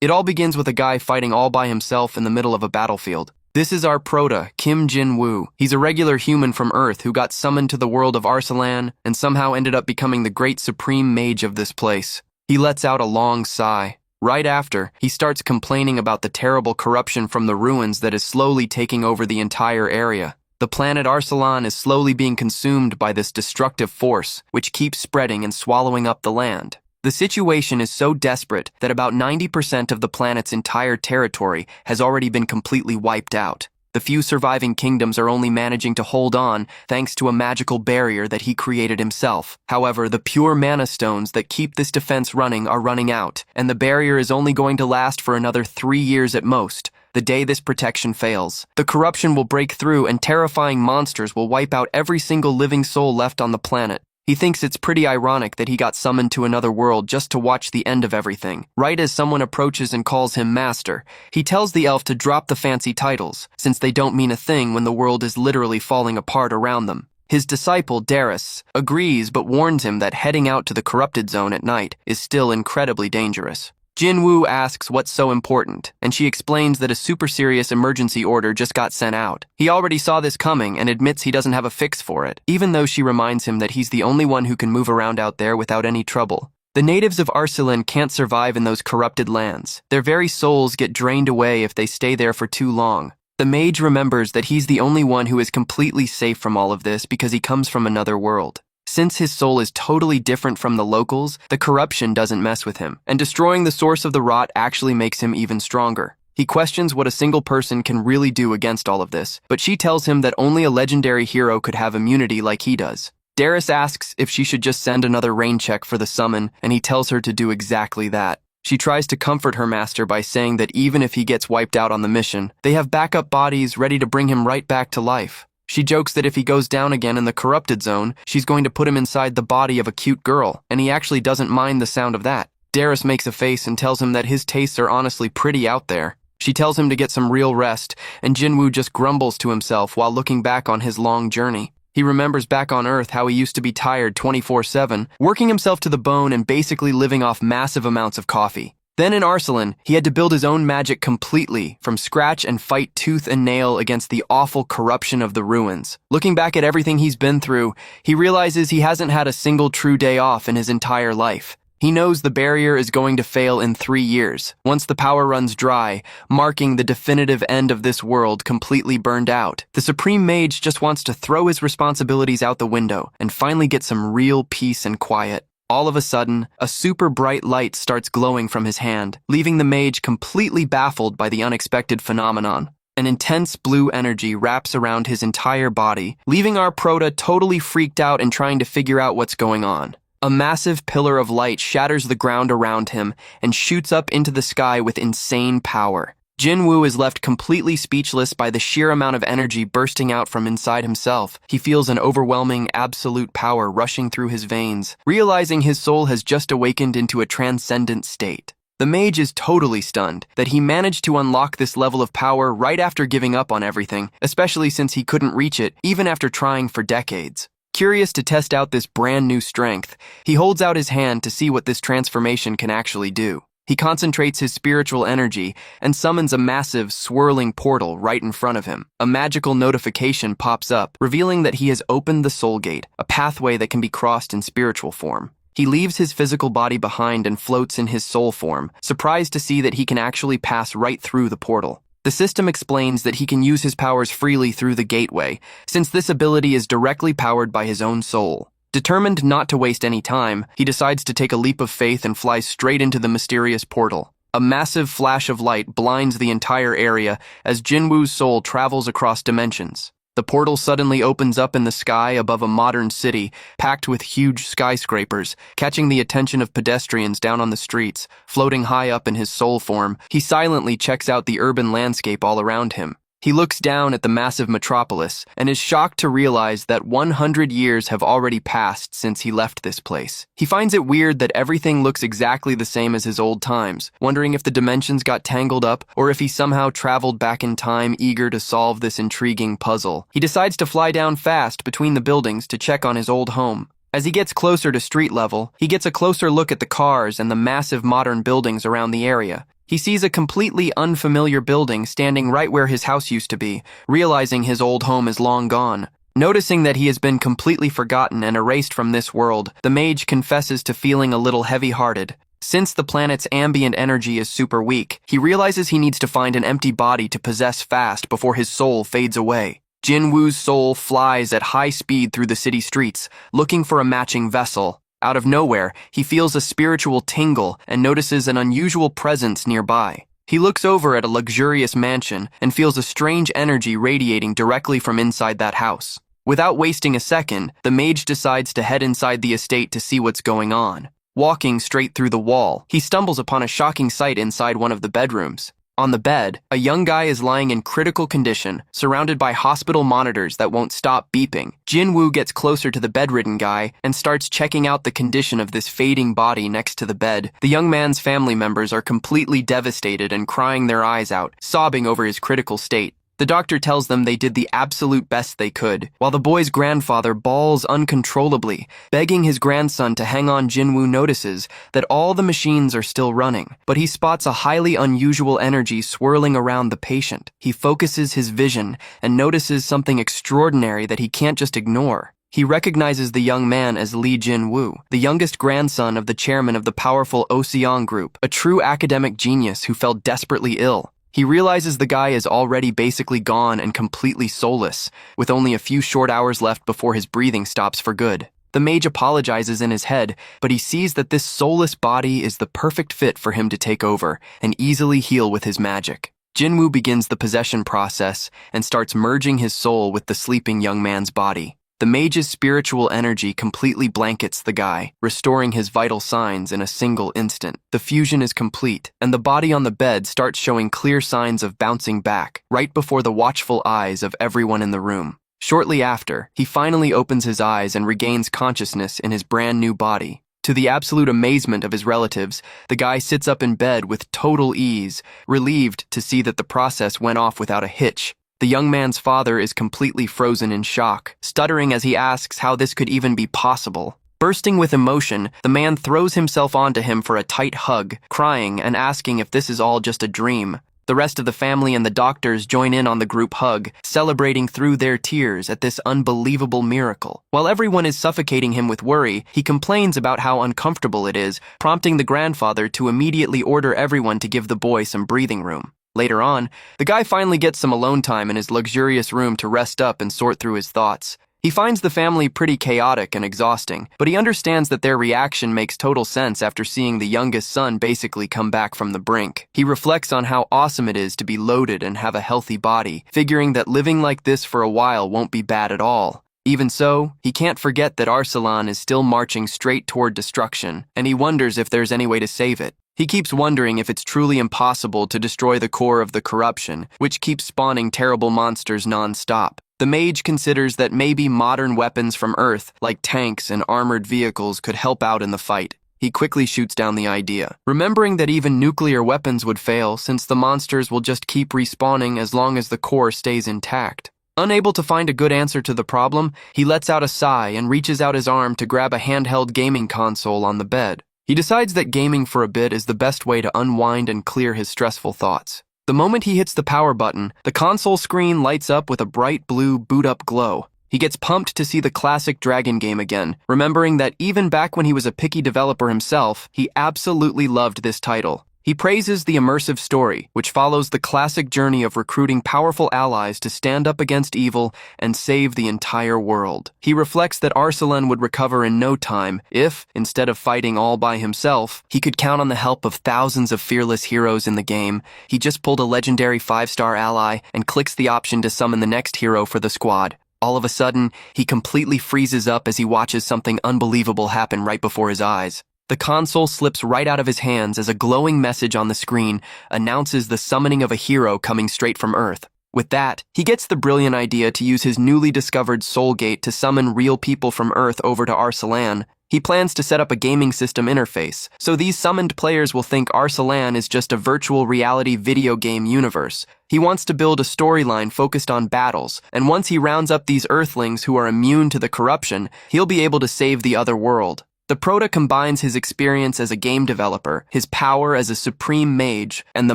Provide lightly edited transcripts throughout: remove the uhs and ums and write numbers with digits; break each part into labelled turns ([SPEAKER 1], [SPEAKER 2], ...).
[SPEAKER 1] It all begins with a guy fighting all by himself in the middle of a battlefield. This is our prota, Kim Jin-woo. He's a regular human from Earth who got summoned to the world of Arsalan and somehow ended up becoming the great supreme mage of this place. He lets out a long sigh. Right after, he starts complaining about the terrible corruption from the ruins that is slowly taking over the entire area. The planet Arsalan is slowly being consumed by this destructive force, which keeps spreading and swallowing up the land. The situation is so desperate that about 90% of the planet's entire territory has already been completely wiped out. The few surviving kingdoms are only managing to hold on thanks to a magical barrier that he created himself. However, the pure mana stones that keep this defense running are running out, and the barrier is only going to last for another 3 years at most. The day this protection fails, the corruption will break through and terrifying monsters will wipe out every single living soul left on the planet. He thinks it's pretty ironic that he got summoned to another world just to watch the end of everything. Right as someone approaches and calls him master, he tells the elf to drop the fancy titles, since they don't mean a thing when the world is literally falling apart around them. His disciple, Darius, agrees but warns him that heading out to the corrupted zone at night is still incredibly dangerous. Jin-woo asks what's so important, and she explains that a super serious emergency order just got sent out. He already saw this coming and admits he doesn't have a fix for it, even though she reminds him that he's the only one who can move around out there without any trouble. The natives of Arsalan can't survive in those corrupted lands. Their very souls get drained away if they stay there for too long. The mage remembers that he's the only one who is completely safe from all of this because he comes from another world. Since his soul is totally different from the locals, the corruption doesn't mess with him, and destroying the source of the rot actually makes him even stronger. He questions what a single person can really do against all of this, but she tells him that only a legendary hero could have immunity like he does. Darius asks if she should just send another rain check for the summon, and he tells her to do exactly that. She tries to comfort her master by saying that even if he gets wiped out on the mission, they have backup bodies ready to bring him right back to life. She jokes that if he goes down again in the corrupted zone, she's going to put him inside the body of a cute girl, and he actually doesn't mind the sound of that. Darius makes a face and tells him that his tastes are honestly pretty out there. She tells him to get some real rest, and Jin-woo just grumbles to himself while looking back on his long journey. He remembers back on Earth how he used to be tired 24/7, working himself to the bone and basically living off massive amounts of coffee. Then in Arsalan, he had to build his own magic completely from scratch and fight tooth and nail against the awful corruption of the ruins. Looking back at everything he's been through, he realizes he hasn't had a single true day off in his entire life. He knows the barrier is going to fail in 3 years, once the power runs dry, marking the definitive end of this world completely burned out. The Supreme Mage just wants to throw his responsibilities out the window and finally get some real peace and quiet. All of a sudden, a super bright light starts glowing from his hand, leaving the mage completely baffled by the unexpected phenomenon. An intense blue energy wraps around his entire body, leaving our prota totally freaked out and trying to figure out what's going on. A massive pillar of light shatters the ground around him and shoots up into the sky with insane power. Jin-woo is left completely speechless by the sheer amount of energy bursting out from inside himself. He feels an overwhelming, absolute power rushing through his veins, realizing his soul has just awakened into a transcendent state. The mage is totally stunned that he managed to unlock this level of power right after giving up on everything, especially since he couldn't reach it even after trying for decades. Curious to test out this brand new strength, he holds out his hand to see what this transformation can actually do. He concentrates his spiritual energy and summons a massive, swirling portal right in front of him. A magical notification pops up, revealing that he has opened the Soul Gate, a pathway that can be crossed in spiritual form. He leaves his physical body behind and floats in his soul form, surprised to see that he can actually pass right through the portal. The system explains that he can use his powers freely through the gateway, since this ability is directly powered by his own soul. Determined not to waste any time, he decides to take a leap of faith and flies straight into the mysterious portal. A massive flash of light blinds the entire area as Jin-woo's soul travels across dimensions. The portal suddenly opens up in the sky above a modern city, packed with huge skyscrapers, catching the attention of pedestrians down on the streets. Floating high up in his soul form, he silently checks out the urban landscape all around him. He looks down at the massive metropolis and is shocked to realize that 100 years have already passed since he left this place. He finds it weird that everything looks exactly the same as his old times, wondering if the dimensions got tangled up or if he somehow traveled back in time eager to solve this intriguing puzzle. He decides to fly down fast between the buildings to check on his old home. As he gets closer to street level, he gets a closer look at the cars and the massive modern buildings around the area. He sees a completely unfamiliar building standing right where his house used to be, realizing his old home is long gone. Noticing that he has been completely forgotten and erased from this world, the mage confesses to feeling a little heavy-hearted. Since the planet's ambient energy is super weak, he realizes he needs to find an empty body to possess fast before his soul fades away. Jinwoo's soul flies at high speed through the city streets, looking for a matching vessel. Out of nowhere, he feels a spiritual tingle and notices an unusual presence nearby. He looks over at a luxurious mansion and feels a strange energy radiating directly from inside that house. Without wasting a second, the mage decides to head inside the estate to see what's going on. Walking straight through the wall, he stumbles upon a shocking sight inside one of the bedrooms. On the bed, a young guy is lying in critical condition, surrounded by hospital monitors that won't stop beeping. Jinwoo gets closer to the bedridden guy and starts checking out the condition of this fading body next to the bed. The young man's family members are completely devastated and crying their eyes out, sobbing over his critical state. The doctor tells them they did the absolute best they could, while the boy's grandfather bawls uncontrollably, begging his grandson to hang on. Jinwoo notices that all the machines are still running, but he spots a highly unusual energy swirling around the patient. He focuses his vision and notices something extraordinary that he can't just ignore. He recognizes the young man as Lee Jinwoo, the youngest grandson of the chairman of the powerful Ocean Group, a true academic genius who fell desperately ill. He realizes the guy is already basically gone and completely soulless, with only a few short hours left before his breathing stops for good. The mage apologizes in his head, but he sees that this soulless body is the perfect fit for him to take over and easily heal with his magic. Jinwoo begins the possession process and starts merging his soul with the sleeping young man's body. The mage's spiritual energy completely blankets the guy, restoring his vital signs in a single instant. The fusion is complete, and the body on the bed starts showing clear signs of bouncing back, right before the watchful eyes of everyone in the room. Shortly after, he finally opens his eyes and regains consciousness in his brand new body. To the absolute amazement of his relatives, the guy sits up in bed with total ease, relieved to see that the process went off without a hitch. The young man's father is completely frozen in shock, stuttering as he asks how this could even be possible. Bursting with emotion, the man throws himself onto him for a tight hug, crying and asking if this is all just a dream. The rest of the family and the doctors join in on the group hug, celebrating through their tears at this unbelievable miracle. While everyone is suffocating him with worry, he complains about how uncomfortable it is, prompting the grandfather to immediately order everyone to give the boy some breathing room. Later on, the guy finally gets some alone time in his luxurious room to rest up and sort through his thoughts. He finds the family pretty chaotic and exhausting, but he understands that their reaction makes total sense after seeing the youngest son basically come back from the brink. He reflects on how awesome it is to be loaded and have a healthy body, figuring that living like this for a while won't be bad at all. Even so, he can't forget that Arsalan is still marching straight toward destruction, and he wonders if there's any way to save it. He keeps wondering if it's truly impossible to destroy the core of the corruption, which keeps spawning terrible monsters non-stop. The mage considers that maybe modern weapons from Earth, like tanks and armored vehicles, could help out in the fight. He quickly shoots down the idea, remembering that even nuclear weapons would fail since the monsters will just keep respawning as long as the core stays intact. Unable to find a good answer to the problem, he lets out a sigh and reaches out his arm to grab a handheld gaming console on the bed. He decides that gaming for a bit is the best way to unwind and clear his stressful thoughts. The moment he hits the power button, the console screen lights up with a bright blue boot-up glow. He gets pumped to see the classic Dragon game again, remembering that even back when he was a picky developer himself, he absolutely loved this title. He praises the immersive story, which follows the classic journey of recruiting powerful allies to stand up against evil and save the entire world. He reflects that Arsalan would recover in no time if, instead of fighting all by himself, he could count on the help of thousands of fearless heroes in the game. He just pulled a legendary 5-star ally and clicks the option to summon the next hero for the squad. All of a sudden, he completely freezes up as he watches something unbelievable happen right before his eyes. The console slips right out of his hands as a glowing message on the screen announces the summoning of a hero coming straight from Earth. With that, he gets the brilliant idea to use his newly discovered Soul Gate to summon real people from Earth over to Arsalan. He plans to set up a gaming system interface, so these summoned players will think Arsalan is just a virtual reality video game universe. He wants to build a storyline focused on battles, and once he rounds up these Earthlings who are immune to the corruption, he'll be able to save the other world. The Prota combines his experience as a game developer, his power as a supreme mage, and the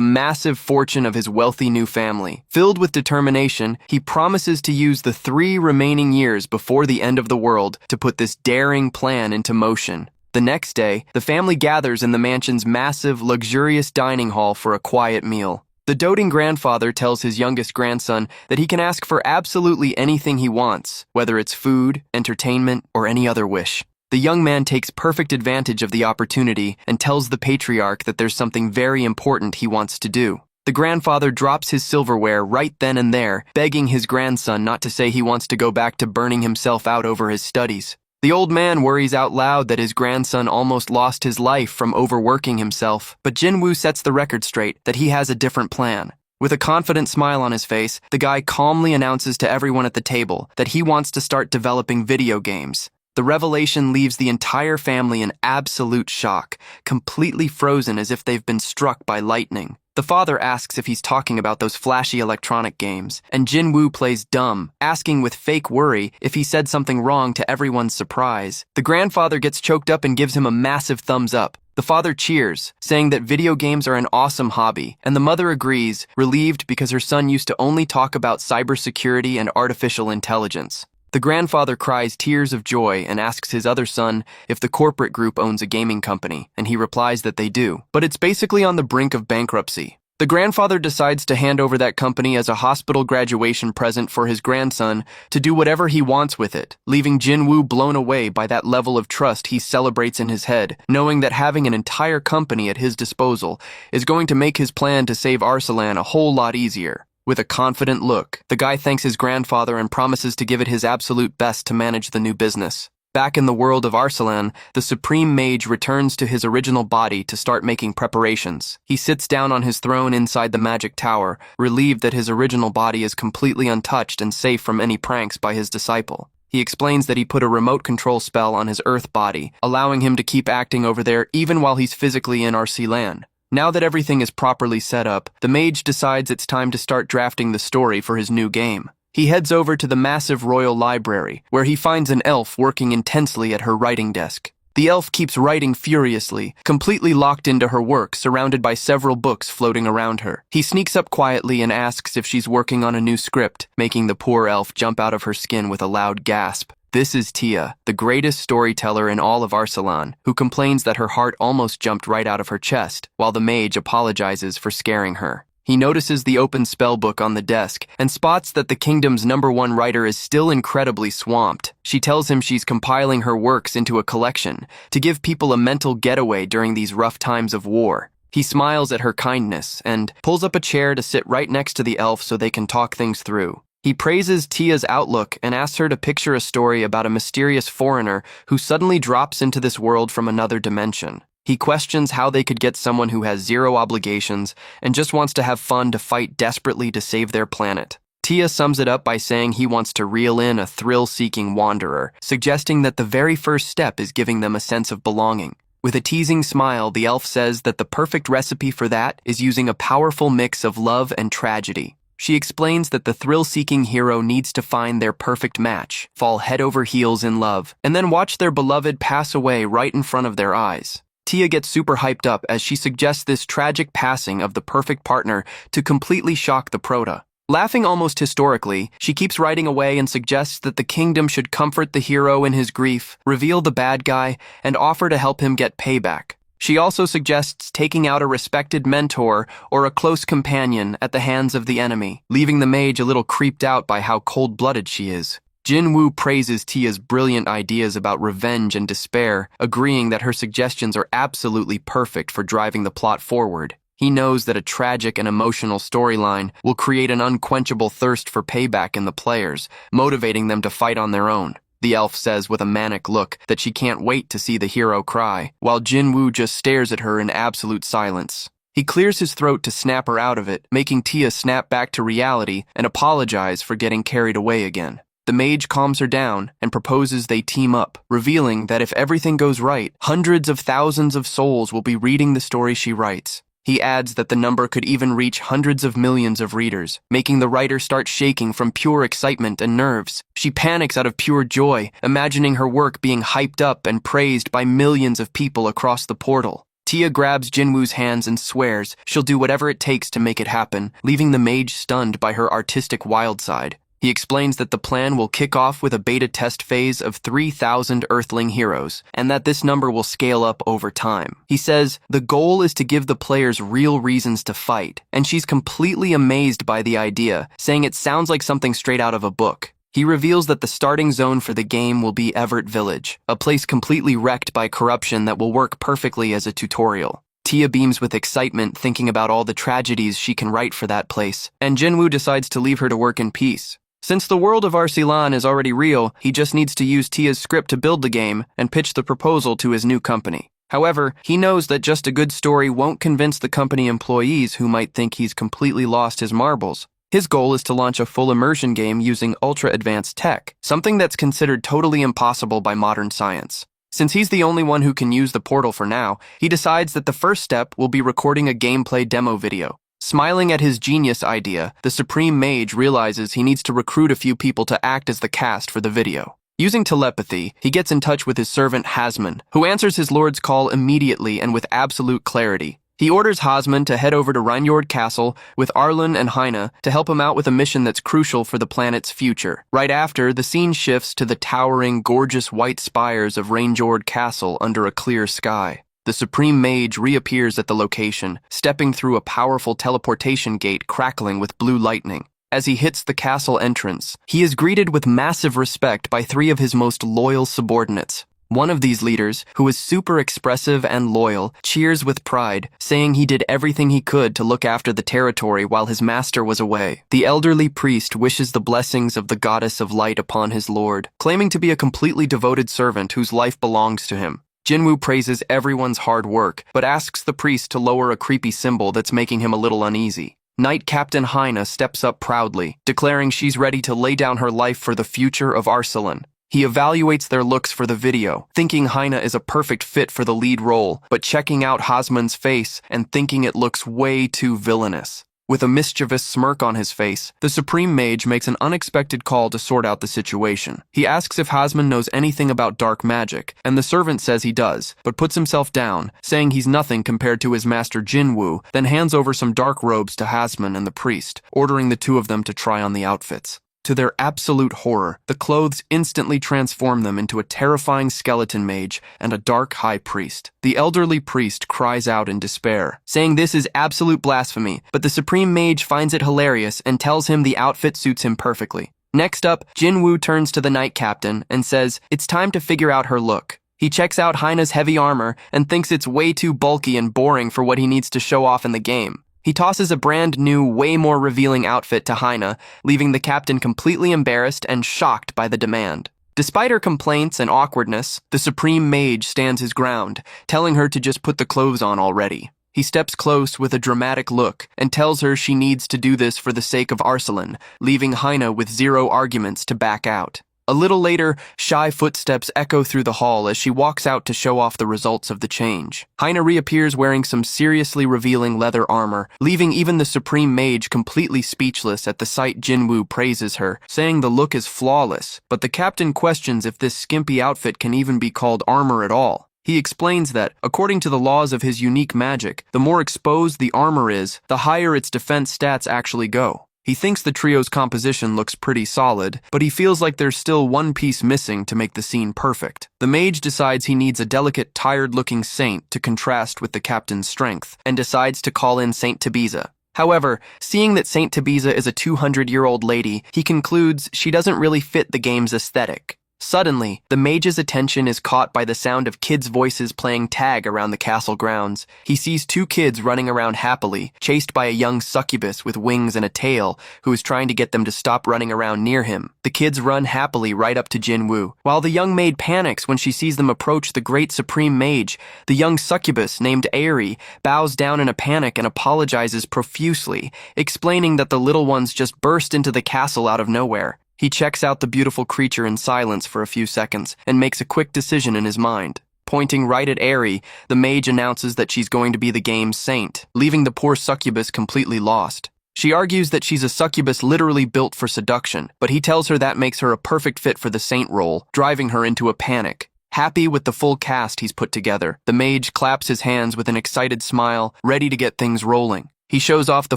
[SPEAKER 1] massive fortune of his wealthy new family. Filled with determination, he promises to use the 3 remaining years before the end of the world to put this daring plan into motion. The next day, the family gathers in the mansion's massive, luxurious dining hall for a quiet meal. The doting grandfather tells his youngest grandson that he can ask for absolutely anything he wants, whether it's food, entertainment, or any other wish. The young man takes perfect advantage of the opportunity and tells the patriarch that there's something very important he wants to do. The grandfather drops his silverware right then and there, begging his grandson not to say he wants to go back to burning himself out over his studies. The old man worries out loud that his grandson almost lost his life from overworking himself, but Jinwoo sets the record straight that he has a different plan. With a confident smile on his face, the guy calmly announces to everyone at the table that he wants to start developing video games. The revelation leaves the entire family in absolute shock, completely frozen as if they've been struck by lightning. The father asks if he's talking about those flashy electronic games, and Jinwoo plays dumb, asking with fake worry if he said something wrong to everyone's surprise. The grandfather gets choked up and gives him a massive thumbs up. The father cheers, saying that video games are an awesome hobby, and the mother agrees, relieved because her son used to only talk about cybersecurity and artificial intelligence. The grandfather cries tears of joy and asks his other son if the corporate group owns a gaming company, and he replies that they do, but it's basically on the brink of bankruptcy. The grandfather decides to hand over that company as a hospital graduation present for his grandson to do whatever he wants with it, leaving Jinwoo blown away by that level of trust he celebrates in his head, knowing that having an entire company at his disposal is going to make his plan to save Arsalan a whole lot easier. With a confident look, the guy thanks his grandfather and promises to give it his absolute best to manage the new business. Back in the world of Arsalan, the Supreme Mage returns to his original body to start making preparations. He sits down on his throne inside the magic tower, relieved that his original body is completely untouched and safe from any pranks by his disciple. He explains that he put a remote control spell on his Earth body, allowing him to keep acting over there even while he's physically in Arsalan. Now that everything is properly set up, the mage decides it's time to start drafting the story for his new game. He heads over to the massive royal library, where he finds an elf working intensely at her writing desk. The elf keeps writing furiously, completely locked into her work, surrounded by several books floating around her. He sneaks up quietly and asks if she's working on a new script, making the poor elf jump out of her skin with a loud gasp. This is Tia, the greatest storyteller in all of Arsalan, who complains that her heart almost jumped right out of her chest, while the mage apologizes for scaring her. He notices the open spellbook on the desk and spots that the kingdom's #1 writer is still incredibly swamped. She tells him she's compiling her works into a collection to give people a mental getaway during these rough times of war. He smiles at her kindness and pulls up a chair to sit right next to the elf so they can talk things through. He praises Tia's outlook and asks her to picture a story about a mysterious foreigner who suddenly drops into this world from another dimension. He questions how they could get someone who has zero obligations and just wants to have fun to fight desperately to save their planet. Tia sums it up by saying he wants to reel in a thrill-seeking wanderer, suggesting that the very first step is giving them a sense of belonging. With a teasing smile, the elf says that the perfect recipe for that is using a powerful mix of love and tragedy. She explains that the thrill-seeking hero needs to find their perfect match, fall head over heels in love, and then watch their beloved pass away right in front of their eyes. Tia gets super hyped up as she suggests this tragic passing of the perfect partner to completely shock the Prota. Laughing almost historically, she keeps writing away and suggests that the kingdom should comfort the hero in his grief, reveal the bad guy, and offer to help him get payback. She also suggests taking out a respected mentor or a close companion at the hands of the enemy, leaving the mage a little creeped out by how cold-blooded she is. Jinwoo praises Tia's brilliant ideas about revenge and despair, agreeing that her suggestions are absolutely perfect for driving the plot forward. He knows that a tragic and emotional storyline will create an unquenchable thirst for payback in the players, motivating them to fight on their own. The elf says with a manic look that she can't wait to see the hero cry, while Jinwoo just stares at her in absolute silence. He clears his throat to snap her out of it, making Tia snap back to reality and apologize for getting carried away again. The mage calms her down and proposes they team up, revealing that if everything goes right, hundreds of thousands of souls will be reading the story she writes. He adds that the number could even reach hundreds of millions of readers, making the writer start shaking from pure excitement and nerves. She panics out of pure joy, imagining her work being hyped up and praised by millions of people across the portal. Tia grabs Jinwoo's hands and swears she'll do whatever it takes to make it happen, leaving the mage stunned by her artistic wild side. He explains that the plan will kick off with a beta test phase of 3,000 Earthling heroes, and that this number will scale up over time. He says the goal is to give the players real reasons to fight, and she's completely amazed by the idea, saying it sounds like something straight out of a book. He reveals that the starting zone for the game will be Everett Village, a place completely wrecked by corruption that will work perfectly as a tutorial. Tia beams with excitement, thinking about all the tragedies she can write for that place, and Jinwoo decides to leave her to work in peace. Since the world of Arsalan is already real, he just needs to use Tia's script to build the game and pitch the proposal to his new company. However, he knows that just a good story won't convince the company employees who might think he's completely lost his marbles. His goal is to launch a full immersion game using ultra-advanced tech, something that's considered totally impossible by modern science. Since he's the only one who can use the portal for now, he decides that the first step will be recording a gameplay demo video. Smiling at his genius idea, the Supreme Mage realizes he needs to recruit a few people to act as the cast for the video. Using telepathy, he gets in touch with his servant Hasman, who answers his lord's call immediately and with absolute clarity. He orders Hasman to head over to Reinjord Castle with Arlen and Heine to help him out with a mission that's crucial for the planet's future. Right after, the scene shifts to the towering, gorgeous white spires of Reinjord Castle under a clear sky. The Supreme Mage reappears at the location, stepping through a powerful teleportation gate crackling with blue lightning. As he hits the castle entrance, he is greeted with massive respect by three of his most loyal subordinates. One of these leaders, who is super expressive and loyal, cheers with pride, saying he did everything he could to look after the territory while his master was away. The elderly priest wishes the blessings of the goddess of light upon his lord, claiming to be a completely devoted servant whose life belongs to him. Jinwoo praises everyone's hard work, but asks the priest to lower a creepy symbol that's making him a little uneasy. Knight Captain Heine steps up proudly, declaring she's ready to lay down her life for the future of Arsalan. He evaluates their looks for the video, thinking Heine is a perfect fit for the lead role, but checking out Hasman's face and thinking it looks way too villainous. With a mischievous smirk on his face, the Supreme Mage makes an unexpected call to sort out the situation. He asks if Hasman knows anything about dark magic, and the servant says he does, but puts himself down, saying he's nothing compared to his master Jinwoo, then hands over some dark robes to Hasman and the priest, ordering the two of them to try on the outfits. To their absolute horror, the clothes instantly transform them into a terrifying skeleton mage and a dark high priest. The elderly priest cries out in despair, saying this is absolute blasphemy, but the Supreme Mage finds it hilarious and tells him the outfit suits him perfectly. Next up, Jinwoo turns to the Knight Captain and says it's time to figure out her look. He checks out Heine's heavy armor and thinks it's way too bulky and boring for what he needs to show off in the game. He tosses a brand new, way more revealing outfit to Heine, leaving the captain completely embarrassed and shocked by the demand. Despite her complaints and awkwardness, the Supreme Mage stands his ground, telling her to just put the clothes on already. He steps close with a dramatic look and tells her she needs to do this for the sake of Arsalan, leaving Heine with zero arguments to back out. A little later, shy footsteps echo through the hall as she walks out to show off the results of the change. Heine reappears wearing some seriously revealing leather armor, leaving even the Supreme Mage completely speechless at the sight. Jinwoo praises her, saying the look is flawless, but the captain questions if this skimpy outfit can even be called armor at all. He explains that, according to the laws of his unique magic, the more exposed the armor is, the higher its defense stats actually go. He thinks the trio's composition looks pretty solid, but he feels like there's still one piece missing to make the scene perfect. The mage decides he needs a delicate, tired-looking saint to contrast with the captain's strength, and decides to call in Saint Tabiza. However, seeing that Saint Tabiza is a 200-year-old lady, he concludes she doesn't really fit the game's aesthetic. Suddenly, the mage's attention is caught by the sound of kids' voices playing tag around the castle grounds. He sees two kids running around happily, chased by a young succubus with wings and a tail, who is trying to get them to stop running around near him. The kids run happily right up to Jinwoo. While the young maid panics when she sees them approach the great Supreme Mage, the young succubus, named Aerie, bows down in a panic and apologizes profusely, explaining that the little ones just burst into the castle out of nowhere. He checks out the beautiful creature in silence for a few seconds and makes a quick decision in his mind. Pointing right at Aerie, the mage announces that she's going to be the game's saint, leaving the poor succubus completely lost. She argues that she's a succubus literally built for seduction, but he tells her that makes her a perfect fit for the saint role, driving her into a panic. Happy with the full cast he's put together, the mage claps his hands with an excited smile, ready to get things rolling. He shows off the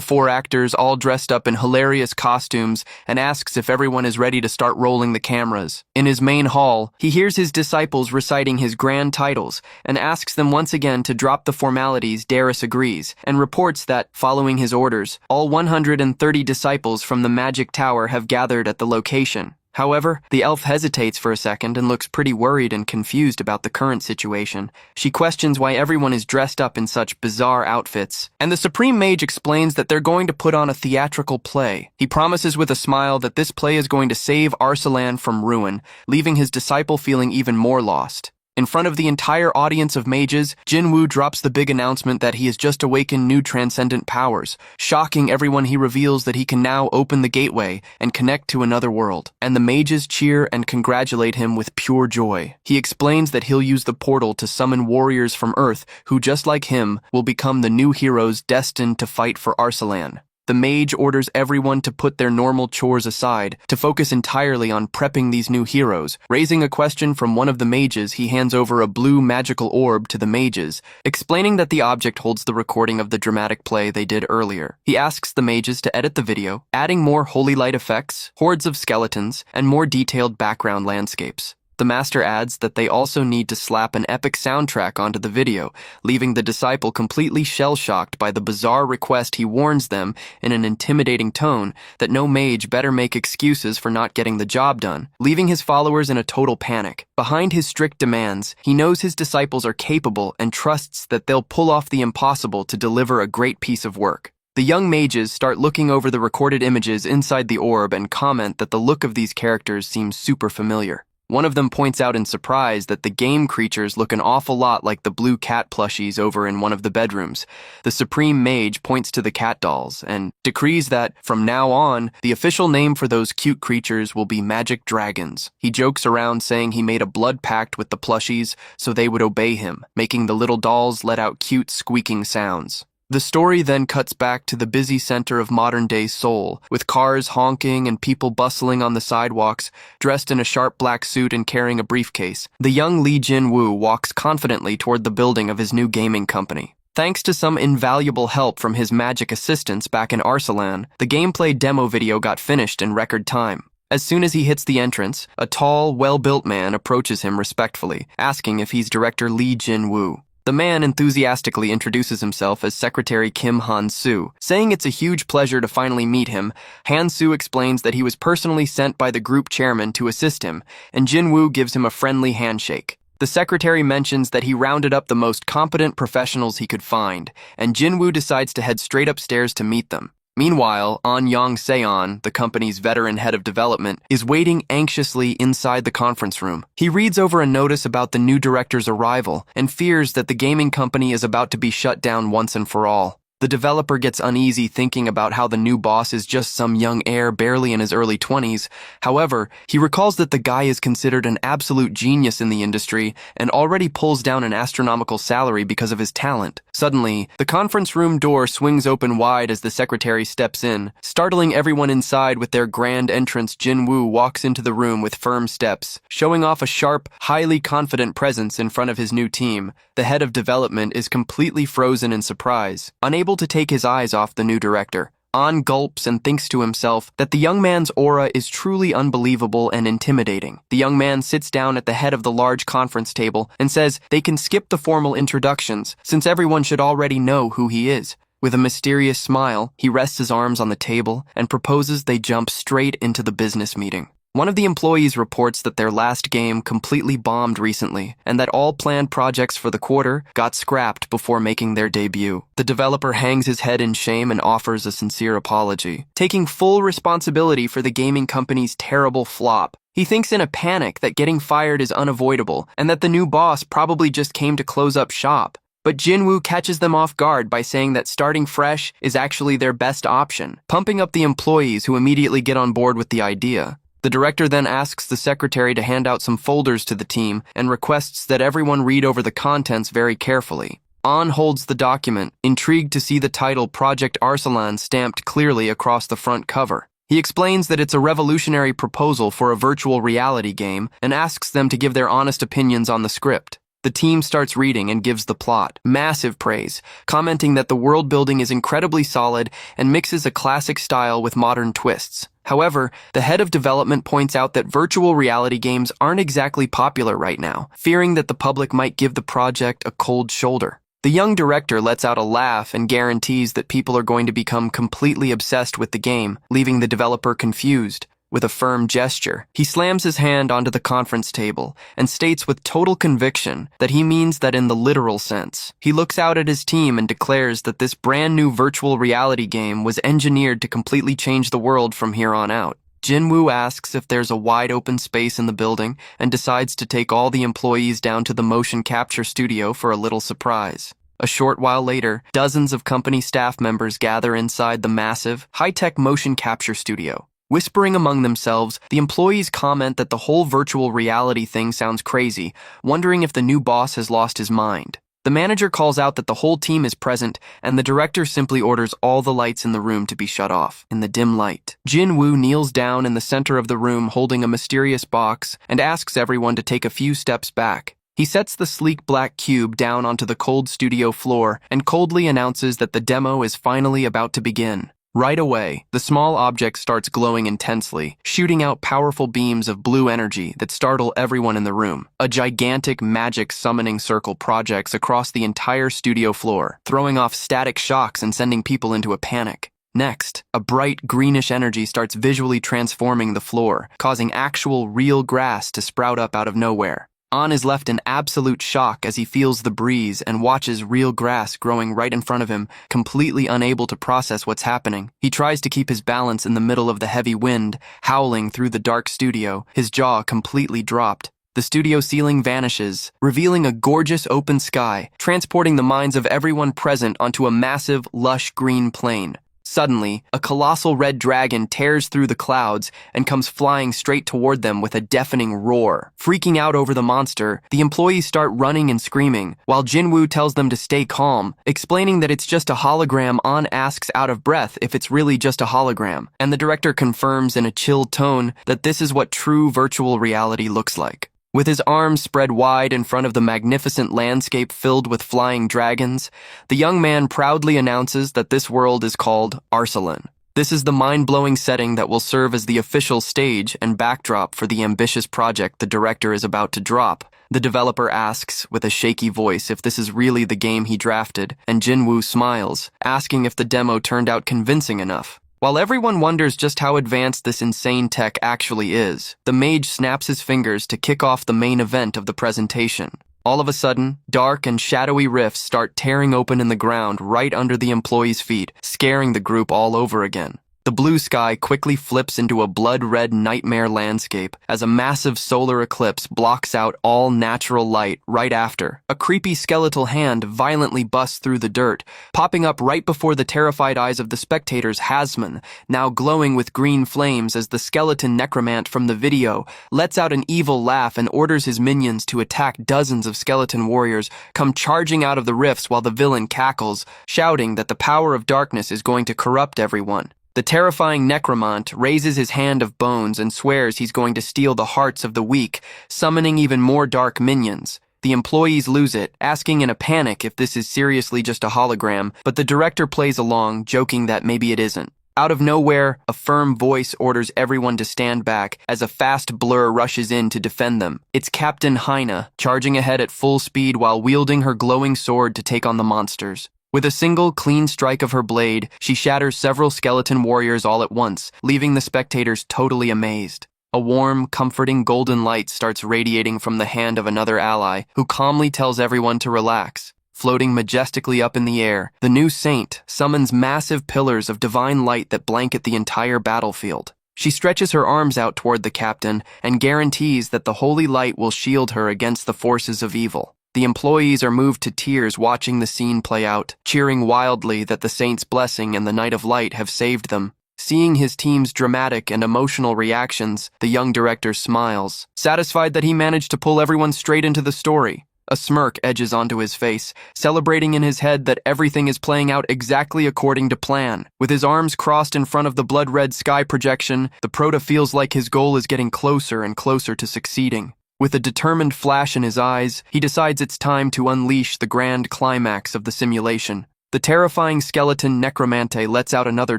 [SPEAKER 1] 4 actors all dressed up in hilarious costumes and asks if everyone is ready to start rolling the cameras. In his main hall, he hears his disciples reciting his grand titles and asks them once again to drop the formalities. Darius agrees and reports that, following his orders, all 130 disciples from the Magic Tower have gathered at the location. However, the elf hesitates for a second and looks pretty worried and confused about the current situation. She questions why everyone is dressed up in such bizarre outfits, and the Supreme Mage explains that they're going to put on a theatrical play. He promises with a smile that this play is going to save Arsalan from ruin, leaving his disciple feeling even more lost. In front of the entire audience of mages, Jinwoo drops the big announcement that he has just awakened new transcendent powers. Shocking everyone, he reveals that he can now open the gateway and connect to another world. And the mages cheer and congratulate him with pure joy. He explains that he'll use the portal to summon warriors from Earth who, just like him, will become the new heroes destined to fight for Arsalan. The mage orders everyone to put their normal chores aside to focus entirely on prepping these new heroes. Raising a question from one of the mages, he hands over a blue magical orb to the mages, explaining that the object holds the recording of the dramatic play they did earlier. He asks the mages to edit the video, adding more holy light effects, hordes of skeletons, and more detailed background landscapes. The master adds that they also need to slap an epic soundtrack onto the video, leaving the disciple completely shell-shocked by the bizarre request. He warns them in an intimidating tone that no mage better make excuses for not getting the job done, leaving his followers in a total panic. Behind his strict demands, he knows his disciples are capable and trusts that they'll pull off the impossible to deliver a great piece of work. The young mages start looking over the recorded images inside the orb and comment that the look of these characters seems super familiar. One of them points out in surprise that the game creatures look an awful lot like the blue cat plushies over in one of the bedrooms. The Supreme Mage points to the cat dolls and decrees that, from now on, the official name for those cute creatures will be magic dragons. He jokes around saying he made a blood pact with the plushies so they would obey him, making the little dolls let out cute squeaking sounds. The story then cuts back to the busy center of modern-day Seoul, with cars honking and people bustling on the sidewalks, dressed in a sharp black suit and carrying a briefcase. The young Lee Jin-woo walks confidently toward the building of his new gaming company. Thanks to some invaluable help from his magic assistants back in Arsalan, the gameplay demo video got finished in record time. As soon as he hits the entrance, a tall, well-built man approaches him respectfully, asking if he's director Lee Jin-woo. The man enthusiastically introduces himself as Secretary Kim Han-soo, saying it's a huge pleasure to finally meet him. Han-soo explains that he was personally sent by the group chairman to assist him, and Jin-woo gives him a friendly handshake. The secretary mentions that he rounded up the most competent professionals he could find, and Jin-woo decides to head straight upstairs to meet them. Meanwhile, An Yang-seon, the company's veteran head of development, is waiting anxiously inside the conference room. He reads over a notice about the new director's arrival and fears that the gaming company is about to be shut down once and for all. The developer gets uneasy thinking about how the new boss is just some young heir barely in his early 20s. However, he recalls that the guy is considered an absolute genius in the industry and already pulls down an astronomical salary because of his talent. Suddenly, the conference room door swings open wide as the secretary steps in. Startling everyone inside with their grand entrance, Jin-woo walks into the room with firm steps, showing off a sharp, highly confident presence in front of his new team. The head of development is completely frozen in surprise, unable to take his eyes off the new director. An gulps and thinks to himself that the young man's aura is truly unbelievable and intimidating. The young man sits down at the head of the large conference table and says they can skip the formal introductions since everyone should already know who he is. With a mysterious smile, he rests his arms on the table and proposes they jump straight into the business meeting. One of the employees reports that their last game completely bombed recently and that all planned projects for the quarter got scrapped before making their debut. The developer hangs his head in shame and offers a sincere apology, taking full responsibility for the gaming company's terrible flop. He thinks in a panic that getting fired is unavoidable and that the new boss probably just came to close up shop. But Jin-woo catches them off guard by saying that starting fresh is actually their best option, pumping up the employees who immediately get on board with the idea. The The director then asks the secretary to hand out some folders to the team and requests that everyone read over the contents very carefully. An holds the document, intrigued to see the title Project Arsalan stamped clearly across the front cover. He explains that it's a revolutionary proposal for a virtual reality game and asks them to give their honest opinions on the script. The team starts reading and gives the plot massive praise, commenting that the world building is incredibly solid and mixes a classic style with modern twists. However, the head of development points out that virtual reality games aren't exactly popular right now, fearing that the public might give the project a cold shoulder. The young director lets out a laugh and guarantees that people are going to become completely obsessed with the game, leaving the developer confused. With a firm gesture, he slams his hand onto the conference table and states with total conviction that he means that in the literal sense. He looks out at his team and declares that this brand new virtual reality game was engineered to completely change the world from here on out. Jinwoo asks if there's a wide open space in the building and decides to take all the employees down to the motion capture studio for a little surprise. A short while later, dozens of company staff members gather inside the massive, high-tech motion capture studio. Whispering among themselves, the employees comment that the whole virtual reality thing sounds crazy, wondering if the new boss has lost his mind. The manager calls out that the whole team is present, and the director simply orders all the lights in the room to be shut off. In the dim light, Jin-woo kneels down in the center of the room holding a mysterious box and asks everyone to take a few steps back. He sets the sleek black cube down onto the cold studio floor and coldly announces that the demo is finally about to begin. Right away, the small object starts glowing intensely, shooting out powerful beams of blue energy that startle everyone in the room. A gigantic magic summoning circle projects across the entire studio floor, throwing off static shocks and sending people into a panic. Next, a bright greenish energy starts visually transforming the floor, causing actual real grass to sprout up out of nowhere. An is left in absolute shock as he feels the breeze and watches real grass growing right in front of him, completely unable to process what's happening. He tries to keep his balance in the middle of the heavy wind, howling through the dark studio, his jaw completely dropped. The studio ceiling vanishes, revealing a gorgeous open sky, transporting the minds of everyone present onto a massive, lush green plain. Suddenly, a colossal red dragon tears through the clouds and comes flying straight toward them with a deafening roar. Freaking out over the monster, the employees start running and screaming, while Jinwoo tells them to stay calm, explaining that it's just a hologram. An asks out of breath if it's really just a hologram, and the director confirms in a chill tone that this is what true virtual reality looks like. With his arms spread wide in front of the magnificent landscape filled with flying dragons, the young man proudly announces that this world is called Arsalan. This is the mind-blowing setting that will serve as the official stage and backdrop for the ambitious project the director is about to drop. The developer asks, with a shaky voice, if this is really the game he drafted, and Jinwoo smiles, asking if the demo turned out convincing enough. While everyone wonders just how advanced this insane tech actually is, the mage snaps his fingers to kick off the main event of the presentation. All of a sudden, dark and shadowy rifts start tearing open in the ground right under the employees' feet, scaring the group all over again. The blue sky quickly flips into a blood-red nightmare landscape as a massive solar eclipse blocks out all natural light right after. A creepy skeletal hand violently busts through the dirt, popping up right before the terrified eyes of the spectators. Hasman, now glowing with green flames as the skeleton necromant from the video, lets out an evil laugh and orders his minions to attack. Dozens of skeleton warriors come charging out of the rifts while the villain cackles, shouting that the power of darkness is going to corrupt everyone. The terrifying necromant raises his hand of bones and swears he's going to steal the hearts of the weak, summoning even more dark minions. The employees lose it, asking in a panic if this is seriously just a hologram, but the director plays along, joking that maybe it isn't. Out of nowhere, a firm voice orders everyone to stand back as a fast blur rushes in to defend them. It's Captain Haina, charging ahead at full speed while wielding her glowing sword to take on the monsters. With a single, clean strike of her blade, she shatters several skeleton warriors all at once, leaving the spectators totally amazed. A warm, comforting golden light starts radiating from the hand of another ally, who calmly tells everyone to relax. Floating majestically up in the air, the new saint summons massive pillars of divine light that blanket the entire battlefield. She stretches her arms out toward the captain and guarantees that the holy light will shield her against the forces of evil. The employees are moved to tears watching the scene play out, cheering wildly that the saint's blessing and the night of light have saved them. Seeing his team's dramatic and emotional reactions, the young director smiles, satisfied that he managed to pull everyone straight into the story. A smirk edges onto his face, celebrating in his head that everything is playing out exactly according to plan. With his arms crossed in front of the blood-red sky projection, the Prota feels like his goal is getting closer and closer to succeeding. With a determined flash in his eyes, he decides it's time to unleash the grand climax of the simulation. The terrifying skeleton Necromante lets out another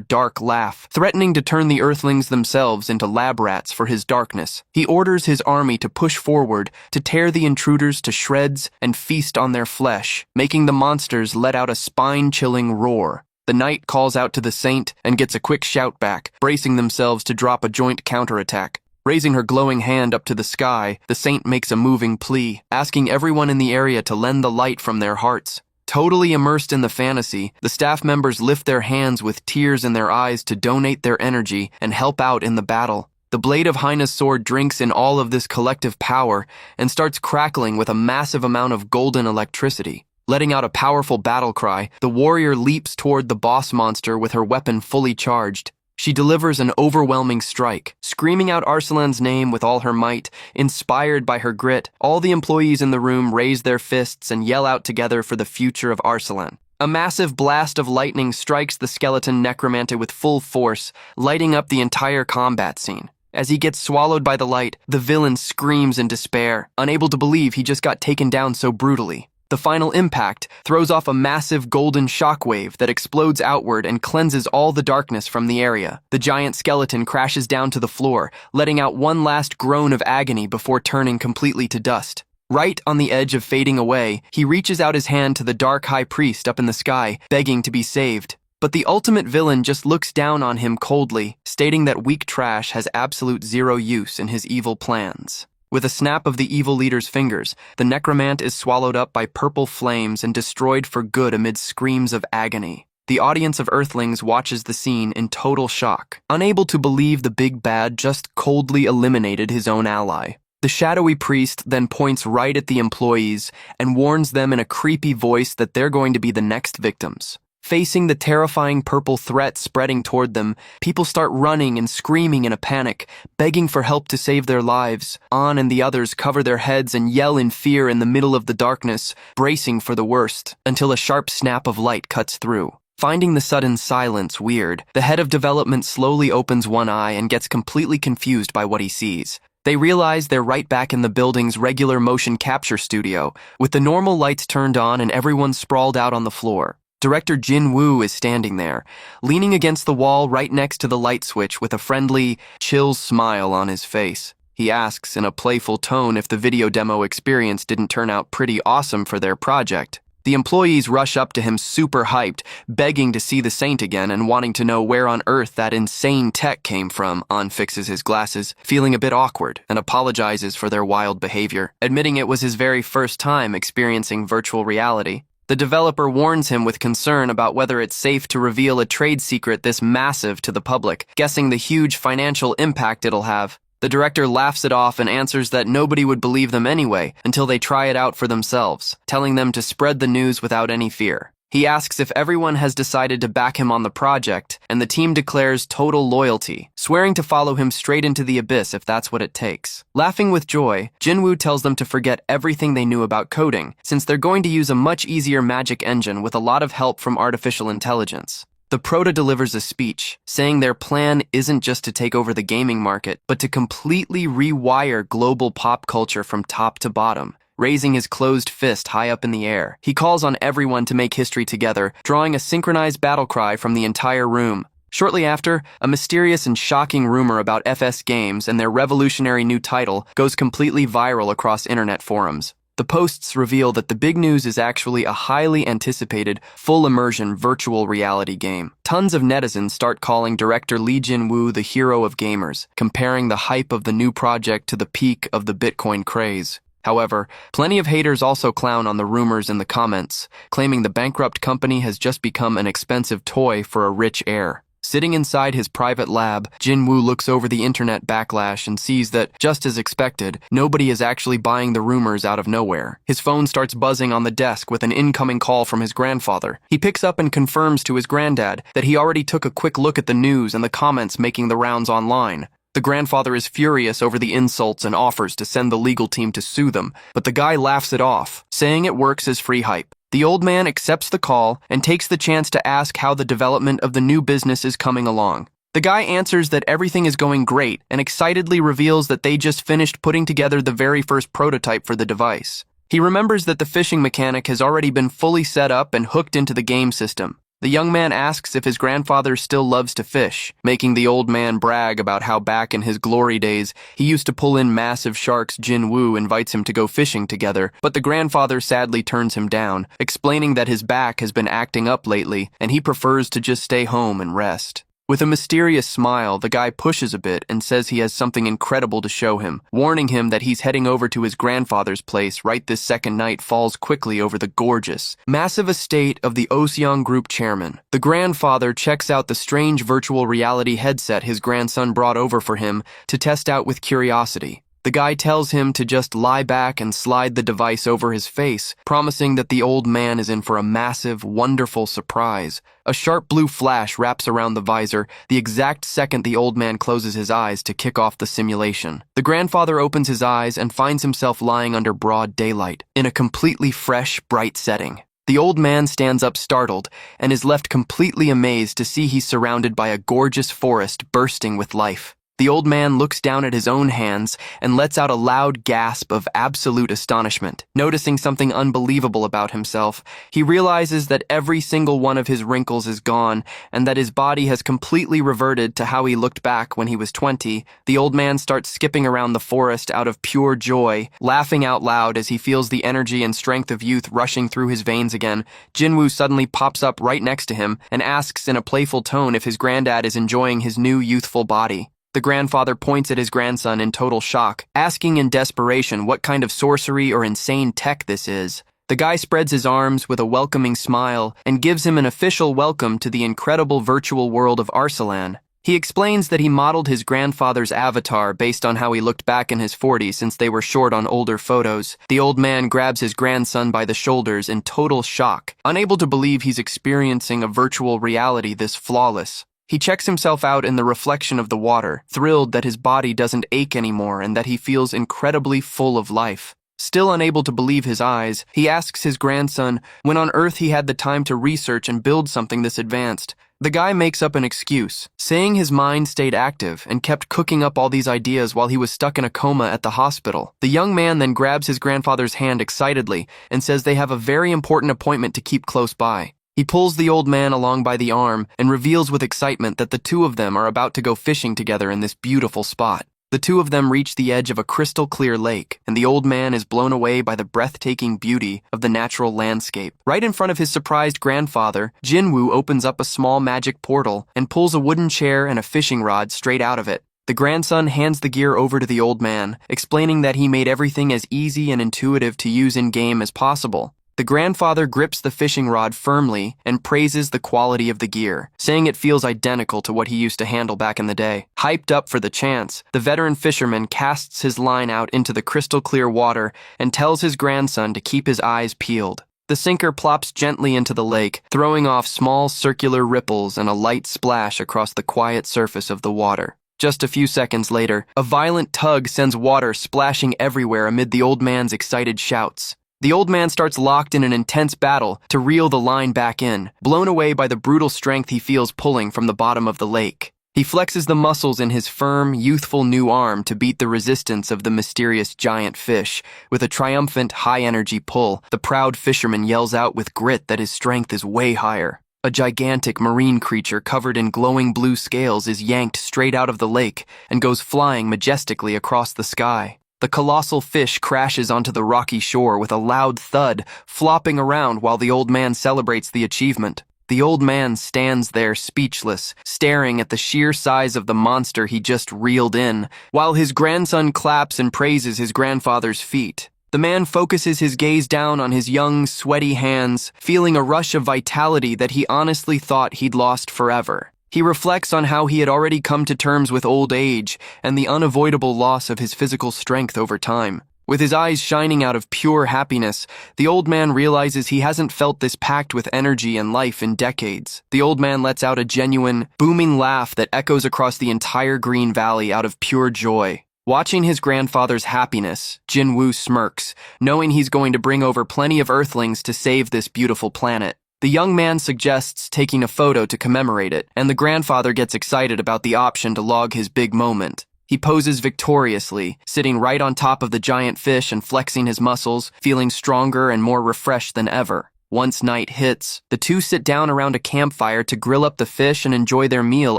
[SPEAKER 1] dark laugh, threatening to turn the Earthlings themselves into lab rats for his darkness. He orders his army to push forward, to tear the intruders to shreds and feast on their flesh, making the monsters let out a spine-chilling roar. The knight calls out to the saint and gets a quick shout back, bracing themselves to drop a joint counterattack. Raising her glowing hand up to the sky, the saint makes a moving plea, asking everyone in the area to lend the light from their hearts. Totally immersed in the fantasy, the staff members lift their hands with tears in their eyes to donate their energy and help out in the battle. The blade of Heine's sword drinks in all of this collective power and starts crackling with a massive amount of golden electricity. Letting out a powerful battle cry, the warrior leaps toward the boss monster with her weapon fully charged. She delivers an overwhelming strike, screaming out Arsalan's name with all her might. Inspired by her grit, all the employees in the room raise their fists and yell out together for the future of Arsalan. A massive blast of lightning strikes the skeleton Necromante with full force, lighting up the entire combat scene. As he gets swallowed by the light, the villain screams in despair, unable to believe he just got taken down so brutally. The final impact throws off a massive golden shockwave that explodes outward and cleanses all the darkness from the area. The giant skeleton crashes down to the floor, letting out one last groan of agony before turning completely to dust. Right on the edge of fading away, he reaches out his hand to the dark high priest up in the sky, begging to be saved. But the ultimate villain just looks down on him coldly, stating that weak trash has absolute zero use in his evil plans. With a snap of the evil leader's fingers, the necromant is swallowed up by purple flames and destroyed for good amid screams of agony. The audience of Earthlings watches the scene in total shock, unable to believe the big bad just coldly eliminated his own ally. The shadowy priest then points right at the employees and warns them in a creepy voice that they're going to be the next victims. Facing the terrifying purple threat spreading toward them, people start running and screaming in a panic, begging for help to save their lives. An and the others cover their heads and yell in fear in the middle of the darkness, bracing for the worst, until a sharp snap of light cuts through. Finding the sudden silence weird, the head of development slowly opens one eye and gets completely confused by what he sees. They realize they're right back in the building's regular motion capture studio, with the normal lights turned on and everyone sprawled out on the floor. Director Jin Woo is standing there, leaning against the wall right next to the light switch with a friendly, chill smile on his face. He asks in a playful tone if the video demo experience didn't turn out pretty awesome for their project. The employees rush up to him super hyped, begging to see the saint again and wanting to know where on earth that insane tech came from. An fixes his glasses, feeling a bit awkward, and apologizes for their wild behavior, admitting it was his very first time experiencing virtual reality. The developer warns him with concern about whether it's safe to reveal a trade secret this massive to the public, guessing the huge financial impact it'll have. The director laughs it off and answers that nobody would believe them anyway until they try it out for themselves, telling them to spread the news without any fear. He asks if everyone has decided to back him on the project, and the team declares total loyalty, swearing to follow him straight into the abyss if that's what it takes. Laughing with joy, Jinwoo tells them to forget everything they knew about coding, since they're going to use a much easier magic engine with a lot of help from artificial intelligence. The Prota delivers a speech, saying their plan isn't just to take over the gaming market, but to completely rewire global pop culture from top to bottom. Raising his closed fist high up in the air, he calls on everyone to make history together, drawing a synchronized battle cry from the entire room. Shortly after, a mysterious and shocking rumor about FS Games and their revolutionary new title goes completely viral across internet forums. The posts reveal that the big news is actually a highly anticipated, full-immersion virtual reality game. Tons of netizens start calling director Lee Jin-woo the hero of gamers, comparing the hype of the new project to the peak of the Bitcoin craze. However, plenty of haters also clown on the rumors in the comments, claiming the bankrupt company has just become an expensive toy for a rich heir. Sitting inside his private lab, Jin-woo looks over the internet backlash and sees that, just as expected, nobody is actually buying the rumors out of nowhere. His phone starts buzzing on the desk with an incoming call from his grandfather. He picks up and confirms to his granddad that he already took a quick look at the news and the comments making the rounds online. The grandfather is furious over the insults and offers to send the legal team to sue them, but the guy laughs it off, saying it works as free hype. The old man accepts the call and takes the chance to ask how the development of the new business is coming along. The guy answers that everything is going great and excitedly reveals that they just finished putting together the very first prototype for the device. He remembers that the fishing mechanic has already been fully set up and hooked into the game system. The young man asks if his grandfather still loves to fish, making the old man brag about how back in his glory days he used to pull in massive sharks. Jin-woo invites him to go fishing together, but the grandfather sadly turns him down, explaining that his back has been acting up lately and he prefers to just stay home and rest. With a mysterious smile, the guy pushes a bit and says he has something incredible to show him, warning him that he's heading over to his grandfather's place right this second. Night falls quickly over the gorgeous, massive estate of the Oseong Group chairman. The grandfather checks out the strange virtual reality headset his grandson brought over for him to test out with curiosity. The guy tells him to just lie back and slide the device over his face, promising that the old man is in for a massive, wonderful surprise. A sharp blue flash wraps around the visor the exact second the old man closes his eyes to kick off the simulation. The grandfather opens his eyes and finds himself lying under broad daylight, in a completely fresh, bright setting. The old man stands up startled and is left completely amazed to see he's surrounded by a gorgeous forest bursting with life. The old man looks down at his own hands and lets out a loud gasp of absolute astonishment. Noticing something unbelievable about himself, he realizes that every single one of his wrinkles is gone and that his body has completely reverted to how he looked back when he was 20. The old man starts skipping around the forest out of pure joy, laughing out loud as he feels the energy and strength of youth rushing through his veins again. Jin-woo suddenly pops up right next to him and asks in a playful tone if his granddad is enjoying his new youthful body. The grandfather points at his grandson in total shock, asking in desperation what kind of sorcery or insane tech this is. The guy spreads his arms with a welcoming smile and gives him an official welcome to the incredible virtual world of Arsalan. He explains that he modeled his grandfather's avatar based on how he looked back in his 40s since they were short on older photos. The old man grabs his grandson by the shoulders in total shock, unable to believe he's experiencing a virtual reality this flawless. He checks himself out in the reflection of the water, thrilled that his body doesn't ache anymore and that he feels incredibly full of life. Still unable to believe his eyes, he asks his grandson when on Earth he had the time to research and build something this advanced. The guy makes up an excuse, saying his mind stayed active and kept cooking up all these ideas while he was stuck in a coma at the hospital. The young man then grabs his grandfather's hand excitedly and says they have a very important appointment to keep close by. He pulls the old man along by the arm and reveals with excitement that the two of them are about to go fishing together in this beautiful spot. The two of them reach the edge of a crystal-clear lake, and the old man is blown away by the breathtaking beauty of the natural landscape. Right in front of his surprised grandfather, Jin-woo opens up a small magic portal and pulls a wooden chair and a fishing rod straight out of it. The grandson hands the gear over to the old man, explaining that he made everything as easy and intuitive to use in-game as possible. The grandfather grips the fishing rod firmly and praises the quality of the gear, saying it feels identical to what he used to handle back in the day. Hyped up for the chance, the veteran fisherman casts his line out into the crystal-clear water and tells his grandson to keep his eyes peeled. The sinker plops gently into the lake, throwing off small circular ripples and a light splash across the quiet surface of the water. Just a few seconds later, a violent tug sends water splashing everywhere amid the old man's excited shouts. The old man starts locked in an intense battle to reel the line back in, blown away by the brutal strength he feels pulling from the bottom of the lake. He flexes the muscles in his firm, youthful new arm to beat the resistance of the mysterious giant fish. With a triumphant, high-energy pull, the proud fisherman yells out with grit that his strength is way higher. A gigantic marine creature covered in glowing blue scales is yanked straight out of the lake and goes flying majestically across the sky. The colossal fish crashes onto the rocky shore with a loud thud, flopping around while the old man celebrates the achievement. The old man stands there speechless, staring at the sheer size of the monster he just reeled in, while his grandson claps and praises his grandfather's feat. The man focuses his gaze down on his young, sweaty hands, feeling a rush of vitality that he honestly thought he'd lost forever. He reflects on how he had already come to terms with old age and the unavoidable loss of his physical strength over time. With his eyes shining out of pure happiness, the old man realizes he hasn't felt this packed with energy and life in decades. The old man lets out a genuine, booming laugh that echoes across the entire green valley out of pure joy. Watching his grandfather's happiness, Jinwoo smirks, knowing he's going to bring over plenty of Earthlings to save this beautiful planet. The young man suggests taking a photo to commemorate it, and the grandfather gets excited about the option to log his big moment. He poses victoriously, sitting right on top of the giant fish and flexing his muscles, feeling stronger and more refreshed than ever. Once night hits, the two sit down around a campfire to grill up the fish and enjoy their meal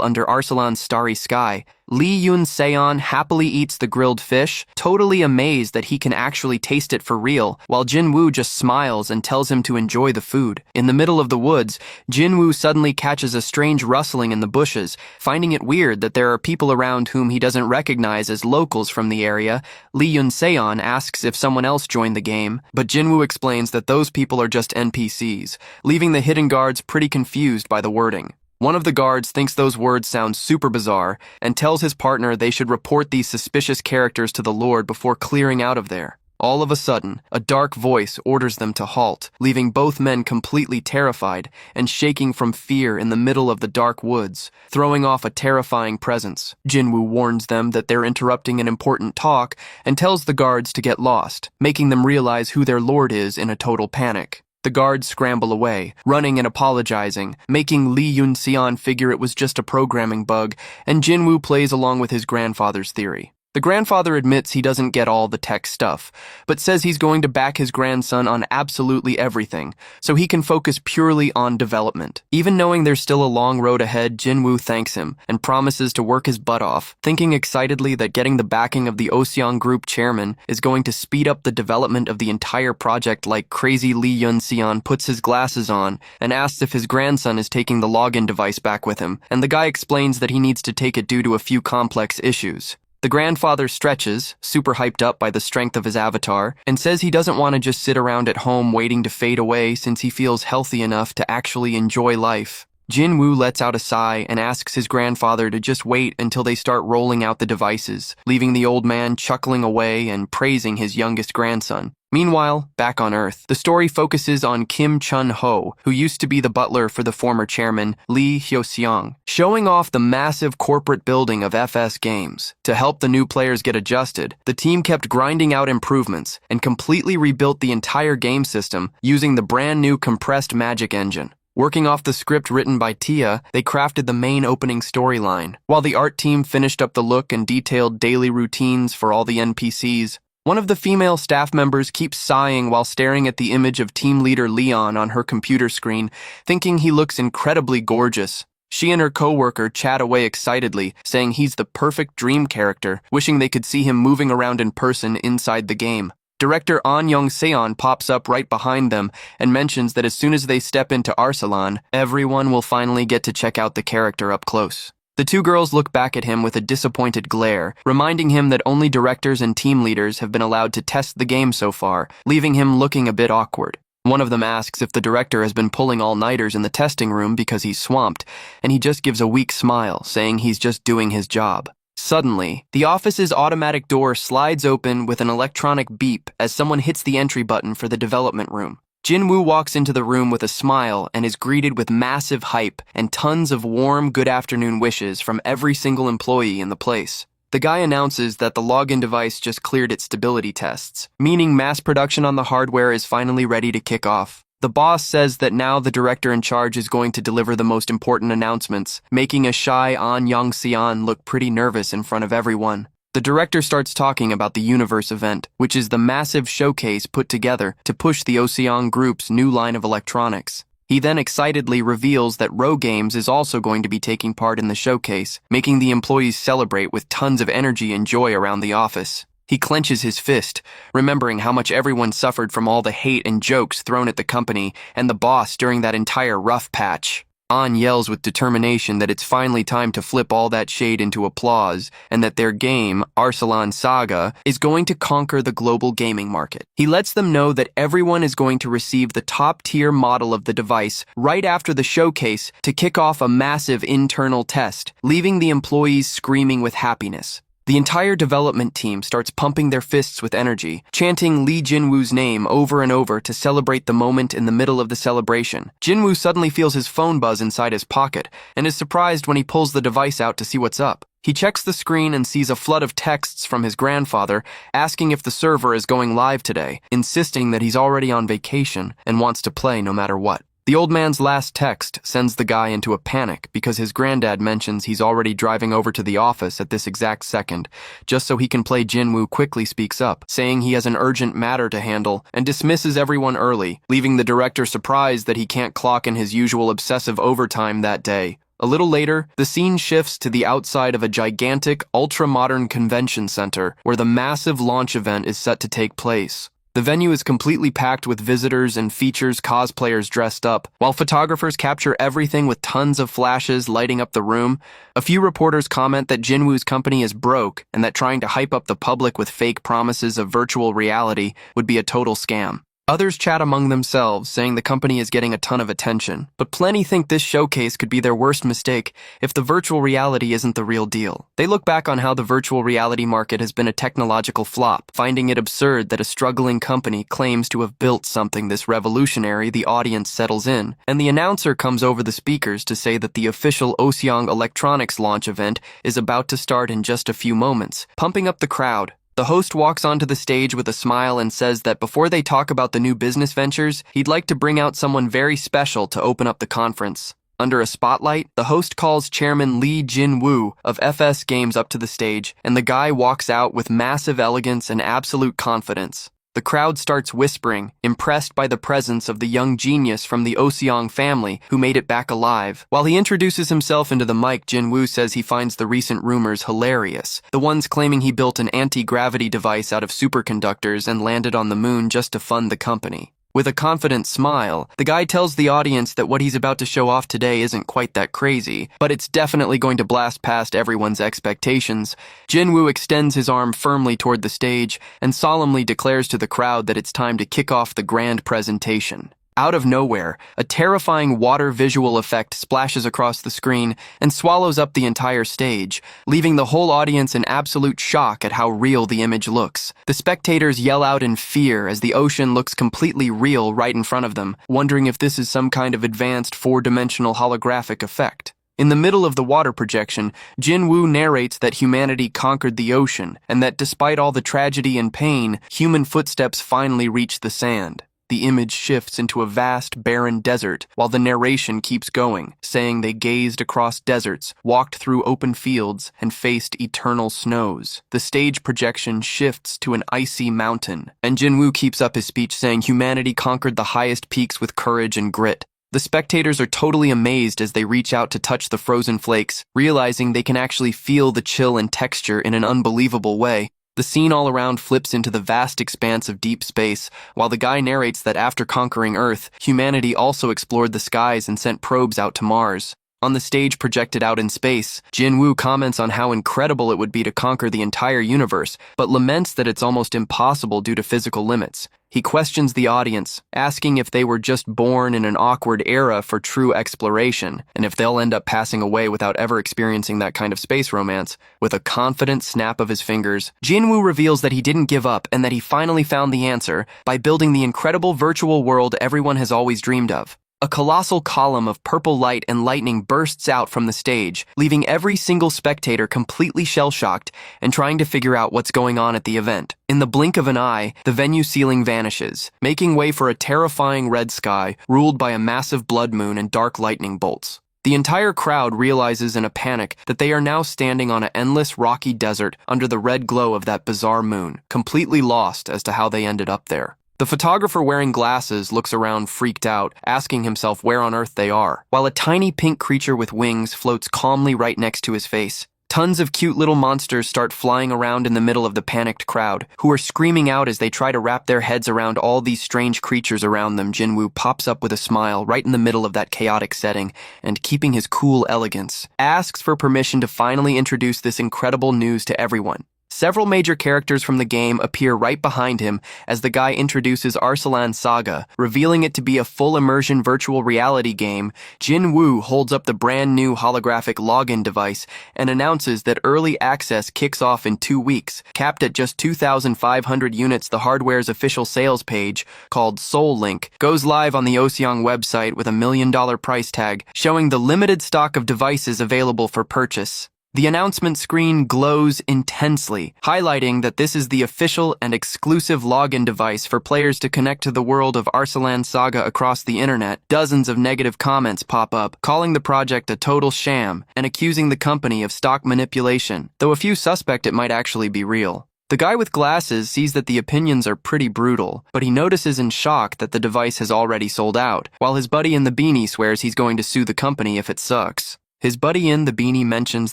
[SPEAKER 1] under Arsalan's starry sky. Lee Yun-seon happily eats the grilled fish, totally amazed that he can actually taste it for real, while Jinwoo just smiles and tells him to enjoy the food. In the middle of the woods, Jinwoo suddenly catches a strange rustling in the bushes. Finding it weird that there are people around whom he doesn't recognize as locals from the area, Lee Yun-seon asks if someone else joined the game, but Jinwoo explains that those people are just NPCs, leaving the hidden guards pretty confused by the wording. One of the guards thinks those words sound super bizarre and tells his partner they should report these suspicious characters to the Lord before clearing out of there. All of a sudden, a dark voice orders them to halt, leaving both men completely terrified and shaking from fear in the middle of the dark woods, throwing off a terrifying presence. Jinwoo warns them that they're interrupting an important talk and tells the guards to get lost, making them realize who their lord is in a total panic. The guards scramble away, running and apologizing, making Lee Yun-seon figure it was just a programming bug, and Jinwoo plays along with his grandfather's theory. The grandfather admits he doesn't get all the tech stuff, but says he's going to back his grandson on absolutely everything, so he can focus purely on development. Even knowing there's still a long road ahead, Jinwoo thanks him and promises to work his butt off, thinking excitedly that getting the backing of the Oseong Group chairman is going to speed up the development of the entire project like crazy. Lee Yun-seon puts his glasses on and asks if his grandson is taking the login device back with him, and the guy explains that he needs to take it due to a few complex issues. The grandfather stretches, super hyped up by the strength of his avatar, and says he doesn't want to just sit around at home waiting to fade away since he feels healthy enough to actually enjoy life. Jinwoo lets out a sigh and asks his grandfather to just wait until they start rolling out the devices, leaving the old man chuckling away and praising his youngest grandson. Meanwhile, back on Earth, the story focuses on Kim Chun-ho, who used to be the butler for the former chairman, Lee Hyo-seong, showing off the massive corporate building of FS Games. To help the new players get adjusted, the team kept grinding out improvements and completely rebuilt the entire game system using the brand new compressed magic engine. Working off the script written by Tia, they crafted the main opening storyline, while the art team finished up the look and detailed daily routines for all the NPCs. One of the female staff members keeps sighing while staring at the image of team leader Leon on her computer screen, thinking he looks incredibly gorgeous. She and her co-worker chat away excitedly, saying he's the perfect dream character, wishing they could see him moving around in person inside the game. Director An Young-seon pops up right behind them and mentions that as soon as they step into Arsalan, everyone will finally get to check out the character up close. The two girls look back at him with a disappointed glare, reminding him that only directors and team leaders have been allowed to test the game so far, leaving him looking a bit awkward. One of them asks if the director has been pulling all-nighters in the testing room because he's swamped, and he just gives a weak smile, saying he's just doing his job. Suddenly, the office's automatic door slides open with an electronic beep as someone hits the entry button for the development room. Jinwoo walks into the room with a smile and is greeted with massive hype and tons of warm good afternoon wishes from every single employee in the place. The guy announces that the login device just cleared its stability tests, meaning mass production on the hardware is finally ready to kick off. The boss says that now the director in charge is going to deliver the most important announcements, making a shy An Young-seon look pretty nervous in front of everyone. The director starts talking about the Universe event, which is the massive showcase put together to push the Oseong Group's new line of electronics. He then excitedly reveals that Ro Games is also going to be taking part in the showcase, making the employees celebrate with tons of energy and joy around the office. He clenches his fist, remembering how much everyone suffered from all the hate and jokes thrown at the company and the boss during that entire rough patch. An yells with determination that it's finally time to flip all that shade into applause and that their game, Arslan Saga, is going to conquer the global gaming market. He lets them know that everyone is going to receive the top-tier model of the device right after the showcase to kick off a massive internal test, leaving the employees screaming with happiness. The entire development team starts pumping their fists with energy, chanting Lee Jinwoo's name over and over to celebrate the moment in the middle of the celebration. Jinwoo suddenly feels his phone buzz inside his pocket and is surprised when he pulls the device out to see what's up. He checks the screen and sees a flood of texts from his grandfather asking if the server is going live today, insisting that he's already on vacation and wants to play no matter what. The old man's last text sends the guy into a panic because his granddad mentions he's already driving over to the office at this exact second, just so he can play. Jinwoo quickly speaks up, saying he has an urgent matter to handle, and dismisses everyone early, leaving the director surprised that he can't clock in his usual obsessive overtime that day. A little later, the scene shifts to the outside of a gigantic, ultra-modern convention center where the massive launch event is set to take place. The venue is completely packed with visitors and features cosplayers dressed up, while photographers capture everything with tons of flashes lighting up the room. A few reporters comment that Jinwoo's company is broke and that trying to hype up the public with fake promises of virtual reality would be a total scam. Others chat among themselves, saying the company is getting a ton of attention, but plenty think this showcase could be their worst mistake if the virtual reality isn't the real deal. They look back on how the virtual reality market has been a technological flop, finding it absurd that a struggling company claims to have built something this revolutionary. The audience settles in, and the announcer comes over the speakers to say that the official Oseong Electronics launch event is about to start in just a few moments, pumping up the crowd. The host walks onto the stage with a smile and says that before they talk about the new business ventures, he'd like to bring out someone very special to open up the conference. Under a spotlight, the host calls Chairman Lee Jinwoo of FS Games up to the stage, and the guy walks out with massive elegance and absolute confidence. The crowd starts whispering, impressed by the presence of the young genius from the Oseong family who made it back alive. While he introduces himself into the mic, Jinwoo says he finds the recent rumors hilarious. The ones claiming he built an anti-gravity device out of superconductors and landed on the moon just to fund the company. With a confident smile, the guy tells the audience that what he's about to show off today isn't quite that crazy, but it's definitely going to blast past everyone's expectations. Jinwoo extends his arm firmly toward the stage and solemnly declares to the crowd that it's time to kick off the grand presentation. Out of nowhere, a terrifying water visual effect splashes across the screen and swallows up the entire stage, leaving the whole audience in absolute shock at how real the image looks. The spectators yell out in fear as the ocean looks completely real right in front of them, wondering if this is some kind of advanced four-dimensional holographic effect. In the middle of the water projection, Jinwoo narrates that humanity conquered the ocean and that despite all the tragedy and pain, human footsteps finally reached the sand. The image shifts into a vast, barren desert, while the narration keeps going, saying they gazed across deserts, walked through open fields, and faced eternal snows. The stage projection shifts to an icy mountain, and Jinwoo keeps up his speech saying humanity conquered the highest peaks with courage and grit. The spectators are totally amazed as they reach out to touch the frozen flakes, realizing they can actually feel the chill and texture in an unbelievable way. The scene all around flips into the vast expanse of deep space, while the guy narrates that after conquering Earth, humanity also explored the skies and sent probes out to Mars. On the stage projected out in space, Jinwoo comments on how incredible it would be to conquer the entire universe, but laments that it's almost impossible due to physical limits. He questions the audience, asking if they were just born in an awkward era for true exploration, and if they'll end up passing away without ever experiencing that kind of space romance. With a confident snap of his fingers, Jinwoo reveals that he didn't give up and that he finally found the answer by building the incredible virtual world everyone has always dreamed of. A colossal column of purple light and lightning bursts out from the stage, leaving every single spectator completely shell-shocked and trying to figure out what's going on at the event. In the blink of an eye, the venue ceiling vanishes, making way for a terrifying red sky ruled by a massive blood moon and dark lightning bolts. The entire crowd realizes in a panic that they are now standing on an endless rocky desert under the red glow of that bizarre moon, completely lost as to how they ended up there. The photographer wearing glasses looks around freaked out, asking himself where on earth they are, while a tiny pink creature with wings floats calmly right next to his face. Tons of cute little monsters start flying around in the middle of the panicked crowd, who are screaming out as they try to wrap their heads around all these strange creatures around them. Jinwoo pops up with a smile right in the middle of that chaotic setting, and keeping his cool elegance, asks for permission to finally introduce this incredible news to everyone. Several major characters from the game appear right behind him as the guy introduces Arslan Saga, revealing it to be a full immersion virtual reality game. Jinwoo holds up the brand new holographic login device and announces that early access kicks off in 2 weeks, capped at just 2,500 units. The hardware's official sales page, called Soul Link, goes live on the Oseong website with $1 million price tag, showing the limited stock of devices available for purchase. The announcement screen glows intensely, highlighting that this is the official and exclusive login device for players to connect to the world of Arslan Saga across the internet. Dozens of negative comments pop up, calling the project a total sham and accusing the company of stock manipulation, though a few suspect it might actually be real. The guy with glasses sees that the opinions are pretty brutal, but he notices in shock that the device has already sold out, while his buddy in the beanie swears he's going to sue the company if it sucks. His buddy in the beanie mentions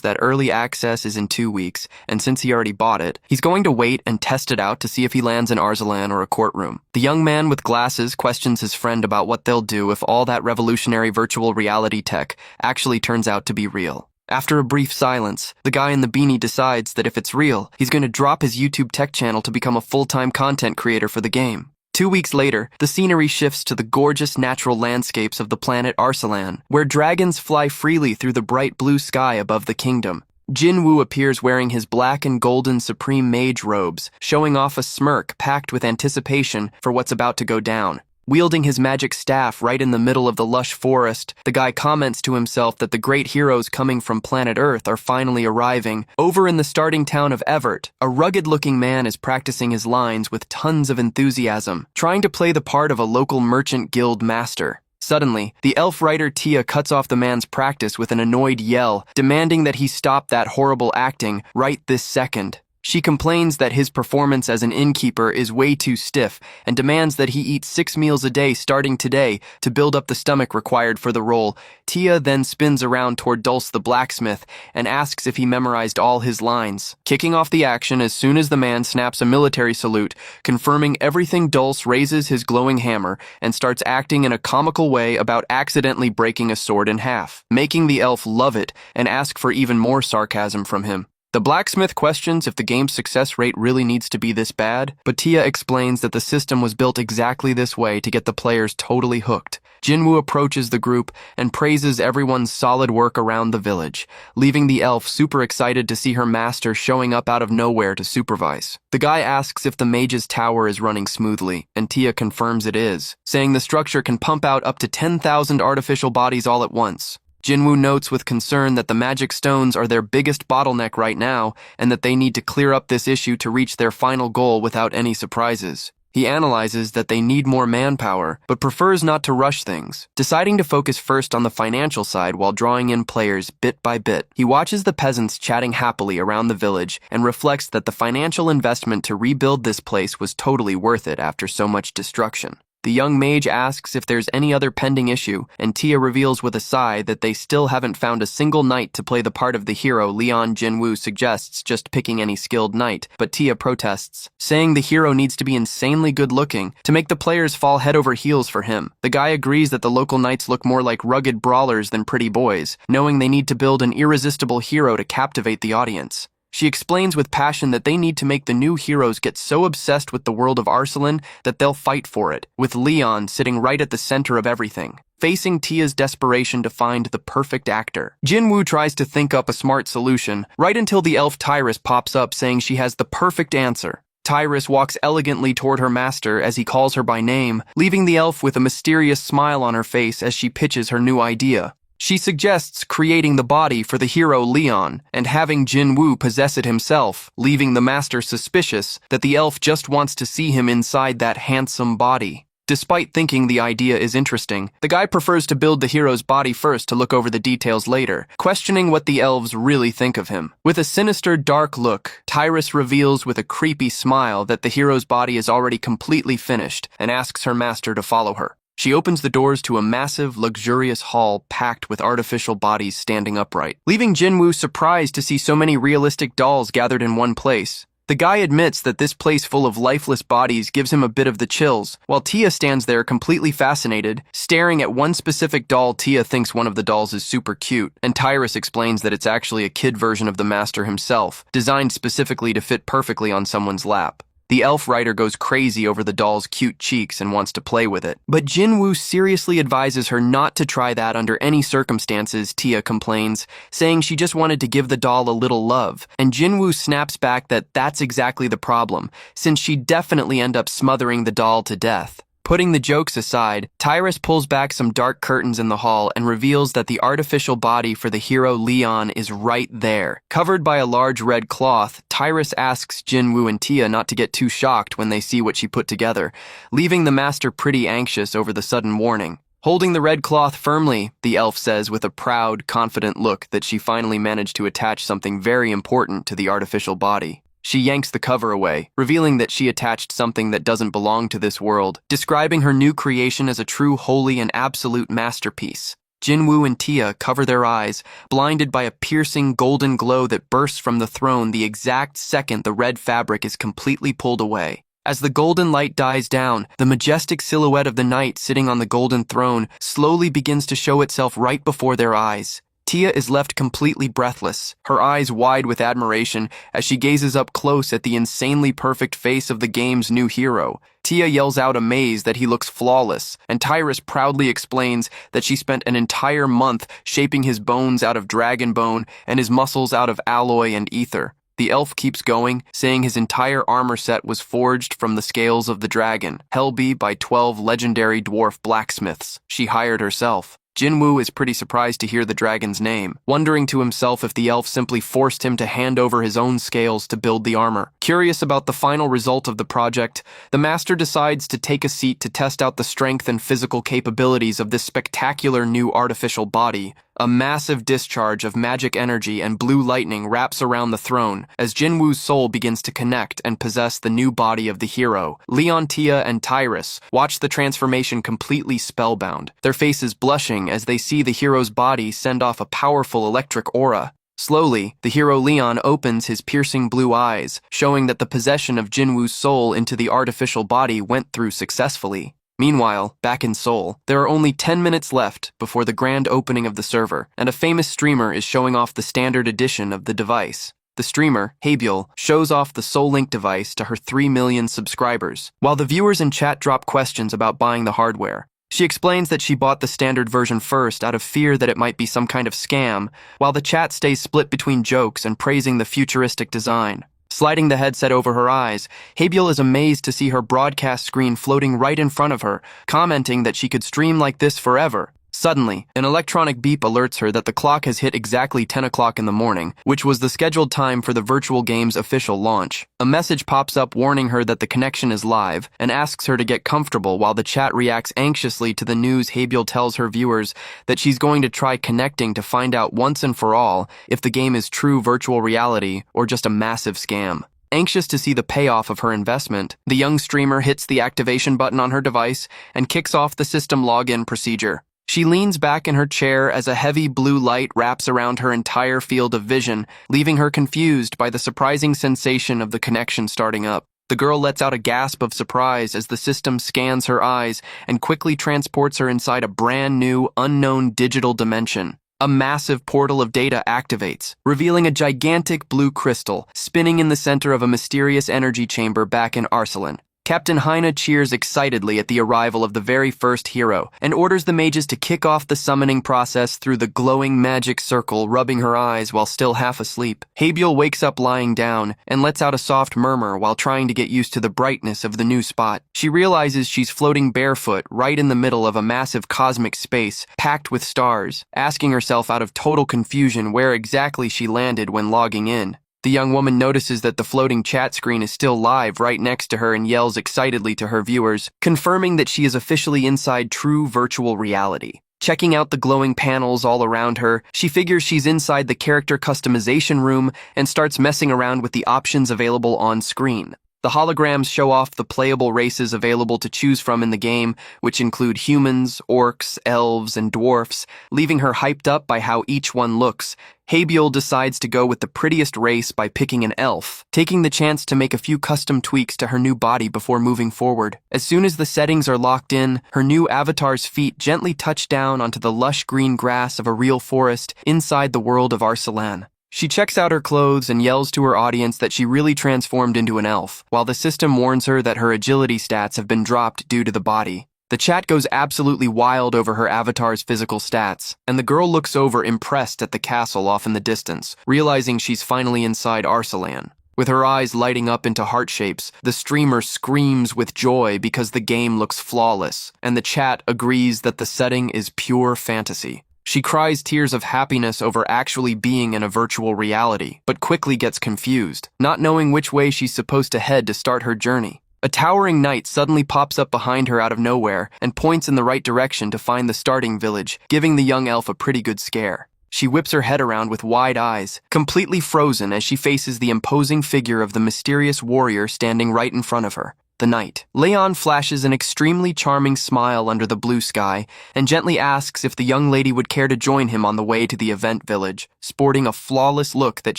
[SPEAKER 1] that early access is in 2 weeks, and since he already bought it, he's going to wait and test it out to see if he lands in Arslan or a courtroom. The young man with glasses questions his friend about what they'll do if all that revolutionary virtual reality tech actually turns out to be real. After a brief silence, the guy in the beanie decides that if it's real, he's going to drop his YouTube tech channel to become a full-time content creator for the game. 2 weeks later, the scenery shifts to the gorgeous natural landscapes of the planet Arslan, where dragons fly freely through the bright blue sky above the kingdom. Jinwoo appears wearing his black and golden supreme mage robes, showing off a smirk packed with anticipation for what's about to go down. Wielding his magic staff right in the middle of the lush forest, the guy comments to himself that the great heroes coming from planet Earth are finally arriving. Over in the starting town of Evert, a rugged-looking man is practicing his lines with tons of enthusiasm, trying to play the part of a local merchant guild master. Suddenly, the elf writer Tia cuts off the man's practice with an annoyed yell, demanding that he stop that horrible acting right this second. She complains that his performance as an innkeeper is way too stiff and demands that he eat 6 meals a day starting today to build up the stomach required for the role. Tia then spins around toward Dulce the blacksmith and asks if he memorized all his lines. Kicking off the action as soon as the man snaps a military salute, confirming everything, Dulce raises his glowing hammer and starts acting in a comical way about accidentally breaking a sword in half, making the elf love it and ask for even more sarcasm from him. The blacksmith questions if the game's success rate really needs to be this bad, but Tia explains that the system was built exactly this way to get the players totally hooked. Jinwoo approaches the group and praises everyone's solid work around the village, leaving the elf super excited to see her master showing up out of nowhere to supervise. The guy asks if the mage's tower is running smoothly, and Tia confirms it is, saying the structure can pump out up to 10,000 artificial bodies all at once. Jinwoo notes with concern that the magic stones are their biggest bottleneck right now and that they need to clear up this issue to reach their final goal without any surprises. He analyzes that they need more manpower, but prefers not to rush things, deciding to focus first on the financial side while drawing in players bit by bit. He watches the peasants chatting happily around the village and reflects that the financial investment to rebuild this place was totally worth it after so much destruction. The young mage asks if there's any other pending issue, and Tia reveals with a sigh that they still haven't found a single knight to play the part of the hero. Leon Jinwoo suggests just picking any skilled knight, but Tia protests, saying the hero needs to be insanely good-looking to make the players fall head over heels for him. The guy agrees that the local knights look more like rugged brawlers than pretty boys, knowing they need to build an irresistible hero to captivate the audience. She explains with passion that they need to make the new heroes get so obsessed with the world of Arslan that they'll fight for it, with Leon sitting right at the center of everything, facing Tia's desperation to find the perfect actor. Jinwoo tries to think up a smart solution, right until the elf Tyrus pops up saying she has the perfect answer. Tyrus walks elegantly toward her master as he calls her by name, leaving the elf with a mysterious smile on her face as she pitches her new idea. She suggests creating the body for the hero Leon and having Jinwoo possess it himself, leaving the master suspicious that the elf just wants to see him inside that handsome body. Despite thinking the idea is interesting, the guy prefers to build the hero's body first to look over the details later, questioning what the elves really think of him. With a sinister, dark look, Tyrus reveals with a creepy smile that the hero's body is already completely finished and asks her master to follow her. She opens the doors to a massive, luxurious hall packed with artificial bodies standing upright, leaving Jinwoo surprised to see so many realistic dolls gathered in one place. The guy admits that this place full of lifeless bodies gives him a bit of the chills, while Tia stands there completely fascinated, staring at one specific doll. Tia thinks one of the dolls is super cute, and Tyrus explains that it's actually a kid version of the master himself, designed specifically to fit perfectly on someone's lap. The elf writer goes crazy over the doll's cute cheeks and wants to play with it. But Jinwoo seriously advises her not to try that under any circumstances. Tia complains, saying she just wanted to give the doll a little love, and Jinwoo snaps back that that's exactly the problem, since she'd definitely end up smothering the doll to death. Putting the jokes aside, Tyrus pulls back some dark curtains in the hall and reveals that the artificial body for the hero Leon is right there. Covered by a large red cloth, Tyrus asks Jinwoo and Tia not to get too shocked when they see what she put together, leaving the master pretty anxious over the sudden warning. Holding the red cloth firmly, the elf says with a proud, confident look that she finally managed to attach something very important to the artificial body. She yanks the cover away, revealing that she attached something that doesn't belong to this world, describing her new creation as a true, holy, and absolute masterpiece. Jinwoo and Tia cover their eyes, blinded by a piercing golden glow that bursts from the throne the exact second the red fabric is completely pulled away. As the golden light dies down, the majestic silhouette of the knight sitting on the golden throne slowly begins to show itself right before their eyes. Tia is left completely breathless, her eyes wide with admiration as she gazes up close at the insanely perfect face of the game's new hero. Tia yells out amazed that he looks flawless, and Tyrus proudly explains that she spent an entire month shaping his bones out of dragon bone and his muscles out of alloy and ether. The elf keeps going, saying his entire armor set was forged from the scales of the dragon, Helby by 12 legendary dwarf blacksmiths she hired herself. Jinwoo is pretty surprised to hear the dragon's name, wondering to himself if the elf simply forced him to hand over his own scales to build the armor. Curious about the final result of the project, the master decides to take a seat to test out the strength and physical capabilities of this spectacular new artificial body. A massive discharge of magic energy and blue lightning wraps around the throne as Jinwoo's soul begins to connect and possess the new body of the hero. Leon, Tia, and Tyrus watch the transformation completely spellbound, their faces blushing as they see the hero's body send off a powerful electric aura. Slowly, the hero Leon opens his piercing blue eyes, showing that the possession of Jinwoo's soul into the artificial body went through successfully. Meanwhile, back in Seoul, there are only 10 minutes left before the grand opening of the server, and a famous streamer is showing off the standard edition of the device. The streamer, Habyul, shows off the SoulLink device to her 3 million subscribers, while the viewers in chat drop questions about buying the hardware. She explains that she bought the standard version first out of fear that it might be some kind of scam, while the chat stays split between jokes and praising the futuristic design. Sliding the headset over her eyes, Habyul is amazed to see her broadcast screen floating right in front of her, commenting that she could stream like this forever. Suddenly, an electronic beep alerts her that the clock has hit exactly 10 o'clock in the morning, which was the scheduled time for the virtual game's official launch. A message pops up warning her that the connection is live and asks her to get comfortable while the chat reacts anxiously to the news. Habyul tells her viewers that she's going to try connecting to find out once and for all if the game is true virtual reality or just a massive scam. Anxious to see the payoff of her investment, the young streamer hits the activation button on her device and kicks off the system login procedure. She leans back in her chair as a heavy blue light wraps around her entire field of vision, leaving her confused by the surprising sensation of the connection starting up. The girl lets out a gasp of surprise as the system scans her eyes and quickly transports her inside a brand new, unknown digital dimension. A massive portal of data activates, revealing a gigantic blue crystal spinning in the center of a mysterious energy chamber back in Arsalan. Captain Heine cheers excitedly at the arrival of the very first hero and orders the mages to kick off the summoning process through the glowing magic circle, rubbing her eyes while still half asleep. Habyul wakes up lying down and lets out a soft murmur while trying to get used to the brightness of the new spot. She realizes she's floating barefoot right in the middle of a massive cosmic space packed with stars, asking herself out of total confusion where exactly she landed when logging in. The young woman notices that the floating chat screen is still live right next to her and yells excitedly to her viewers, confirming that she is officially inside true virtual reality. Checking out the glowing panels all around her, she figures she's inside the character customization room and starts messing around with the options available on screen. The holograms show off the playable races available to choose from in the game, which include humans, orcs, elves, and dwarfs, leaving her hyped up by how each one looks. Habiel decides to go with the prettiest race by picking an elf, taking the chance to make a few custom tweaks to her new body before moving forward. As soon as the settings are locked in, her new avatar's feet gently touch down onto the lush green grass of a real forest inside the world of Arsalan. She checks out her clothes and yells to her audience that she really transformed into an elf, while the system warns her that her agility stats have been dropped due to the body. The chat goes absolutely wild over her avatar's physical stats, and the girl looks over impressed at the castle off in the distance, realizing she's finally inside Arsalan. With her eyes lighting up into heart shapes, the streamer screams with joy because the game looks flawless, and the chat agrees that the setting is pure fantasy. She cries tears of happiness over actually being in a virtual reality, but quickly gets confused, not knowing which way she's supposed to head to start her journey. A towering knight suddenly pops up behind her out of nowhere and points in the right direction to find the starting village, giving the young elf a pretty good scare. She whips her head around with wide eyes, completely frozen as she faces the imposing figure of the mysterious warrior standing right in front of her. The knight. Leon flashes an extremely charming smile under the blue sky and gently asks if the young lady would care to join him on the way to the event village. Sporting a flawless look that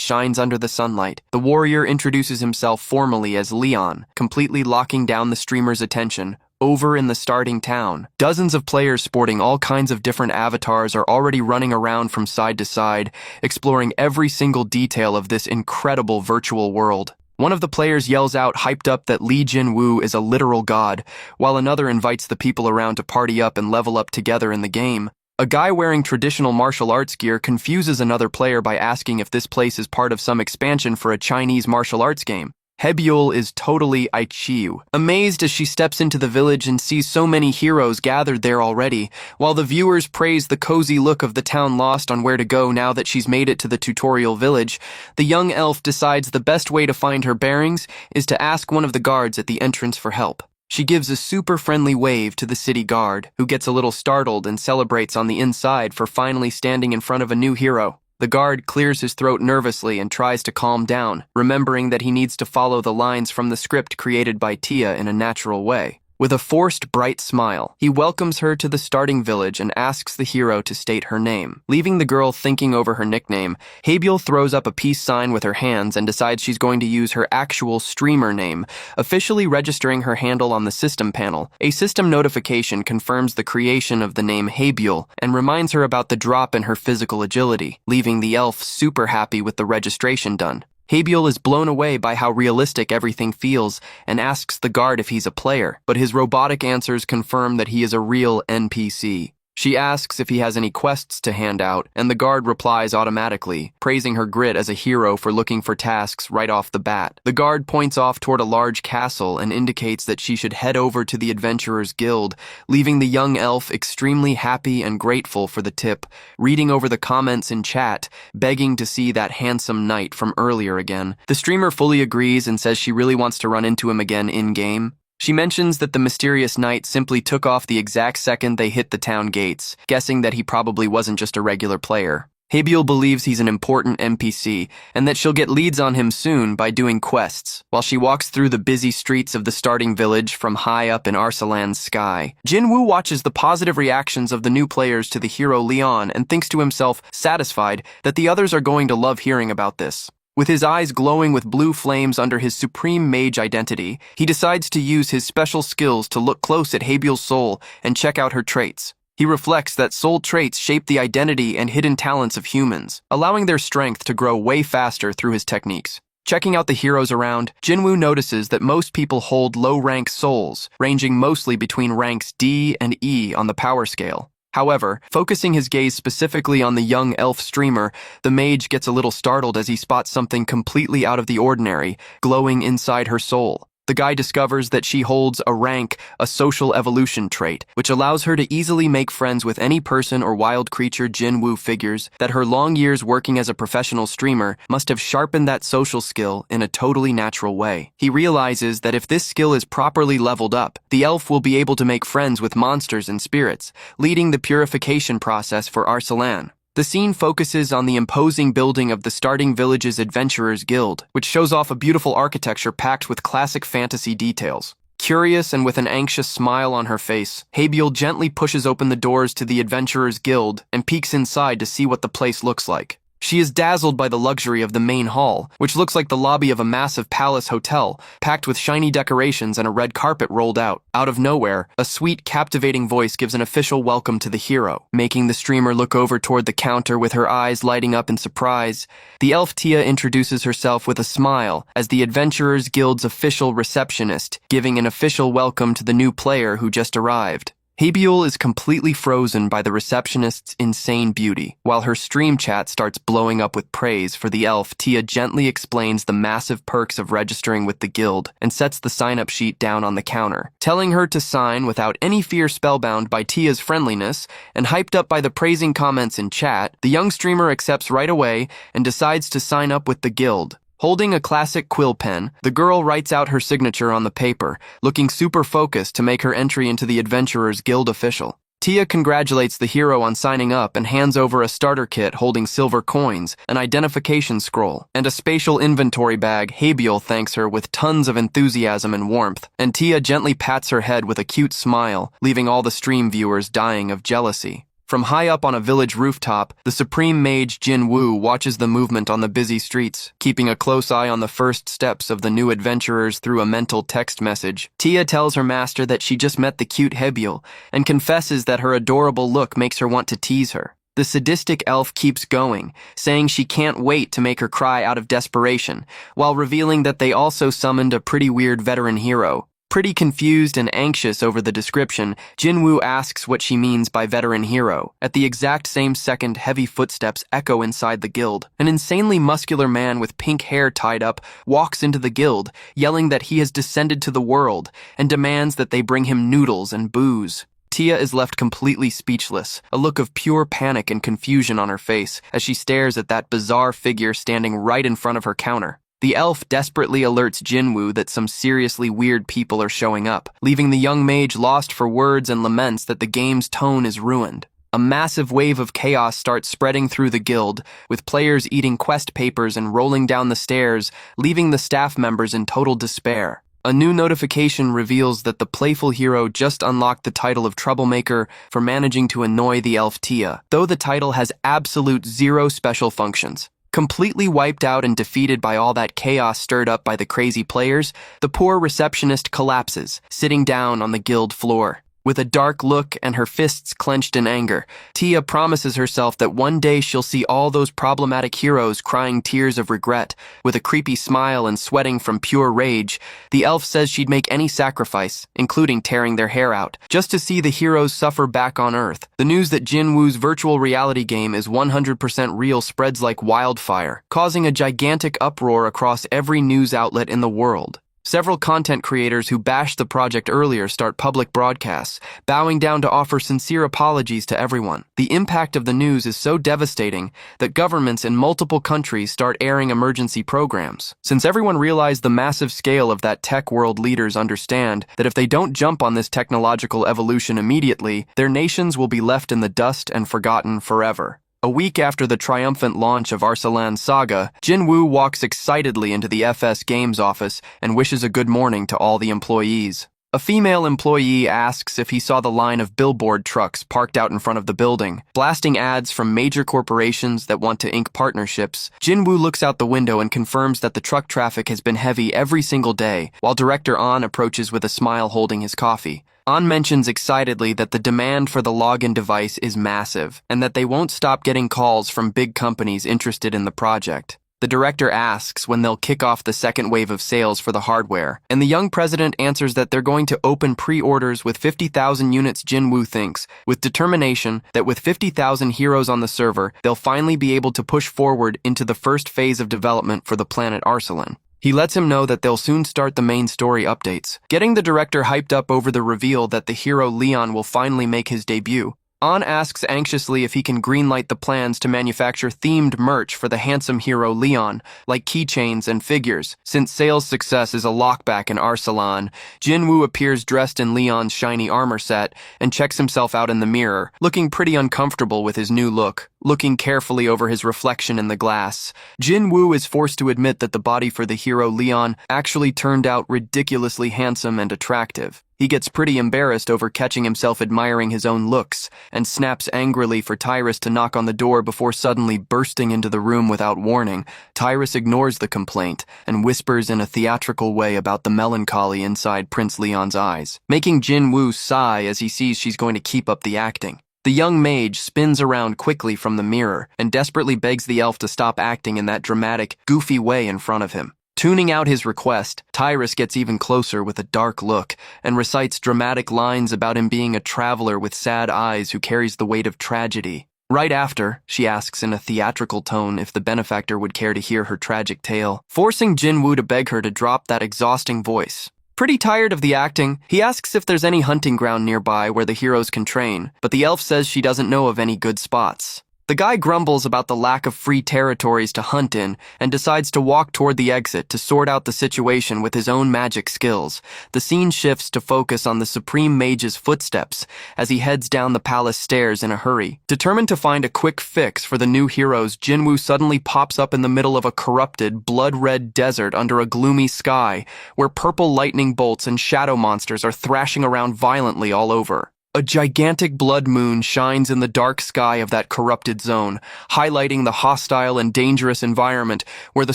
[SPEAKER 1] shines under the sunlight, the warrior introduces himself formally as Leon, completely locking down the streamer's attention. Over in the starting town, dozens of players sporting all kinds of different avatars are already running around from side to side, exploring every single detail of this incredible virtual world. One of the players yells out hyped up that Li Jinwu is a literal god, while another invites the people around to party up and level up together in the game. A guy wearing traditional martial arts gear confuses another player by asking if this place is part of some expansion for a Chinese martial arts game. Hebiul is totally Aichiu, amazed as she steps into the village and sees so many heroes gathered there already, while the viewers praise the cozy look of the town lost on where to go now that she's made it to the tutorial village. The young elf decides the best way to find her bearings is to ask one of the guards at the entrance for help. She gives a super friendly wave to the city guard, who gets a little startled and celebrates on the inside for finally standing in front of a new hero. The guard clears his throat nervously and tries to calm down, remembering that he needs to follow the lines from the script created by Tia in a natural way. With a forced, bright smile, he welcomes her to the starting village and asks the hero to state her name. Leaving the girl thinking over her nickname, Habiel throws up a peace sign with her hands and decides she's going to use her actual streamer name, officially registering her handle on the system panel. A system notification confirms the creation of the name Habiel and reminds her about the drop in her physical agility, leaving the elf super happy with the registration done. Habiel is blown away by how realistic everything feels and asks the guard if he's a player, but his robotic answers confirm that he is a real NPC. She asks if he has any quests to hand out, and the guard replies automatically, praising her grit as a hero for looking for tasks right off the bat. The guard points off toward a large castle and indicates that she should head over to the Adventurers Guild, leaving the young elf extremely happy and grateful for the tip, reading over the comments in chat, begging to see that handsome knight from earlier again. The streamer fully agrees and says she really wants to run into him again in-game. She mentions that the mysterious knight simply took off the exact second they hit the town gates, guessing that he probably wasn't just a regular player. Habiel believes he's an important NPC, and that she'll get leads on him soon by doing quests, while she walks through the busy streets of the starting village from high up in Arsalan's sky. Jinwoo watches the positive reactions of the new players to the hero Leon and thinks to himself, satisfied, that the others are going to love hearing about this. With his eyes glowing with blue flames under his supreme mage identity, he decides to use his special skills to look close at Habiel's soul and check out her traits. He reflects that soul traits shape the identity and hidden talents of humans, allowing their strength to grow way faster through his techniques. Checking out the heroes around, Jinwoo notices that most people hold low-rank souls, ranging mostly between ranks D and E on the power scale. However, focusing his gaze specifically on the young elf streamer, the mage gets a little startled as he spots something completely out of the ordinary, glowing inside her soul. The guy discovers that she holds a rank, a social evolution trait, which allows her to easily make friends with any person or wild creature. Jinwoo figures that her long years working as a professional streamer must have sharpened that social skill in a totally natural way. He realizes that if this skill is properly leveled up, the elf will be able to make friends with monsters and spirits, leading the purification process for Arsalan. The scene focuses on the imposing building of the starting village's Adventurers Guild, which shows off a beautiful architecture packed with classic fantasy details. Curious and with an anxious smile on her face, Habiel gently pushes open the doors to the Adventurers Guild and peeks inside to see what the place looks like. She is dazzled by the luxury of the main hall, which looks like the lobby of a massive palace hotel, packed with shiny decorations and a red carpet rolled out. Out of nowhere, a sweet, captivating voice gives an official welcome to the hero, making the streamer look over toward the counter with her eyes lighting up in surprise. The elf Tia introduces herself with a smile as the Adventurers Guild's official receptionist, giving an official welcome to the new player who just arrived. Habiel is completely frozen by the receptionist's insane beauty. While her stream chat starts blowing up with praise for the elf, Tia gently explains the massive perks of registering with the guild and sets the sign-up sheet down on the counter, telling her to sign without any fear. Spellbound by Tia's friendliness and hyped up by the praising comments in chat, the young streamer accepts right away and decides to sign up with the guild. Holding a classic quill pen, the girl writes out her signature on the paper, looking super focused to make her entry into the Adventurers Guild official. Tia congratulates the hero on signing up and hands over a starter kit holding silver coins, an identification scroll, and a spatial inventory bag. Habiel thanks her with tons of enthusiasm and warmth, and Tia gently pats her head with a cute smile, leaving all the stream viewers dying of jealousy. From high up on a village rooftop, the supreme mage Jin Woo watches the movement on the busy streets, keeping a close eye on the first steps of the new adventurers through a mental text message. Tia tells her master that she just met the cute Habiel and confesses that her adorable look makes her want to tease her. The sadistic elf keeps going, saying she can't wait to make her cry out of desperation, while revealing that they also summoned a pretty weird veteran hero. Pretty confused and anxious over the description, Jinwoo asks what she means by veteran hero. At the exact same second, heavy footsteps echo inside the guild. An insanely muscular man with pink hair tied up walks into the guild, yelling that he has descended to the world and demands that they bring him noodles and booze. Tia is left completely speechless, a look of pure panic and confusion on her face as she stares at that bizarre figure standing right in front of her counter. The elf desperately alerts Jinwoo that some seriously weird people are showing up, leaving the young mage lost for words and laments that the game's tone is ruined. A massive wave of chaos starts spreading through the guild, with players eating quest papers and rolling down the stairs, leaving the staff members in total despair. A new notification reveals that the playful hero just unlocked the title of Troublemaker for managing to annoy the elf Tia, though the title has absolute zero special functions. Completely wiped out and defeated by all that chaos stirred up by the crazy players, the poor receptionist collapses, sitting down on the guild floor. With a dark look and her fists clenched in anger, Tia promises herself that one day she'll see all those problematic heroes crying tears of regret. With a creepy smile and sweating from pure rage, the elf says she'd make any sacrifice, including tearing their hair out, just to see the heroes suffer back on Earth. The news that Jinwoo's virtual reality game is 100% real spreads like wildfire, causing a gigantic uproar across every news outlet in the world. Several content creators who bashed the project earlier start public broadcasts, bowing down to offer sincere apologies to everyone. The impact of the news is so devastating that governments in multiple countries start airing emergency programs. Since everyone realized the massive scale of that tech world, leaders understand that if they don't jump on this technological evolution immediately, their nations will be left in the dust and forgotten forever. A week after the triumphant launch of Arslan Saga, Jinwoo walks excitedly into the FS Games office and wishes a good morning to all the employees. A female employee asks if he saw the line of billboard trucks parked out in front of the building, blasting ads from major corporations that want to ink partnerships. Jinwoo looks out the window and confirms that the truck traffic has been heavy every single day, while director An approaches with a smile holding his coffee. An mentions excitedly that the demand for the login device is massive, and that they won't stop getting calls from big companies interested in the project. The director asks when they'll kick off the second wave of sales for the hardware, and the young president answers that they're going to open pre-orders with 50,000 units. Jinwoo thinks, with determination, that with 50,000 heroes on the server, they'll finally be able to push forward into the first phase of development for the planet Arslan. He lets him know that they'll soon start the main story updates, getting the director hyped up over the reveal that the hero Leon will finally make his debut. An asks anxiously if he can greenlight the plans to manufacture themed merch for the handsome hero Leon, like keychains and figures. Since sales success is a lockback in Arsalan, Jinwoo appears dressed in Leon's shiny armor set and checks himself out in the mirror, looking pretty uncomfortable with his new look. Looking carefully over his reflection in the glass, Jinwoo is forced to admit that the body for the hero Leon actually turned out ridiculously handsome and attractive. He gets pretty embarrassed over catching himself admiring his own looks and snaps angrily for Tyrus to knock on the door before suddenly bursting into the room without warning. Tyrus ignores the complaint and whispers in a theatrical way about the melancholy inside Prince Leon's eyes, making Jinwoo sigh as he sees she's going to keep up the acting. The young mage spins around quickly from the mirror and desperately begs the elf to stop acting in that dramatic, goofy way in front of him. Tuning out his request, Tyrus gets even closer with a dark look and recites dramatic lines about him being a traveler with sad eyes who carries the weight of tragedy. Right after, she asks in a theatrical tone if the benefactor would care to hear her tragic tale, forcing Jinwoo to beg her to drop that exhausting voice. Pretty tired of the acting, he asks if there's any hunting ground nearby where the heroes can train, but the elf says she doesn't know of any good spots. The guy grumbles about the lack of free territories to hunt in and decides to walk toward the exit to sort out the situation with his own magic skills. The scene shifts to focus on the Supreme Mage's footsteps as he heads down the palace stairs in a hurry. Determined to find a quick fix for the new heroes, Jinwoo suddenly pops up in the middle of a corrupted, blood-red desert under a gloomy sky where purple lightning bolts and shadow monsters are thrashing around violently all over. A gigantic blood moon shines in the dark sky of that corrupted zone, highlighting the hostile and dangerous environment where the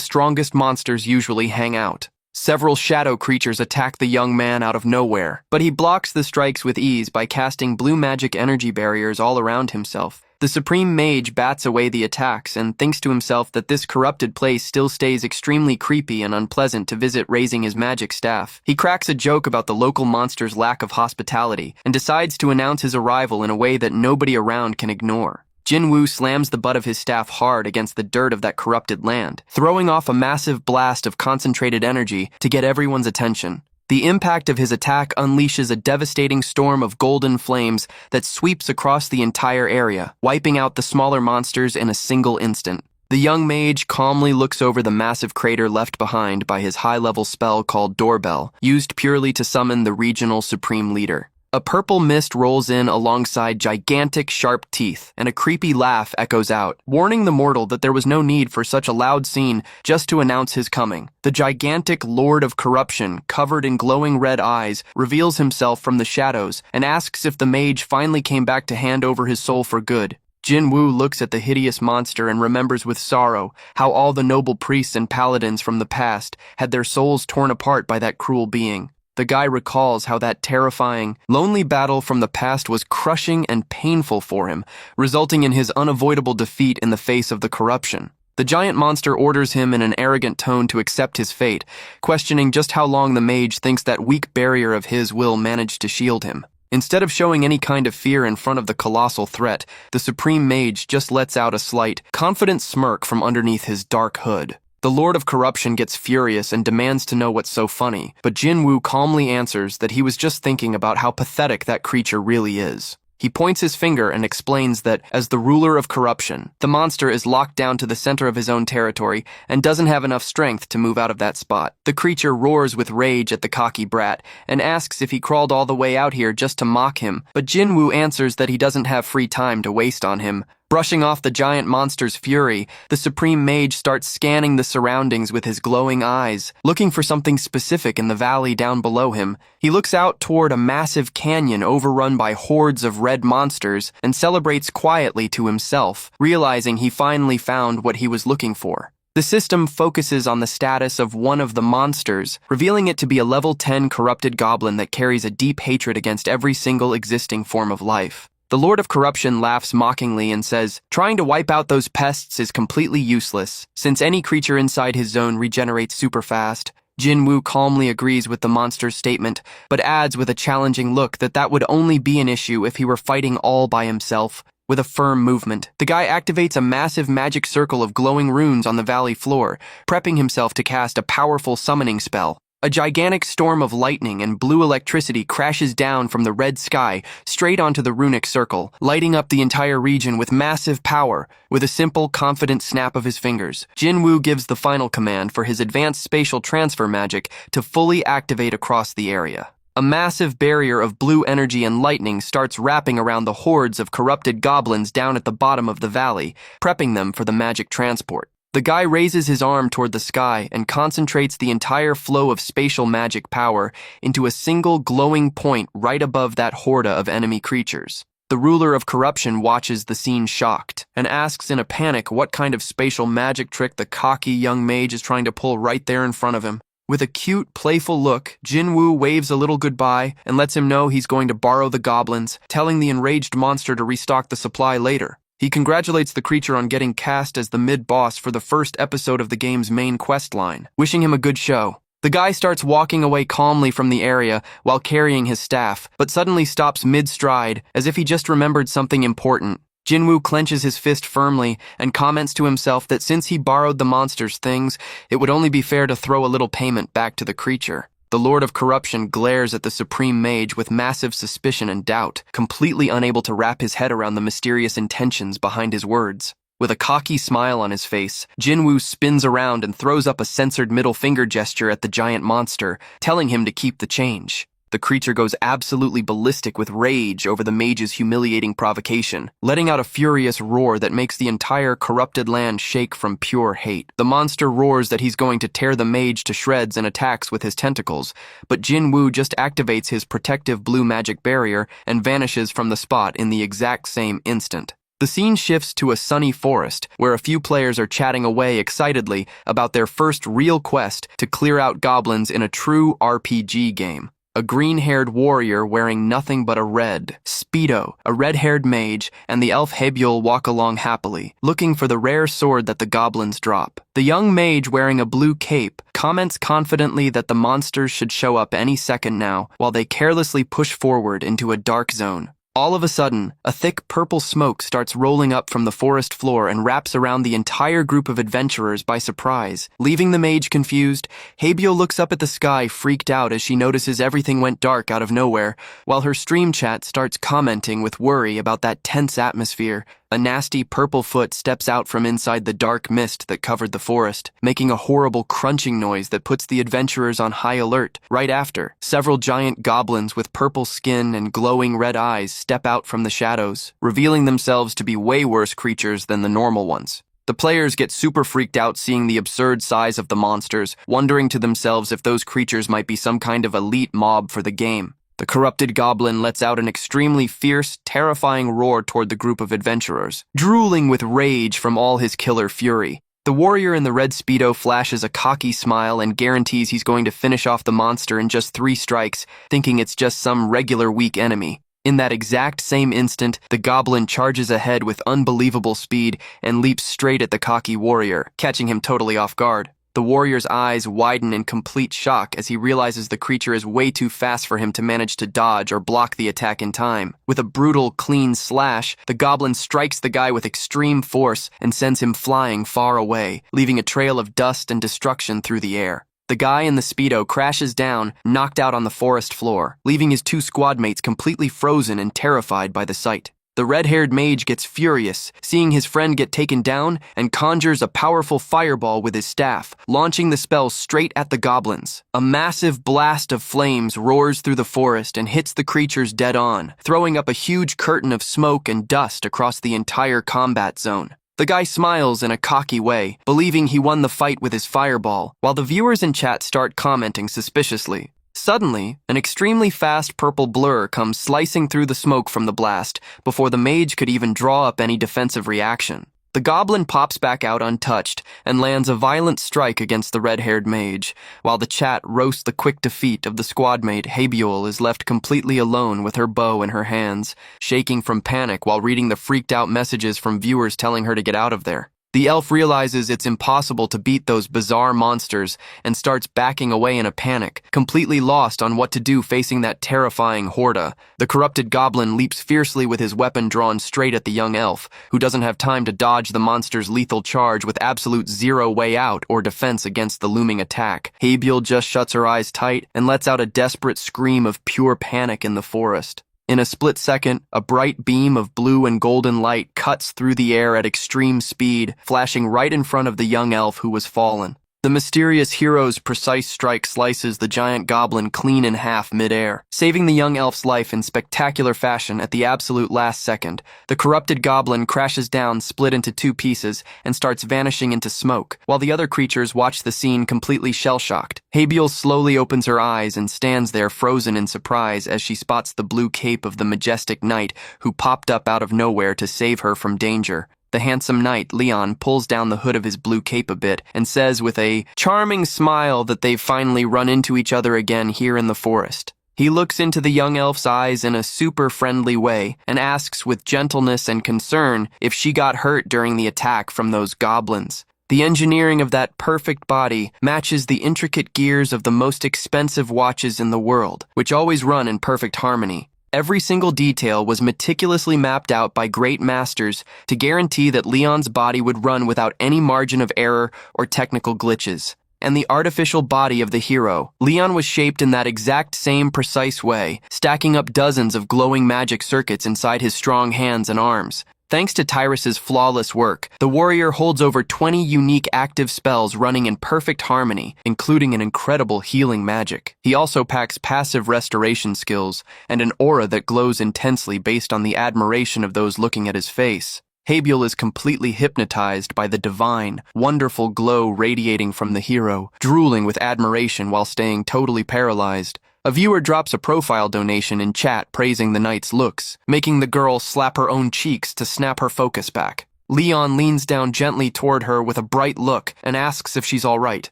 [SPEAKER 1] strongest monsters usually hang out. Several shadow creatures attack the young man out of nowhere, but he blocks the strikes with ease by casting blue magic energy barriers all around himself. The Supreme Mage bats away the attacks and thinks to himself that this corrupted place still stays extremely creepy and unpleasant to visit raising his magic staff. He cracks a joke about the local monster's lack of hospitality and decides to announce his arrival in a way that nobody around can ignore. Jinwoo slams the butt of his staff hard against the dirt of that corrupted land, throwing off a massive blast of concentrated energy to get everyone's attention. The impact of his attack unleashes a devastating storm of golden flames that sweeps across the entire area, wiping out the smaller monsters in a single instant. The young mage calmly looks over the massive crater left behind by his high-level spell called Doorbell, used purely to summon the regional supreme leader. A purple mist rolls in alongside gigantic, sharp teeth, and a creepy laugh echoes out, warning the mortal that there was no need for such a loud scene just to announce his coming. The gigantic Lord of Corruption, covered in glowing red eyes, reveals himself from the shadows and asks if the mage finally came back to hand over his soul for good. Jinwoo looks at the hideous monster and remembers with sorrow how all the noble priests and paladins from the past had their souls torn apart by that cruel being. The guy recalls how that terrifying, lonely battle from the past was crushing and painful for him, resulting in his unavoidable defeat in the face of the corruption. The giant monster orders him in an arrogant tone to accept his fate, questioning just how long the mage thinks that weak barrier of his will manage to shield him. Instead of showing any kind of fear in front of the colossal threat, the Supreme Mage just lets out a slight, confident smirk from underneath his dark hood. The Lord of Corruption gets furious and demands to know what's so funny, but Jinwoo calmly answers that he was just thinking about how pathetic that creature really is. He points his finger and explains that, as the ruler of corruption, the monster is locked down to the center of his own territory and doesn't have enough strength to move out of that spot. The creature roars with rage at the cocky brat and asks if he crawled all the way out here just to mock him, but Jinwoo answers that he doesn't have free time to waste on him. Brushing off the giant monster's fury, the Supreme Mage starts scanning the surroundings with his glowing eyes, looking for something specific in the valley down below him. He looks out toward a massive canyon overrun by hordes of red monsters and celebrates quietly to himself, realizing he finally found what he was looking for. The system focuses on the status of one of the monsters, revealing it to be a level 10 corrupted goblin that carries a deep hatred against every single existing form of life. The Lord of Corruption laughs mockingly and says, trying to wipe out those pests is completely useless, since any creature inside his zone regenerates super fast. Jinwoo calmly agrees with the monster's statement, but adds with a challenging look that would only be an issue if he were fighting all by himself. With a firm movement, the guy activates a massive magic circle of glowing runes on the valley floor, prepping himself to cast a powerful summoning spell. A gigantic storm of lightning and blue electricity crashes down from the red sky straight onto the runic circle, lighting up the entire region with massive power. With a simple, confident snap of his fingers, Jinwoo gives the final command for his advanced spatial transfer magic to fully activate across the area. A massive barrier of blue energy and lightning starts wrapping around the hordes of corrupted goblins down at the bottom of the valley, prepping them for the magic transport. The guy raises his arm toward the sky and concentrates the entire flow of spatial magic power into a single glowing point right above that horde of enemy creatures. The ruler of corruption watches the scene shocked and asks in a panic what kind of spatial magic trick the cocky young mage is trying to pull right there in front of him. With a cute, playful look, Jinwoo waves a little goodbye and lets him know he's going to borrow the goblins, telling the enraged monster to restock the supply later. He congratulates the creature on getting cast as the mid-boss for the first episode of the game's main quest line, wishing him a good show. The guy starts walking away calmly from the area while carrying his staff, but suddenly stops mid-stride as if he just remembered something important. Jinwoo clenches his fist firmly and comments to himself that since he borrowed the monster's things, it would only be fair to throw a little payment back to the creature. The Lord of Corruption glares at the Supreme Mage with massive suspicion and doubt, completely unable to wrap his head around the mysterious intentions behind his words. With a cocky smile on his face, Jinwoo spins around and throws up a censored middle finger gesture at the giant monster, telling him to keep the change. The creature goes absolutely ballistic with rage over the mage's humiliating provocation, letting out a furious roar that makes the entire corrupted land shake from pure hate. The monster roars that he's going to tear the mage to shreds and attacks with his tentacles, but Jinwoo just activates his protective blue magic barrier and vanishes from the spot in the exact same instant. The scene shifts to a sunny forest, where a few players are chatting away excitedly about their first real quest to clear out goblins in a true RPG game. A green-haired warrior wearing nothing but a red speedo, a red-haired mage, and the elf Hebyul walk along happily, looking for the rare sword that the goblins drop. The young mage wearing a blue cape comments confidently that the monsters should show up any second now, while they carelessly push forward into a dark zone. All of a sudden, a thick purple smoke starts rolling up from the forest floor and wraps around the entire group of adventurers by surprise. Leaving the mage confused, Hebyul looks up at the sky freaked out as she notices everything went dark out of nowhere, while her stream chat starts commenting with worry about that tense atmosphere. A nasty purple foot steps out from inside the dark mist that covered the forest, making a horrible crunching noise that puts the adventurers on high alert. Right after, several giant goblins with purple skin and glowing red eyes step out from the shadows, revealing themselves to be way worse creatures than the normal ones. The players get super freaked out seeing the absurd size of the monsters, wondering to themselves if those creatures might be some kind of elite mob for the game. The corrupted goblin lets out an extremely fierce, terrifying roar toward the group of adventurers, drooling with rage from all his killer fury. The warrior in the red speedo flashes a cocky smile and guarantees he's going to finish off the monster in just 3 strikes, thinking it's just some regular weak enemy. In that exact same instant, the goblin charges ahead with unbelievable speed and leaps straight at the cocky warrior, catching him totally off guard. The warrior's eyes widen in complete shock as he realizes the creature is way too fast for him to manage to dodge or block the attack in time. With a brutal, clean slash, the goblin strikes the guy with extreme force and sends him flying far away, leaving a trail of dust and destruction through the air. The guy in the speedo crashes down, knocked out on the forest floor, leaving his 2 squad mates completely frozen and terrified by the sight. The red-haired mage gets furious, seeing his friend get taken down, and conjures a powerful fireball with his staff, launching the spell straight at the goblins. A massive blast of flames roars through the forest and hits the creatures dead on, throwing up a huge curtain of smoke and dust across the entire combat zone. The guy smiles in a cocky way, believing he won the fight with his fireball, while the viewers in chat start commenting suspiciously. Suddenly, an extremely fast purple blur comes slicing through the smoke from the blast before the mage could even draw up any defensive reaction. The goblin pops back out untouched and lands a violent strike against the red-haired mage, while the chat roasts the quick defeat of the squad mate. Hebyul is left completely alone with her bow in her hands, shaking from panic while reading the freaked-out messages from viewers telling her to get out of there. The elf realizes it's impossible to beat those bizarre monsters and starts backing away in a panic, completely lost on what to do facing that terrifying horde. The corrupted goblin leaps fiercely with his weapon drawn straight at the young elf, who doesn't have time to dodge the monster's lethal charge with absolute zero way out or defense against the looming attack. Habiel just shuts her eyes tight and lets out a desperate scream of pure panic in the forest. In a split second, a bright beam of blue and golden light cuts through the air at extreme speed, flashing right in front of the young elf who was fallen. The mysterious hero's precise strike slices the giant goblin clean in half mid-air, saving the young elf's life in spectacular fashion at the absolute last second. The corrupted goblin crashes down, split into two pieces, and starts vanishing into smoke, while the other creatures watch the scene completely shell-shocked. Habiel slowly opens her eyes and stands there frozen in surprise as she spots the blue cape of the majestic knight who popped up out of nowhere to save her from danger. The handsome knight, Leon, pulls down the hood of his blue cape a bit and says with a charming smile that they've finally run into each other again here in the forest. He looks into the young elf's eyes in a super friendly way and asks with gentleness and concern if she got hurt during the attack from those goblins. The engineering of that perfect body matches the intricate gears of the most expensive watches in the world, which always run in perfect harmony. Every single detail was meticulously mapped out by great masters to guarantee that Leon's body would run without any margin of error or technical glitches. And the artificial body of the hero, Leon, was shaped in that exact same precise way, stacking up dozens of glowing magic circuits inside his strong hands and arms. Thanks to Tyrus's flawless work, the warrior holds over 20 unique active spells running in perfect harmony, including an incredible healing magic. He also packs passive restoration skills and an aura that glows intensely based on the admiration of those looking at his face. Habiel is completely hypnotized by the divine, wonderful glow radiating from the hero, drooling with admiration while staying totally paralyzed. A viewer drops a profile donation in chat praising the knight's looks, making the girl slap her own cheeks to snap her focus back. Leon leans down gently toward her with a bright look and asks if she's all right,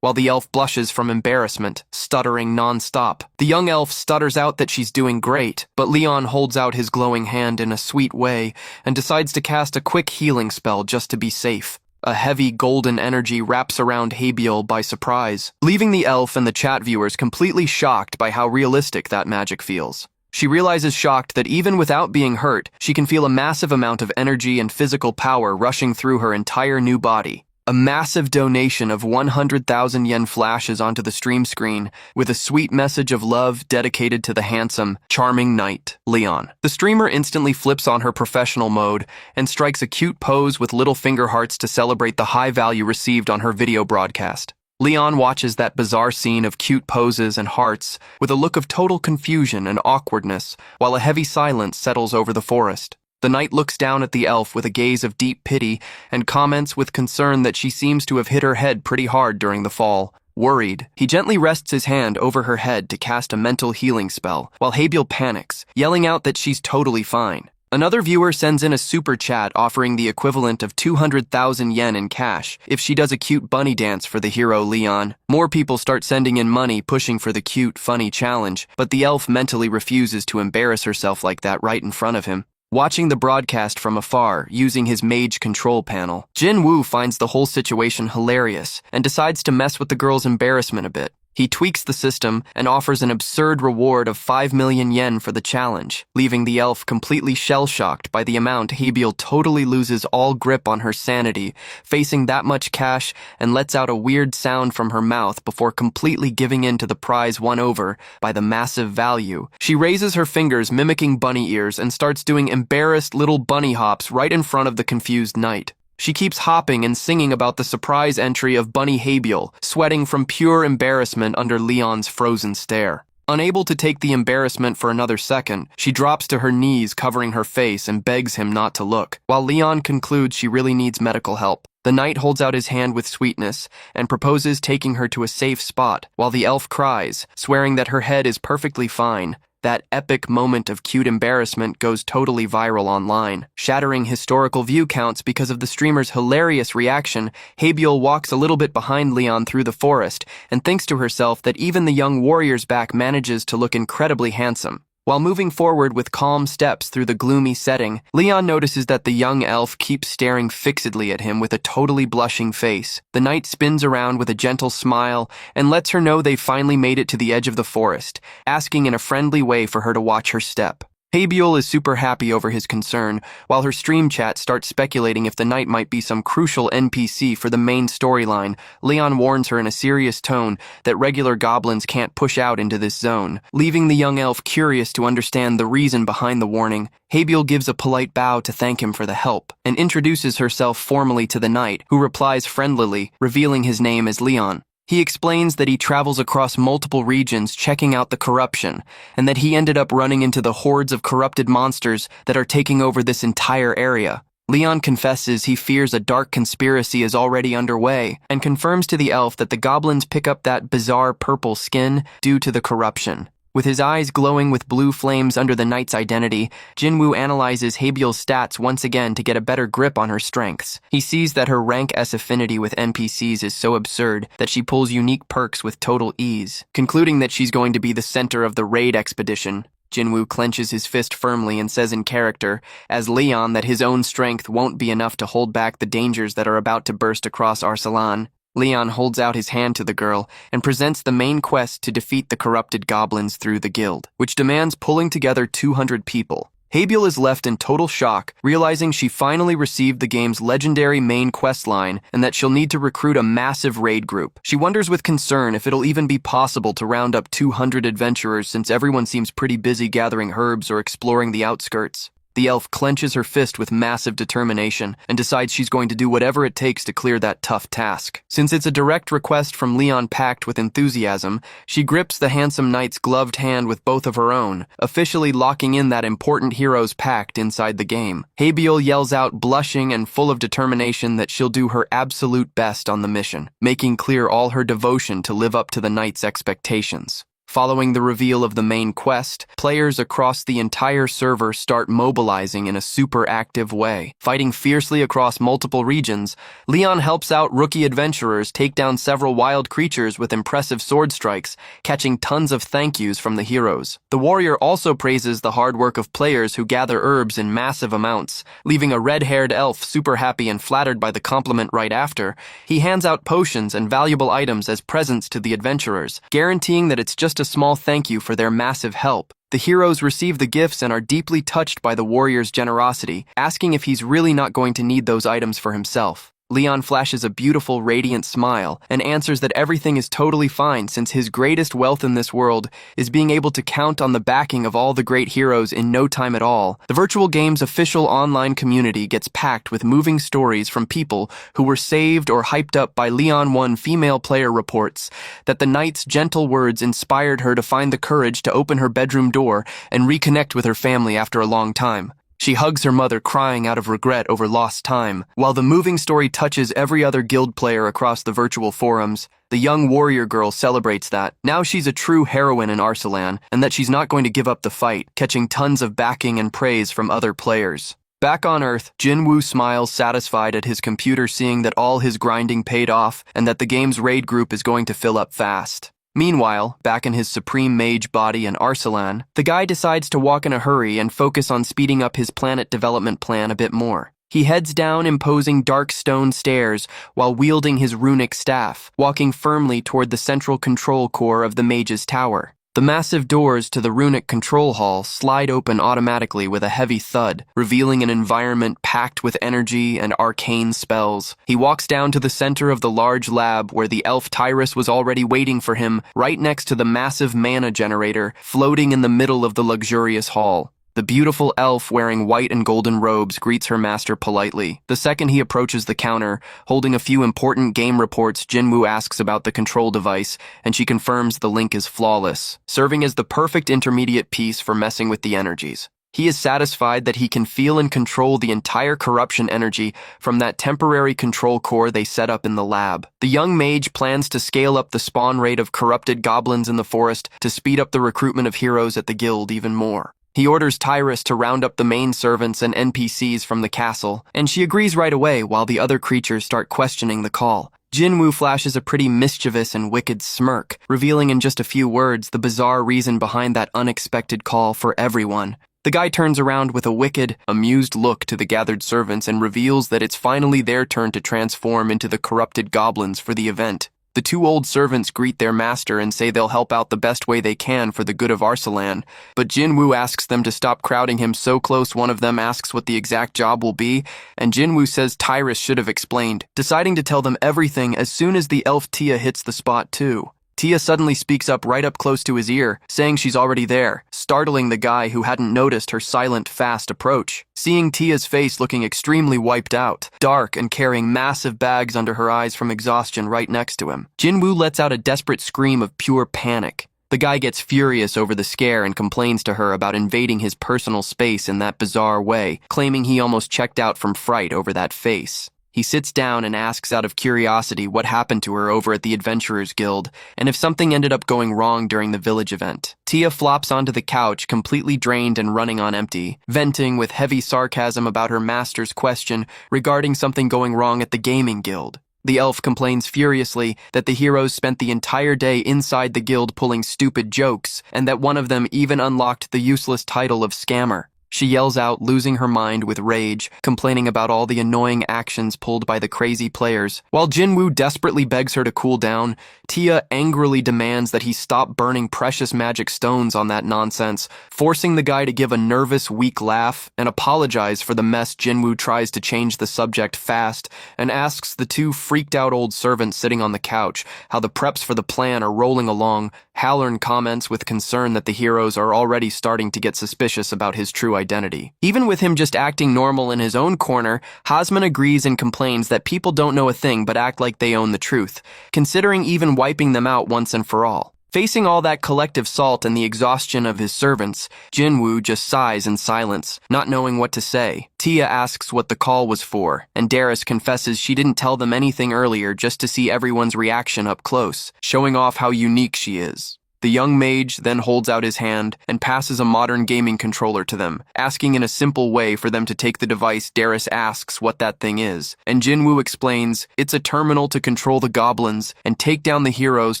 [SPEAKER 1] while the elf blushes from embarrassment, stuttering non-stop. The young elf stutters out that she's doing great, but Leon holds out his glowing hand in a sweet way and decides to cast a quick healing spell just to be safe. A heavy golden energy wraps around Habiel by surprise, leaving the elf and the chat viewers completely shocked by how realistic that magic feels. She realizes shocked that even without being hurt, she can feel a massive amount of energy and physical power rushing through her entire new body. A massive donation of 100,000 yen flashes onto the stream screen with a sweet message of love dedicated to the handsome, charming knight, Leon. The streamer instantly flips on her professional mode and strikes a cute pose with little finger hearts to celebrate the high value received on her video broadcast. Leon watches that bizarre scene of cute poses and hearts with a look of total confusion and awkwardness while a heavy silence settles over the forest. The knight looks down at the elf with a gaze of deep pity and comments with concern that she seems to have hit her head pretty hard during the fall. Worried, he gently rests his hand over her head to cast a mental healing spell, while Habiel panics, yelling out that she's totally fine. Another viewer sends in a super chat offering the equivalent of 200,000 yen in cash if she does a cute bunny dance for the hero Leon. More people start sending in money pushing for the cute, funny challenge, but the elf mentally refuses to embarrass herself like that right in front of him. Watching the broadcast from afar, using his mage control panel, Jin Woo finds the whole situation hilarious and decides to mess with the girl's embarrassment a bit. He tweaks the system and offers an absurd reward of 5 million yen for the challenge, leaving the elf completely shell-shocked by the amount. Habiel totally loses all grip on her sanity, facing that much cash, and lets out a weird sound from her mouth before completely giving in to the prize won over by the massive value. She raises her fingers mimicking bunny ears and starts doing embarrassed little bunny hops right in front of the confused knight. She keeps hopping and singing about the surprise entry of Bunny Habiel, sweating from pure embarrassment under Leon's frozen stare. Unable to take the embarrassment for another second, she drops to her knees covering her face and begs him not to look, while Leon concludes she really needs medical help. The knight holds out his hand with sweetness and proposes taking her to a safe spot, while the elf cries, swearing that her head is perfectly fine. That epic moment of cute embarrassment goes totally viral online, shattering historical view counts because of the streamer's hilarious reaction. Habiel walks a little bit behind Leon through the forest and thinks to herself that even the young warrior's back manages to look incredibly handsome. While moving forward with calm steps through the gloomy setting, Leon notices that the young elf keeps staring fixedly at him with a totally blushing face. The knight spins around with a gentle smile and lets her know they've finally made it to the edge of the forest, asking in a friendly way for her to watch her step. Habiel is super happy over his concern, while her stream chat starts speculating if the knight might be some crucial NPC for the main storyline. Leon warns her in a serious tone that regular goblins can't push out into this zone, leaving the young elf curious to understand the reason behind the warning. Habiel gives a polite bow to thank him for the help, and introduces herself formally to the knight, who replies friendlily, revealing his name as Leon. He explains that he travels across multiple regions checking out the corruption, and that he ended up running into the hordes of corrupted monsters that are taking over this entire area. Leon confesses he fears a dark conspiracy is already underway, and confirms to the elf that the goblins pick up that bizarre purple skin due to the corruption. With his eyes glowing with blue flames under the knight's identity, Jinwoo analyzes Habiel's stats once again to get a better grip on her strengths. He sees that her rank S affinity with NPCs is so absurd that she pulls unique perks with total ease. Concluding that she's going to be the center of the raid expedition, Jinwoo clenches his fist firmly and says in character, as Leon, that his own strength won't be enough to hold back the dangers that are about to burst across Arsalan. Leon holds out his hand to the girl and presents the main quest to defeat the corrupted goblins through the guild, which demands pulling together 200 people. Habiel is left in total shock, realizing she finally received the game's legendary main quest line and that she'll need to recruit a massive raid group. She wonders with concern if it'll even be possible to round up 200 adventurers since everyone seems pretty busy gathering herbs or exploring the outskirts. The elf clenches her fist with massive determination and decides she's going to do whatever it takes to clear that tough task. Since it's a direct request from Leon packed with enthusiasm, she grips the handsome knight's gloved hand with both of her own, officially locking in that important hero's pact inside the game. Habiel yells out, blushing and full of determination, that she'll do her absolute best on the mission, making clear all her devotion to live up to the knight's expectations. Following the reveal of the main quest, players across the entire server start mobilizing in a super active way. Fighting fiercely across multiple regions, Leon helps out rookie adventurers take down several wild creatures with impressive sword strikes, catching tons of thank yous from the heroes. The warrior also praises the hard work of players who gather herbs in massive amounts, leaving a red-haired elf super happy and flattered by the compliment right after. He hands out potions and valuable items as presents to the adventurers, guaranteeing that it's just a small thank you for their massive help. The heroes receive the gifts and are deeply touched by the warrior's generosity, asking if he's really not going to need those items for himself. Leon flashes a beautiful, radiant smile and answers that everything is totally fine since his greatest wealth in this world is being able to count on the backing of all the great heroes in no time at all. The virtual game's official online community gets packed with moving stories from people who were saved or hyped up by Leon. One female player reports that the knight's gentle words inspired her to find the courage to open her bedroom door and reconnect with her family after a long time. She hugs her mother, crying out of regret over lost time. While the moving story touches every other guild player across the virtual forums, the young warrior girl celebrates that now she's a true heroine in Arsalan and that she's not going to give up the fight, catching tons of backing and praise from other players. Back on Earth, Jinwoo smiles satisfied at his computer, seeing that all his grinding paid off and that the game's raid group is going to fill up fast. Meanwhile, back in his supreme mage body in Arsalan, the guy decides to walk in a hurry and focus on speeding up his planet development plan a bit more. He heads down imposing dark stone stairs while wielding his runic staff, walking firmly toward the central control core of the mage's tower. The massive doors to the runic control hall slide open automatically with a heavy thud, revealing an environment packed with energy and arcane spells. He walks down to the center of the large lab where the elf Tyrus was already waiting for him, right next to the massive mana generator floating in the middle of the luxurious hall. The beautiful elf wearing white and golden robes greets her master politely. The second he approaches the counter, holding a few important game reports, Jinwoo asks about the control device, and she confirms the link is flawless, serving as the perfect intermediate piece for messing with the energies. He is satisfied that he can feel and control the entire corruption energy from that temporary control core they set up in the lab. The young mage plans to scale up the spawn rate of corrupted goblins in the forest to speed up the recruitment of heroes at the guild even more. He orders Tyrus to round up the main servants and NPCs from the castle, and she agrees right away while the other creatures start questioning the call. Jinwoo flashes a pretty mischievous and wicked smirk, revealing in just a few words the bizarre reason behind that unexpected call for everyone. The guy turns around with a wicked, amused look to the gathered servants and reveals that it's finally their turn to transform into the corrupted goblins for the event. The two old servants greet their master and say they'll help out the best way they can for the good of Arsalan, but Jinwoo asks them to stop crowding him so close one of them asks what the exact job will be, and Jinwoo says Tyrus should have explained, deciding to tell them everything as soon as the elf Tia hits the spot too. Tia suddenly speaks up right up close to his ear, saying she's already there, startling the guy who hadn't noticed her silent, fast approach. Seeing Tia's face looking extremely wiped out, dark and carrying massive bags under her eyes from exhaustion right next to him, Jinwoo lets out a desperate scream of pure panic. The guy gets furious over the scare and complains to her about invading his personal space in that bizarre way, claiming he almost checked out from fright over that face. He sits down and asks out of curiosity what happened to her over at the Adventurers Guild, and if something ended up going wrong during the village event. Tia flops onto the couch, completely drained and running on empty, venting with heavy sarcasm about her master's question regarding something going wrong at the gaming guild. The elf complains furiously that the heroes spent the entire day inside the guild pulling stupid jokes, and that one of them even unlocked the useless title of scammer. She yells out, losing her mind with rage, complaining about all the annoying actions pulled by the crazy players. While Jinwoo desperately begs her to cool down, Tia angrily demands that he stop burning precious magic stones on that nonsense, forcing the guy to give a nervous, weak laugh and apologize for the mess. Jinwoo tries to change the subject fast and asks the two freaked-out old servants sitting on the couch how the preps for the plan are rolling along. Halloran comments with concern that the heroes are already starting to get suspicious about his true identity. Even with him just acting normal in his own corner, Hasman agrees and complains that people don't know a thing but act like they own the truth, considering even wiping them out once and for all. Facing all that collective salt and the exhaustion of his servants, Jinwoo just sighs in silence, not knowing what to say. Tia asks what the call was for, and Darius confesses she didn't tell them anything earlier just to see everyone's reaction up close, showing off how unique she is. The young mage then holds out his hand and passes a modern gaming controller to them, asking in a simple way for them to take the device. Darius asks what that thing is, and Jinwoo explains it's a terminal to control the goblins and take down the heroes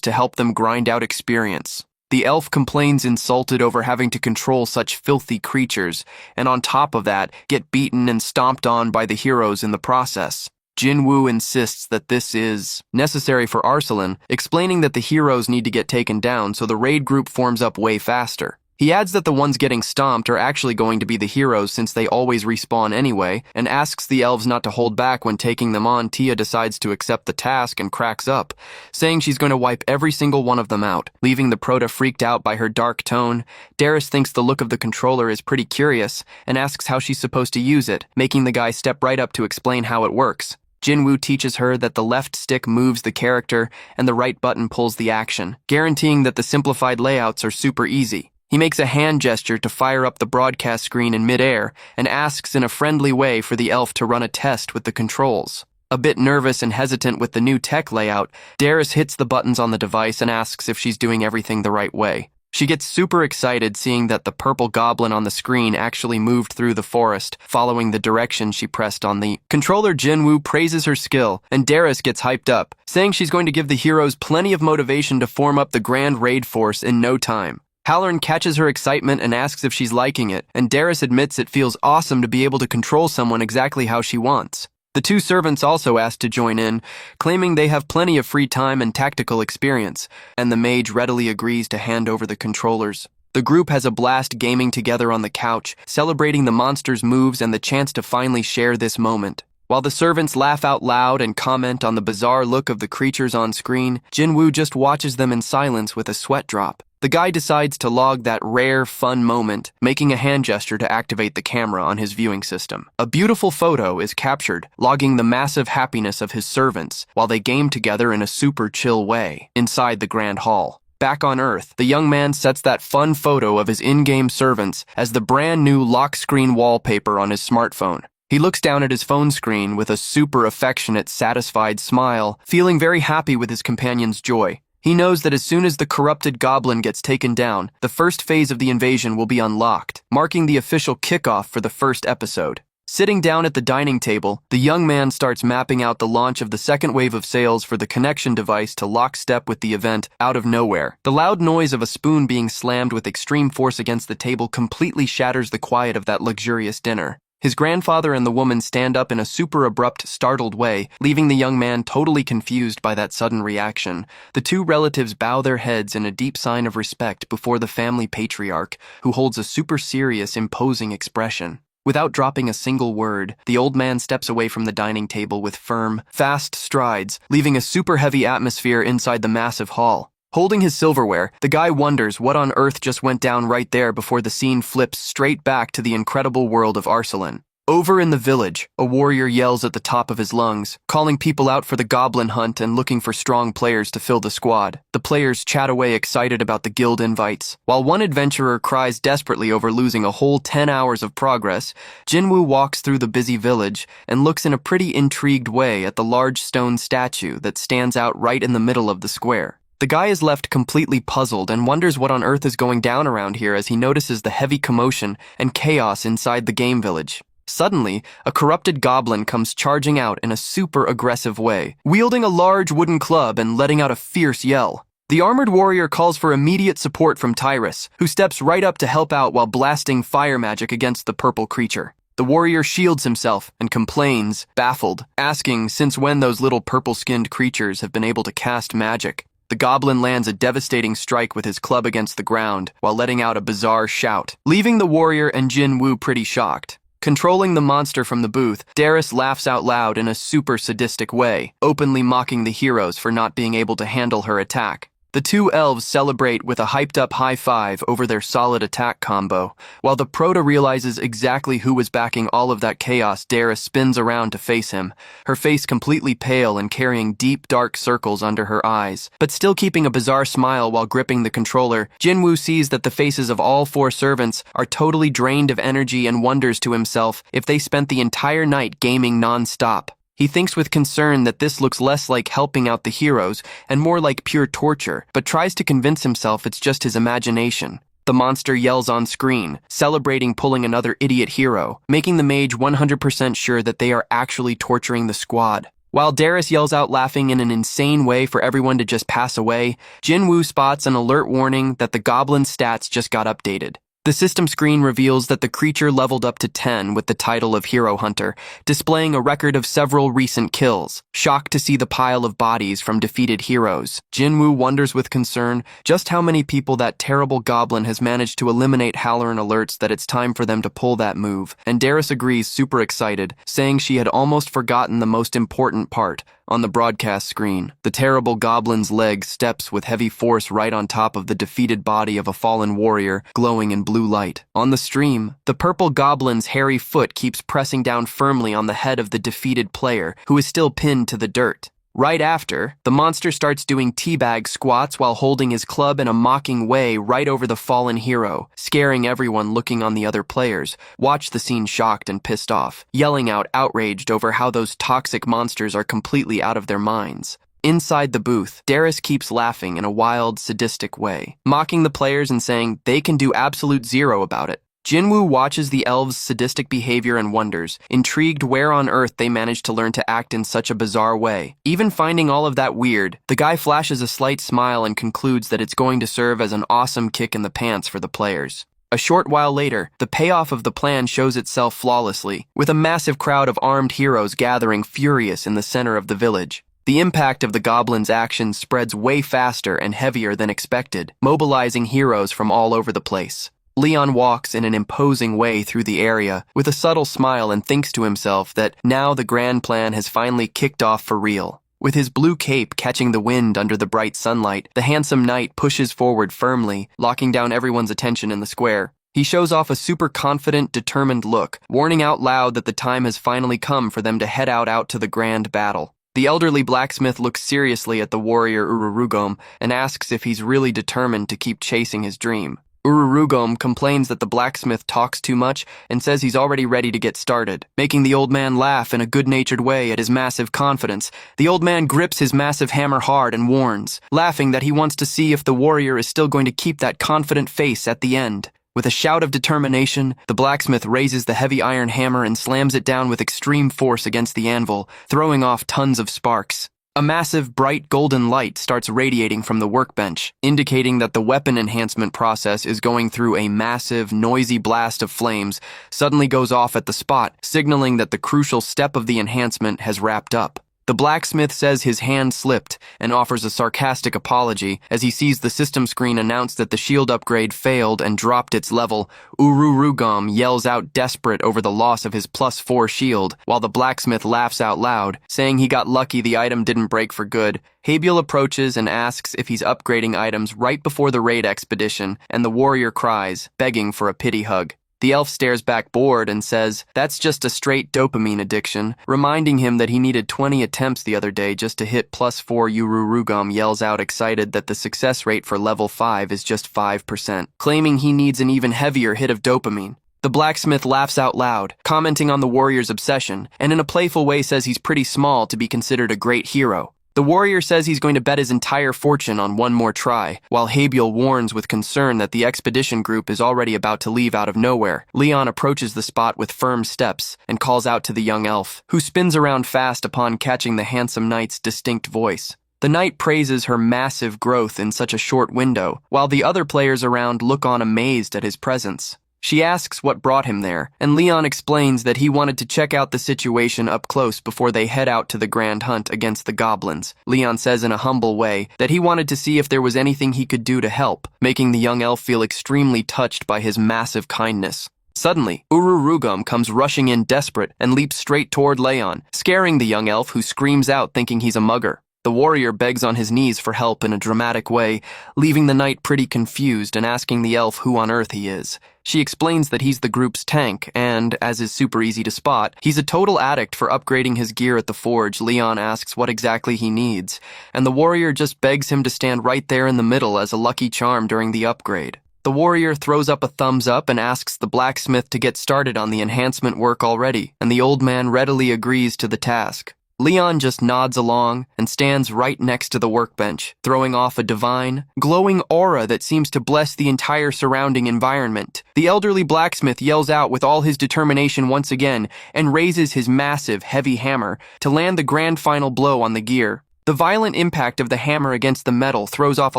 [SPEAKER 1] to help them grind out experience. The elf complains insulted over having to control such filthy creatures, and on top of that, get beaten and stomped on by the heroes in the process. Jinwoo insists that this is necessary for Arsalan, explaining that the heroes need to get taken down so the raid group forms up way faster. He adds that the ones getting stomped are actually going to be the heroes since they always respawn anyway, and asks the elves not to hold back when taking them on. Tia decides to accept the task and cracks up, saying she's going to wipe every single one of them out, leaving the Proto freaked out by her dark tone. Darius thinks the look of the controller is pretty curious and asks how she's supposed to use it, making the guy step right up to explain how it works. Jinwoo teaches her that the left stick moves the character and the right button pulls the action, guaranteeing that the simplified layouts are super easy. He makes a hand gesture to fire up the broadcast screen in midair and asks in a friendly way for the elf to run a test with the controls. A bit nervous and hesitant with the new tech layout, Darius hits the buttons on the device and asks if she's doing everything the right way. She gets super excited seeing that the purple goblin on the screen actually moved through the forest, following the direction she pressed on the controller. Jinwoo praises her skill, and Darius gets hyped up, saying she's going to give the heroes plenty of motivation to form up the grand raid force in no time. Halloran catches her excitement and asks if she's liking it, and Darius admits it feels awesome to be able to control someone exactly how she wants. The two servants also ask to join in, claiming they have plenty of free time and tactical experience, and the mage readily agrees to hand over the controllers. The group has a blast gaming together on the couch, celebrating the monster's moves and the chance to finally share this moment. While the servants laugh out loud and comment on the bizarre look of the creatures on screen, Jinwoo just watches them in silence with a sweat drop. The guy decides to log that rare, fun moment, making a hand gesture to activate the camera on his viewing system. A beautiful photo is captured, logging the massive happiness of his servants, while they game together in a super chill way, inside the grand hall. Back on Earth, the young man sets that fun photo of his in-game servants as the brand new lock screen wallpaper on his smartphone. He looks down at his phone screen with a super affectionate, satisfied smile, feeling very happy with his companion's joy. He knows that as soon as the corrupted goblin gets taken down, the first phase of the invasion will be unlocked, marking the official kickoff for the first episode. Sitting down at the dining table, the young man starts mapping out the launch of the second wave of sales for the connection device to lockstep with the event out of nowhere. The loud noise of a spoon being slammed with extreme force against the table completely shatters the quiet of that luxurious dinner. His grandfather and the woman stand up in a super abrupt, startled way, leaving the young man totally confused by that sudden reaction. The two relatives bow their heads in a deep sign of respect before the family patriarch, who holds a super serious, imposing expression. Without dropping a single word, the old man steps away from the dining table with firm, fast strides, leaving a super heavy atmosphere inside the massive hall. Holding his silverware, the guy wonders what on earth just went down right there before the scene flips straight back to the incredible world of Arslan. Over in the village, a warrior yells at the top of his lungs, calling people out for the goblin hunt and looking for strong players to fill the squad. The players chat away excited about the guild invites. While one adventurer cries desperately over losing a whole 10 hours of progress, Jinwoo walks through the busy village and looks in a pretty intrigued way at the large stone statue that stands out right in the middle of the square. The guy is left completely puzzled and wonders what on earth is going down around here as he notices the heavy commotion and chaos inside the game village. Suddenly, a corrupted goblin comes charging out in a super aggressive way, wielding a large wooden club and letting out a fierce yell. The armored warrior calls for immediate support from Tyrus, who steps right up to help out while blasting fire magic against the purple creature. The warrior shields himself and complains, baffled, asking since when those little purple-skinned creatures have been able to cast magic. The goblin lands a devastating strike with his club against the ground while letting out a bizarre shout, leaving the warrior and Jinwoo pretty shocked. Controlling the monster from the booth, Darius laughs out loud in a super sadistic way, openly mocking the heroes for not being able to handle her attack. The two elves celebrate with a hyped-up high five over their solid attack combo. While the Proto realizes exactly who was backing all of that chaos, Darius spins around to face him, her face completely pale and carrying deep, dark circles under her eyes. But still keeping a bizarre smile while gripping the controller, Jinwoo sees that the faces of all four servants are totally drained of energy and wonders to himself if they spent the entire night gaming non-stop. He thinks with concern that this looks less like helping out the heroes and more like pure torture, but tries to convince himself it's just his imagination. The monster yells on screen, celebrating pulling another idiot hero, making the mage 100% sure that they are actually torturing the squad. While Darius yells out laughing in an insane way for everyone to just pass away, Jinwoo spots an alert warning that the goblin's stats just got updated. The system screen reveals that the creature leveled up to 10 with the title of Hero Hunter, displaying a record of several recent kills. Shocked to see the pile of bodies from defeated heroes, Jinwoo wonders with concern just how many people that terrible goblin has managed to eliminate Halloran alerts that it's time for them to pull that move, and Darius agrees super excited, saying she had almost forgotten the most important part. On the broadcast screen, the terrible goblin's leg steps with heavy force right on top of the defeated body of a fallen warrior, glowing in blue light. On the stream, the purple goblin's hairy foot keeps pressing down firmly on the head of the defeated player, who is still pinned to the dirt. Right after, the monster starts doing teabag squats while holding his club in a mocking way right over the fallen hero, scaring everyone looking on the other players. Watch the scene shocked and pissed off, yelling out outraged over how those toxic monsters are completely out of their minds. Inside the booth, Darius keeps laughing in a wild, sadistic way, mocking the players and saying they can do absolute zero about it. Jinwoo watches the elves' sadistic behavior and wonders, intrigued where on earth they managed to learn to act in such a bizarre way. Even finding all of that weird, the guy flashes a slight smile and concludes that it's going to serve as an awesome kick in the pants for the players. A short while later, the payoff of the plan shows itself flawlessly, with a massive crowd of armed heroes gathering furious in the center of the village. The impact of the goblin's actions spreads way faster and heavier than expected, mobilizing heroes from all over the place. Leon walks in an imposing way through the area with a subtle smile and thinks to himself that now the grand plan has finally kicked off for real. With his blue cape catching the wind under the bright sunlight, the handsome knight pushes forward firmly, locking down everyone's attention in the square. He shows off a super confident, determined look, warning out loud that the time has finally come for them to head out to the grand battle. The elderly blacksmith looks seriously at the warrior Ururugom and asks if he's really determined to keep chasing his dream. Ururugom complains that the blacksmith talks too much and says he's already ready to get started, making the old man laugh in a good-natured way at his massive confidence. The old man grips his massive hammer hard and warns, laughing that he wants to see if the warrior is still going to keep that confident face at the end. With a shout of determination, the blacksmith raises the heavy iron hammer and slams it down with extreme force against the anvil, throwing off tons of sparks. A massive, bright golden light starts radiating from the workbench, indicating that the weapon enhancement process is going through a massive, noisy blast of flames, suddenly goes off at the spot, signaling that the crucial step of the enhancement has wrapped up. The blacksmith says his hand slipped and offers a sarcastic apology as he sees the system screen announce that the shield upgrade failed and dropped its level. Ururugam yells out desperate over the loss of his +4 shield, while the blacksmith laughs out loud, saying he got lucky the item didn't break for good. Habiel approaches and asks if he's upgrading items right before the raid expedition, and the warrior cries, begging for a pity hug. The elf stares back bored and says, "That's just a straight dopamine addiction," reminding him that he needed 20 attempts the other day just to hit +4. Ururugam yells out excited that the success rate for level 5 is just 5%, claiming he needs an even heavier hit of dopamine. The blacksmith laughs out loud, commenting on the warrior's obsession, and in a playful way says he's pretty small to be considered a great hero. The warrior says he's going to bet his entire fortune on one more try, while Habiel warns with concern that the expedition group is already about to leave out of nowhere. Leon approaches the spot with firm steps and calls out to the young elf, who spins around fast upon catching the handsome knight's distinct voice. The knight praises her massive growth in such a short window, while the other players around look on amazed at his presence. She asks what brought him there, and Leon explains that he wanted to check out the situation up close before they head out to the grand hunt against the goblins. Leon says in a humble way that he wanted to see if there was anything he could do to help, making the young elf feel extremely touched by his massive kindness. Suddenly, Ururugam comes rushing in desperate and leaps straight toward Leon, scaring the young elf who screams out thinking he's a mugger. The warrior begs on his knees for help in a dramatic way, leaving the knight pretty confused and asking the elf who on earth he is. She explains that he's the group's tank, and, as is super easy to spot, he's a total addict for upgrading his gear at the forge. Leon asks what exactly he needs, and the warrior just begs him to stand right there in the middle as a lucky charm during the upgrade. The warrior throws up a thumbs up and asks the blacksmith to get started on the enhancement work already, and the old man readily agrees to the task. Leon just nods along and stands right next to the workbench, throwing off a divine, glowing aura that seems to bless the entire surrounding environment. The elderly blacksmith yells out with all his determination once again and raises his massive, heavy hammer to land the grand final blow on the gear. The violent impact of the hammer against the metal throws off a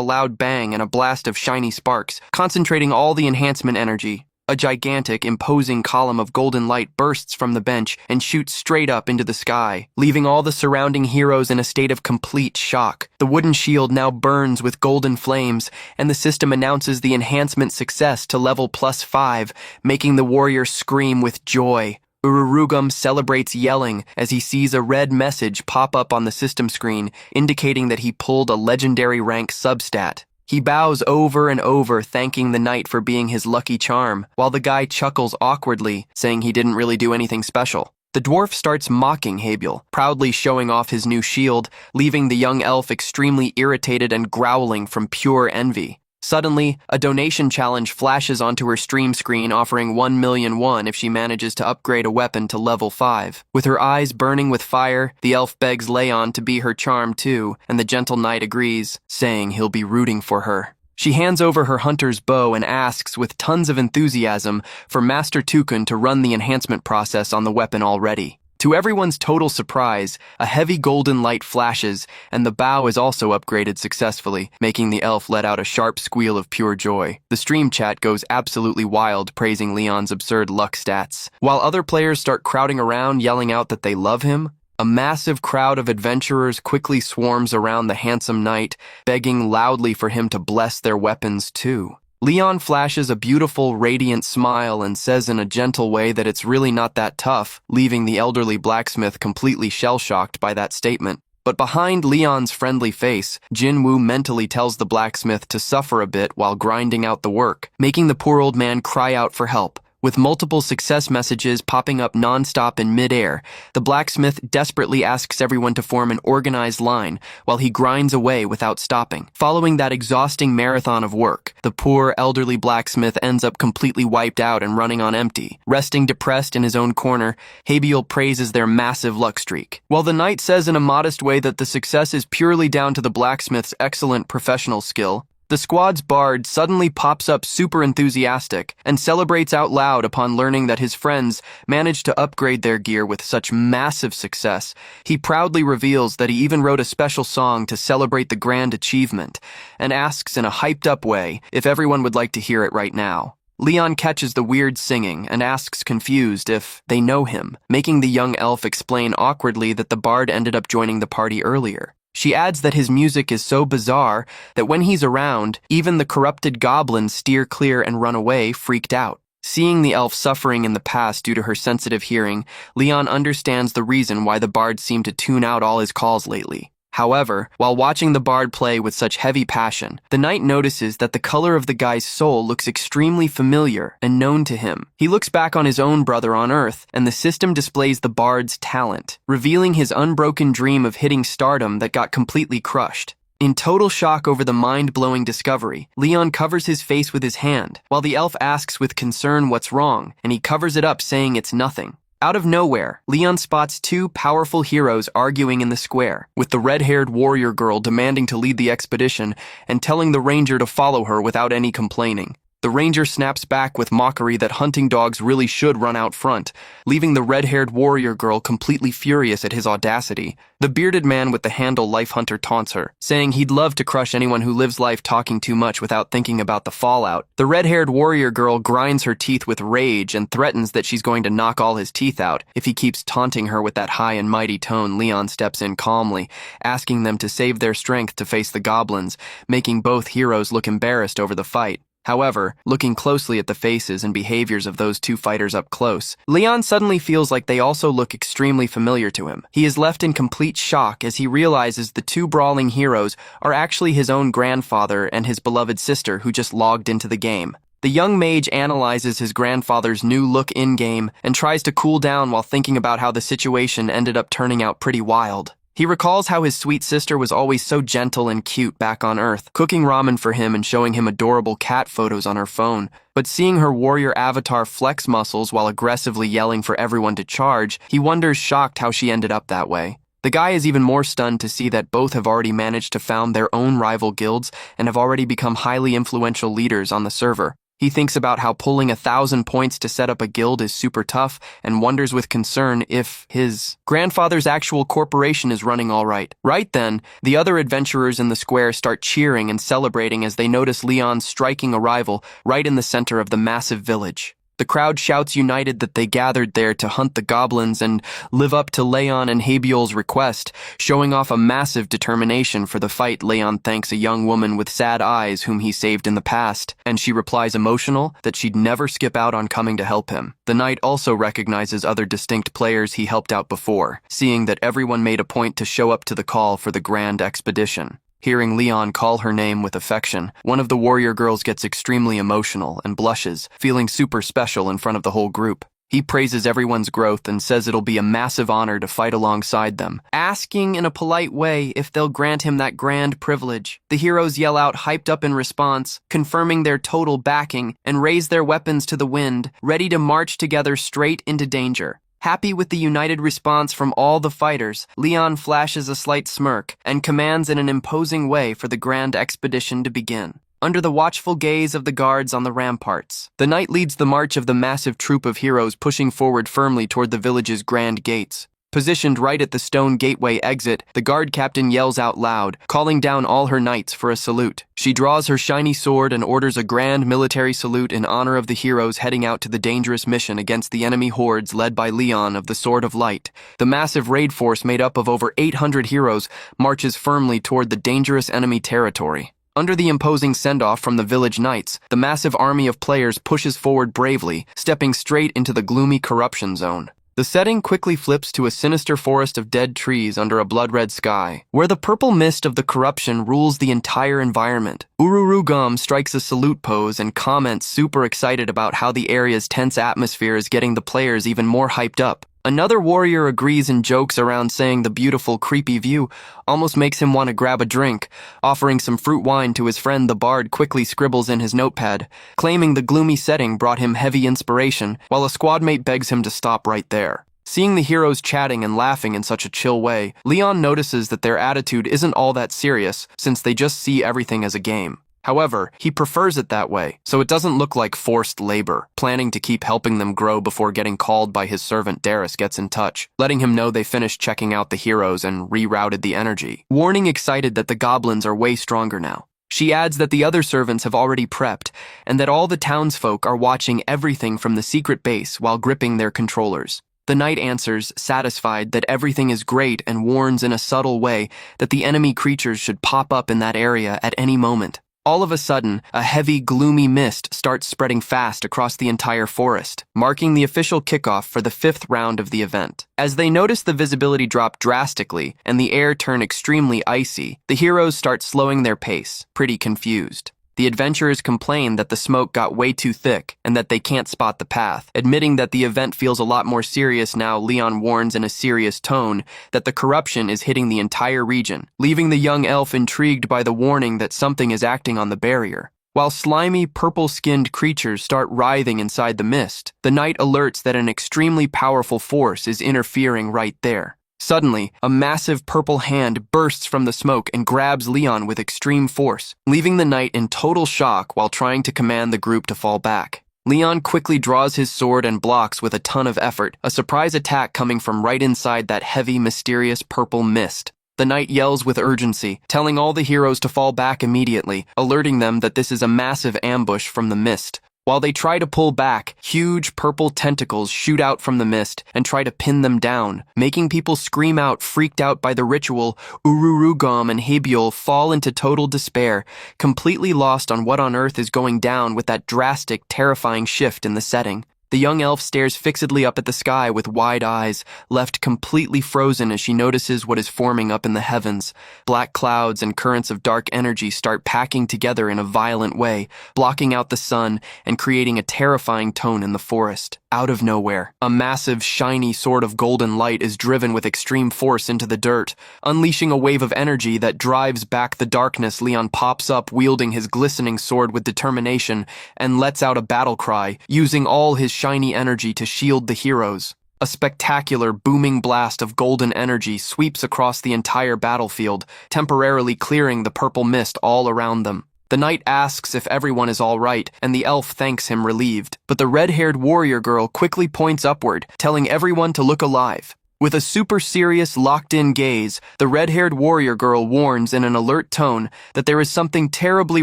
[SPEAKER 1] loud bang and a blast of shiny sparks, concentrating all the enhancement energy. A gigantic, imposing column of golden light bursts from the bench and shoots straight up into the sky, leaving all the surrounding heroes in a state of complete shock. The wooden shield now burns with golden flames, and the system announces the enhancement success to level +5, making the warrior scream with joy. Ururugam celebrates yelling as he sees a red message pop up on the system screen, indicating that he pulled a legendary rank substat. He bows over and over, thanking the knight for being his lucky charm, while the guy chuckles awkwardly, saying he didn't really do anything special. The dwarf starts mocking Habiel, proudly showing off his new shield, leaving the young elf extremely irritated and growling from pure envy. Suddenly, a donation challenge flashes onto her stream screen offering 1,000,000 won if she manages to upgrade a weapon to level 5. With her eyes burning with fire, the elf begs Leon to be her charm too, and the gentle knight agrees, saying he'll be rooting for her. She hands over her hunter's bow and asks with tons of enthusiasm for Master Tukun to run the enhancement process on the weapon already. To everyone's total surprise, a heavy golden light flashes, and the bow is also upgraded successfully, making the elf let out a sharp squeal of pure joy. The stream chat goes absolutely wild, praising Leon's absurd luck stats. While other players start crowding around, yelling out that they love him, a massive crowd of adventurers quickly swarms around the handsome knight, begging loudly for him to bless their weapons too. Leon flashes a beautiful, radiant smile and says in a gentle way that it's really not that tough, leaving the elderly blacksmith completely shell-shocked by that statement. But behind Leon's friendly face, Jinwoo mentally tells the blacksmith to suffer a bit while grinding out the work, making the poor old man cry out for help. With multiple success messages popping up non-stop in mid-air, the blacksmith desperately asks everyone to form an organized line while he grinds away without stopping. Following that exhausting marathon of work, the poor elderly blacksmith ends up completely wiped out and running on empty. Resting depressed in his own corner, Habiel praises their massive luck streak. While the knight says in a modest way that the success is purely down to the blacksmith's excellent professional skill, The squad's bard suddenly pops up super enthusiastic and celebrates out loud upon learning that his friends managed to upgrade their gear with such massive success. He proudly reveals that he even wrote a special song to celebrate the grand achievement and asks in a hyped-up way if everyone would like to hear it right now. Leon catches the weird singing and asks confused if they know him, making the young elf explain awkwardly that the bard ended up joining the party earlier. She adds that his music is so bizarre that when he's around, even the corrupted goblins steer clear and run away, freaked out. Seeing the elf suffering in the past due to her sensitive hearing, Leon understands the reason why the bard seemed to tune out all his calls lately. However, while watching the bard play with such heavy passion, the knight notices that the color of the guy's soul looks extremely familiar and known to him. He looks back on his own brother on Earth, and the system displays the bard's talent, revealing his unbroken dream of hitting stardom that got completely crushed. In total shock over the mind-blowing discovery, Leon covers his face with his hand, while the elf asks with concern what's wrong, and he covers it up saying it's nothing. Out of nowhere, Leon spots two powerful heroes arguing in the square, with the red-haired warrior girl demanding to lead the expedition and telling the ranger to follow her without any complaining. The ranger snaps back with mockery that hunting dogs really should run out front, leaving the red-haired warrior girl completely furious at his audacity. The bearded man with the handle life hunter taunts her, saying he'd love to crush anyone who lives life talking too much without thinking about the fallout. The red-haired warrior girl grinds her teeth with rage and threatens that she's going to knock all his teeth out if he keeps taunting her with that high and mighty tone. Leon steps in calmly, asking them to save their strength to face the goblins, making both heroes look embarrassed over the fight. However, looking closely at the faces and behaviors of those two fighters up close, Leon suddenly feels like they also look extremely familiar to him. He is left in complete shock as he realizes the two brawling heroes are actually his own grandfather and his beloved sister who just logged into the game. The young mage analyzes his grandfather's new look in-game and tries to cool down while thinking about how the situation ended up turning out pretty wild. He recalls how his sweet sister was always so gentle and cute back on Earth, cooking ramen for him and showing him adorable cat photos on her phone. But seeing her warrior avatar flex muscles while aggressively yelling for everyone to charge, he wonders shocked how she ended up that way. The guy is even more stunned to see that both have already managed to found their own rival guilds and have already become highly influential leaders on the server. He thinks about how pulling 1,000 points to set up a guild is super tough and wonders with concern if his grandfather's actual corporation is running all right. Right then, the other adventurers in the square start cheering and celebrating as they notice Leon's striking arrival right in the center of the massive village. The crowd shouts united that they gathered there to hunt the goblins and live up to Leon and Habiol's request, showing off a massive determination for the fight. Leon thanks a young woman with sad eyes whom he saved in the past, and she replies emotional that she'd never skip out on coming to help him. The knight also recognizes other distinct players he helped out before, seeing that everyone made a point to show up to the call for the grand expedition. Hearing Leon call her name with affection, one of the warrior girls gets extremely emotional and blushes, feeling super special in front of the whole group. He praises everyone's growth and says it'll be a massive honor to fight alongside them, asking in a polite way if they'll grant him that grand privilege. The heroes yell out hyped up in response, confirming their total backing, and raise their weapons to the wind, ready to march together straight into danger. Happy with the united response from all the fighters, Leon flashes a slight smirk and commands in an imposing way for the grand expedition to begin. Under the watchful gaze of the guards on the ramparts, the knight leads the march of the massive troop of heroes pushing forward firmly toward the village's grand gates. Positioned right at the stone gateway exit, the guard captain yells out loud, calling down all her knights for a salute. She draws her shiny sword and orders a grand military salute in honor of the heroes heading out to the dangerous mission against the enemy hordes led by Leon of the Sword of Light. The massive raid force made up of over 800 heroes marches firmly toward the dangerous enemy territory. Under the imposing send-off from the village knights, the massive army of players pushes forward bravely, stepping straight into the gloomy corruption zone. The setting quickly flips to a sinister forest of dead trees under a blood-red sky, where the purple mist of the corruption rules the entire environment. Ururugum strikes a salute pose and comments super excited about how the area's tense atmosphere is getting the players even more hyped up. Another warrior agrees and jokes around saying the beautiful, creepy view almost makes him want to grab a drink. Offering some fruit wine to his friend, the bard quickly scribbles in his notepad, claiming the gloomy setting brought him heavy inspiration, while a squadmate begs him to stop right there. Seeing the heroes chatting and laughing in such a chill way, Leon notices that their attitude isn't all that serious since they just see everything as a game. However, he prefers it that way, so it doesn't look like forced labor. Planning to keep helping them grow before getting called by his servant Darius gets in touch, letting him know they finished checking out the heroes and rerouted the energy, warning excited that the goblins are way stronger now. She adds that the other servants have already prepped, and that all the townsfolk are watching everything from the secret base while gripping their controllers. The knight answers, satisfied that everything is great, and warns in a subtle way that the enemy creatures should pop up in that area at any moment. All of a sudden, a heavy, gloomy mist starts spreading fast across the entire forest, marking the official kickoff for the 5th round of the event. As they notice the visibility drop drastically and the air turn extremely icy, the heroes start slowing their pace, pretty confused. The adventurers complain that the smoke got way too thick and that they can't spot the path. Admitting that the event feels a lot more serious now, Leon warns in a serious tone that the corruption is hitting the entire region, leaving the young elf intrigued by the warning that something is acting on the barrier. While slimy, purple-skinned creatures start writhing inside the mist, the knight alerts that an extremely powerful force is interfering right there. Suddenly, a massive purple hand bursts from the smoke and grabs Leon with extreme force, leaving the knight in total shock while trying to command the group to fall back. Leon quickly draws his sword and blocks with a ton of effort, a surprise attack coming from right inside that heavy, mysterious purple mist. The knight yells with urgency, telling all the heroes to fall back immediately, alerting them that this is a massive ambush from the mist. While they try to pull back, huge purple tentacles shoot out from the mist and try to pin them down, making people scream out, freaked out by the ritual. Ururugam and Habiol fall into total despair, completely lost on what on earth is going down with that drastic, terrifying shift in the setting. The young elf stares fixedly up at the sky with wide eyes, left completely frozen as she notices what is forming up in the heavens. Black clouds and currents of dark energy start packing together in a violent way, blocking out the sun and creating a terrifying tone in the forest. Out of nowhere, a massive, shiny sword of golden light is driven with extreme force into the dirt, unleashing a wave of energy that drives back the darkness. Leon pops up, wielding his glistening sword with determination, and lets out a battle cry, using all his shiny energy to shield the heroes. A spectacular, booming blast of golden energy sweeps across the entire battlefield, temporarily clearing the purple mist all around them. The knight asks if everyone is all right, and the elf thanks him relieved. But the red-haired warrior girl quickly points upward, telling everyone to look alive. With a super serious, locked-in gaze, the red-haired warrior girl warns in an alert tone that there is something terribly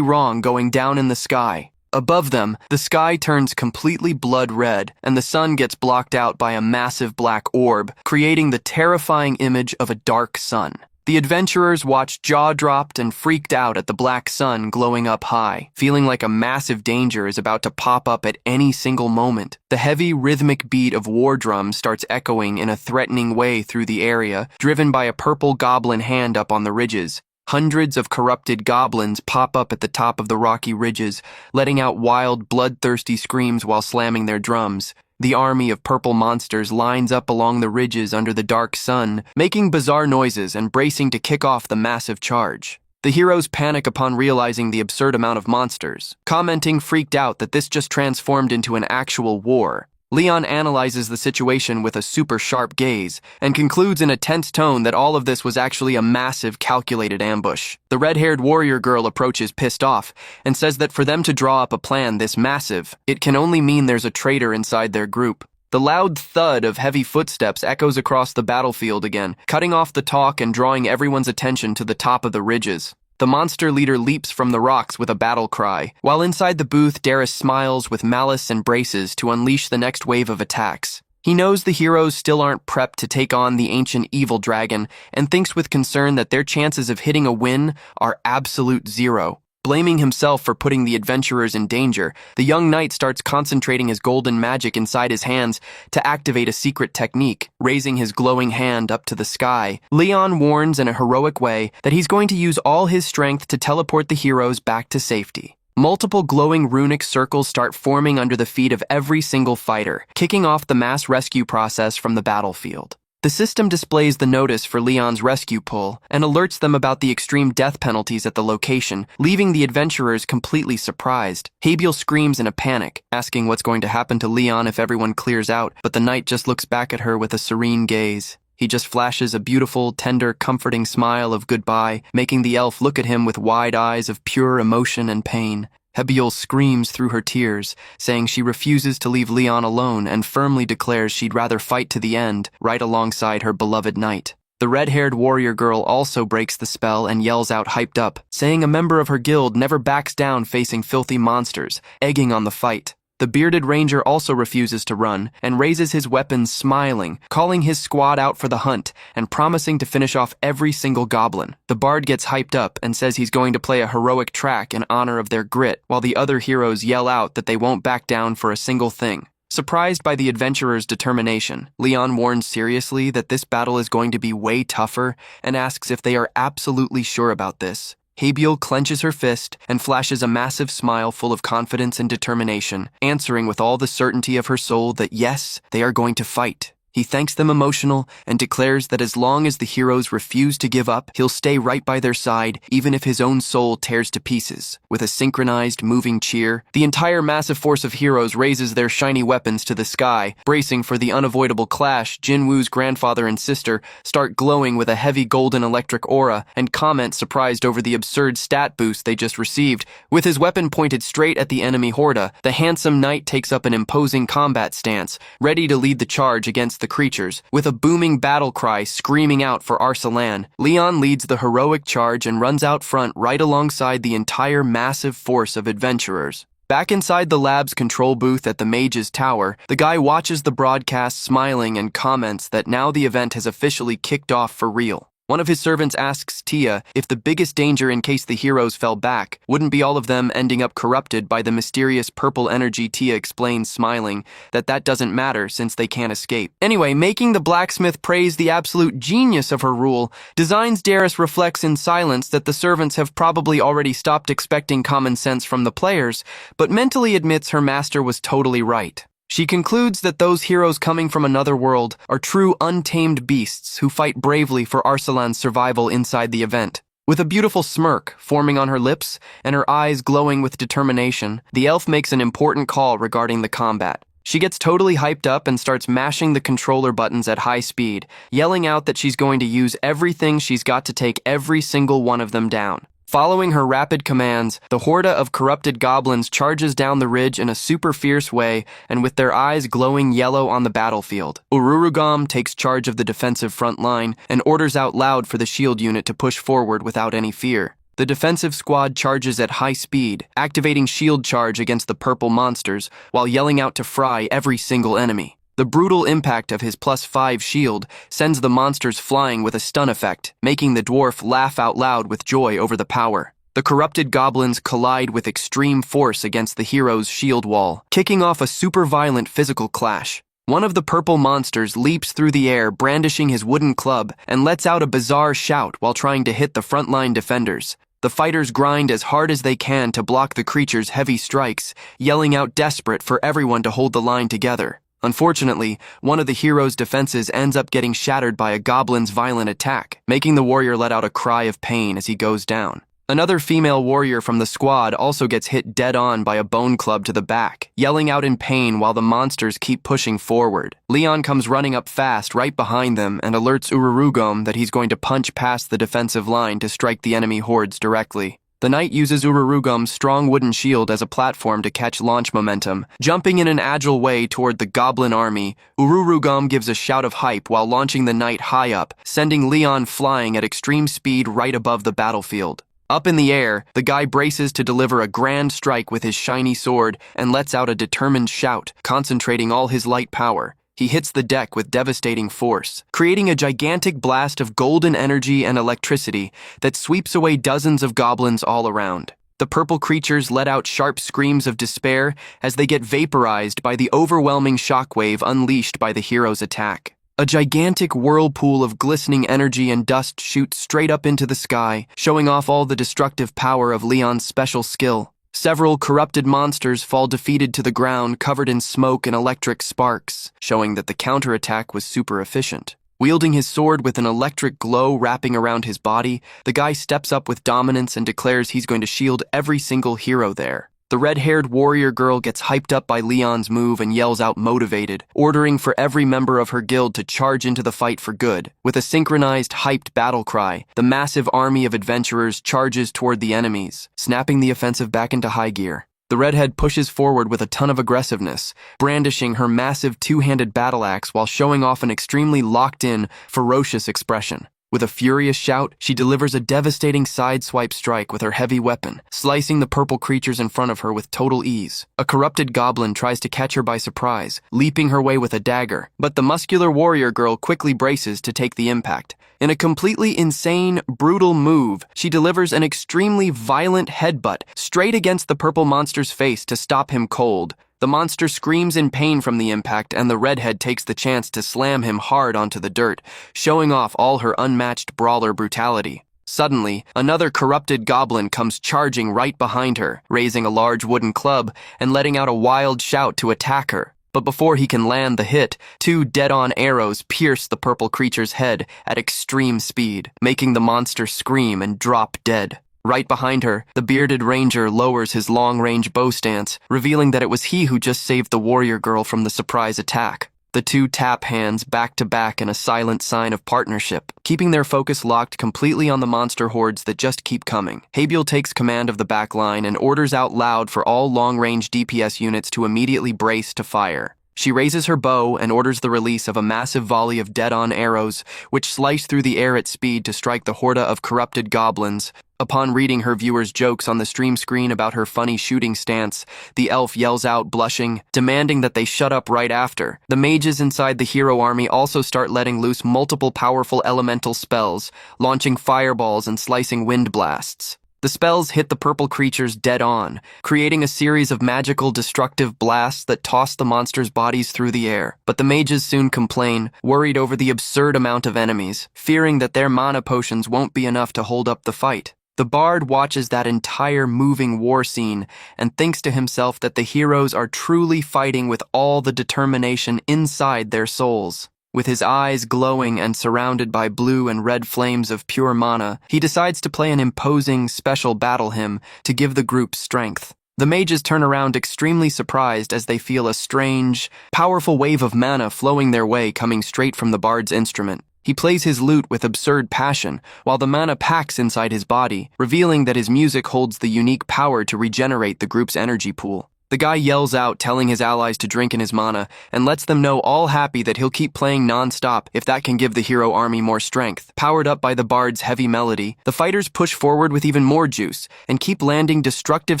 [SPEAKER 1] wrong going down in the sky. Above them, the sky turns completely blood red, and the sun gets blocked out by a massive black orb, creating the terrifying image of a dark sun. The adventurers watched jaw-dropped and freaked out at the black sun glowing up high, feeling like a massive danger is about to pop up at any single moment. The heavy, rhythmic beat of war drums starts echoing in a threatening way through the area, driven by a purple goblin hand up on the ridges. Hundreds of corrupted goblins pop up at the top of the rocky ridges, letting out wild, bloodthirsty screams while slamming their drums. The army of purple monsters lines up along the ridges under the dark sun, making bizarre noises and bracing to kick off the massive charge. The heroes panic upon realizing the absurd amount of monsters, commenting freaked out that this just transformed into an actual war. Leon analyzes the situation with a super sharp gaze and concludes in a tense tone that all of this was actually a massive, calculated ambush. The red-haired warrior girl approaches pissed off and says that for them to draw up a plan this massive, it can only mean there's a traitor inside their group. The loud thud of heavy footsteps echoes across the battlefield again, cutting off the talk and drawing everyone's attention to the top of the ridges. The monster leader leaps from the rocks with a battle cry, while inside the booth, Darius smiles with malice and braces to unleash the next wave of attacks. He knows the heroes still aren't prepped to take on the ancient evil dragon, and thinks with concern that their chances of hitting a win are absolute zero. Blaming himself for putting the adventurers in danger, the young knight starts concentrating his golden magic inside his hands to activate a secret technique, raising his glowing hand up to the sky. Leon warns in a heroic way that he's going to use all his strength to teleport the heroes back to safety. Multiple glowing runic circles start forming under the feet of every single fighter, kicking off the mass rescue process from the battlefield. The system displays the notice for Leon's rescue pull and alerts them about the extreme death penalties at the location, leaving the adventurers completely surprised. Habiel screams in a panic, asking what's going to happen to Leon if everyone clears out, but the knight just looks back at her with a serene gaze. He just flashes a beautiful, tender, comforting smile of goodbye, making the elf look at him with wide eyes of pure emotion and pain. Hebiel screams through her tears, saying she refuses to leave Leon alone and firmly declares she'd rather fight to the end, right alongside her beloved knight. The red-haired warrior girl also breaks the spell and yells out hyped up, saying a member of her guild never backs down facing filthy monsters, egging on the fight. The bearded ranger also refuses to run and raises his weapons smiling, calling his squad out for the hunt and promising to finish off every single goblin. The bard gets hyped up and says he's going to play a heroic track in honor of their grit, while the other heroes yell out that they won't back down for a single thing. Surprised by the adventurer's determination, Leon warns seriously that this battle is going to be way tougher and asks if they are absolutely sure about this. Hebiel clenches her fist and flashes a massive smile full of confidence and determination, answering with all the certainty of her soul that yes, they are going to fight. He thanks them emotional and declares that as long as the heroes refuse to give up, he'll stay right by their side, even if his own soul tears to pieces. With a synchronized, moving cheer, the entire massive force of heroes raises their shiny weapons to the sky. Bracing for the unavoidable clash, Jinwoo's grandfather and sister start glowing with a heavy golden electric aura and comment surprised over the absurd stat boost they just received. With his weapon pointed straight at the enemy horde, the handsome knight takes up an imposing combat stance, ready to lead the charge against the creatures. With a booming battle cry screaming out for Arsalan, Leon leads the heroic charge and runs out front right alongside the entire massive force of adventurers. Back inside the lab's control booth at the Mage's Tower, the guy watches the broadcast smiling and comments that now the event has officially kicked off for real. One of his servants asks Tia if the biggest danger in case the heroes fell back wouldn't be all of them ending up corrupted by the mysterious purple energy. Tia explains, smiling, that doesn't matter since they can't escape. Anyway, making the blacksmith praise the absolute genius of her rule, Designs Darius reflects in silence that the servants have probably already stopped expecting common sense from the players, but mentally admits her master was totally right. She concludes that those heroes coming from another world are true untamed beasts who fight bravely for Arsalan's survival inside the event. With a beautiful smirk forming on her lips and her eyes glowing with determination, the elf makes an important call regarding the combat. She gets totally hyped up and starts mashing the controller buttons at high speed, yelling out that she's going to use everything she's got to take every single one of them down. Following her rapid commands, the horde of corrupted goblins charges down the ridge in a super fierce way and with their eyes glowing yellow on the battlefield. Ururugam takes charge of the defensive front line and orders out loud for the shield unit to push forward without any fear. The defensive squad charges at high speed, activating shield charge against the purple monsters while yelling out to fry every single enemy. The brutal impact of his +5 shield sends the monsters flying with a stun effect, making the dwarf laugh out loud with joy over the power. The corrupted goblins collide with extreme force against the hero's shield wall, kicking off a super violent physical clash. One of the purple monsters leaps through the air brandishing his wooden club and lets out a bizarre shout while trying to hit the frontline defenders. The fighters grind as hard as they can to block the creature's heavy strikes, yelling out desperate for everyone to hold the line together. Unfortunately, one of the hero's defenses ends up getting shattered by a goblin's violent attack, making the warrior let out a cry of pain as he goes down. Another female warrior from the squad also gets hit dead on by a bone club to the back, yelling out in pain while the monsters keep pushing forward. Leon comes running up fast right behind them and alerts Ururugam that he's going to punch past the defensive line to strike the enemy hordes directly. The knight uses Ururugam's strong wooden shield as a platform to catch launch momentum. Jumping in an agile way toward the goblin army, Ururugam gives a shout of hype while launching the knight high up, sending Leon flying at extreme speed right above the battlefield. Up in the air, the guy braces to deliver a grand strike with his shiny sword and lets out a determined shout, concentrating all his light power. He hits the deck with devastating force, creating a gigantic blast of golden energy and electricity that sweeps away dozens of goblins all around. The purple creatures let out sharp screams of despair as they get vaporized by the overwhelming shockwave unleashed by the hero's attack. A gigantic whirlpool of glistening energy and dust shoots straight up into the sky, showing off all the destructive power of Leon's special skill. Several corrupted monsters fall defeated to the ground covered in smoke and electric sparks, showing that the counterattack was super efficient. Wielding his sword with an electric glow wrapping around his body, the guy steps up with dominance and declares he's going to shield every single hero there. The red-haired warrior girl gets hyped up by Leon's move and yells out motivated, ordering for every member of her guild to charge into the fight for good. With a synchronized, hyped battle cry, the massive army of adventurers charges toward the enemies, snapping the offensive back into high gear. The redhead pushes forward with a ton of aggressiveness, brandishing her massive two-handed battle axe while showing off an extremely locked-in, ferocious expression. With a furious shout, she delivers a devastating side-swipe strike with her heavy weapon, slicing the purple creatures in front of her with total ease. A corrupted goblin tries to catch her by surprise, leaping her way with a dagger, but the muscular warrior girl quickly braces to take the impact. In a completely insane, brutal move, she delivers an extremely violent headbutt straight against the purple monster's face to stop him cold. The monster screams in pain from the impact, and the redhead takes the chance to slam him hard onto the dirt, showing off all her unmatched brawler brutality. Suddenly, another corrupted goblin comes charging right behind her, raising a large wooden club and letting out a wild shout to attack her. But before he can land the hit, two dead-on arrows pierce the purple creature's head at extreme speed, making the monster scream and drop dead. Right behind her, the bearded ranger lowers his long-range bow stance, revealing that it was he who just saved the warrior girl from the surprise attack. The two tap hands back to back in a silent sign of partnership, keeping their focus locked completely on the monster hordes that just keep coming. Habiel takes command of the back line and orders out loud for all long-range DPS units to immediately brace to fire. She raises her bow and orders the release of a massive volley of dead-on arrows, which slice through the air at speed to strike the horde of corrupted goblins. Upon reading her viewers' jokes on the stream screen about her funny shooting stance, the elf yells out, blushing, demanding that they shut up right after. The mages inside the hero army also start letting loose multiple powerful elemental spells, launching fireballs and slicing wind blasts. The spells hit the purple creatures dead on, creating a series of magical destructive blasts that toss the monsters' bodies through the air. But the mages soon complain, worried over the absurd amount of enemies, fearing that their mana potions won't be enough to hold up the fight. The bard watches that entire moving war scene and thinks to himself that the heroes are truly fighting with all the determination inside their souls. With his eyes glowing and surrounded by blue and red flames of pure mana, he decides to play an imposing, special battle hymn to give the group strength. The mages turn around extremely surprised as they feel a strange, powerful wave of mana flowing their way coming straight from the bard's instrument. He plays his lute with absurd passion, while the mana packs inside his body, revealing that his music holds the unique power to regenerate the group's energy pool. The guy yells out, telling his allies to drink in his mana, and lets them know all happy that he'll keep playing non-stop if that can give the hero army more strength. Powered up by the bard's heavy melody, the fighters push forward with even more juice, and keep landing destructive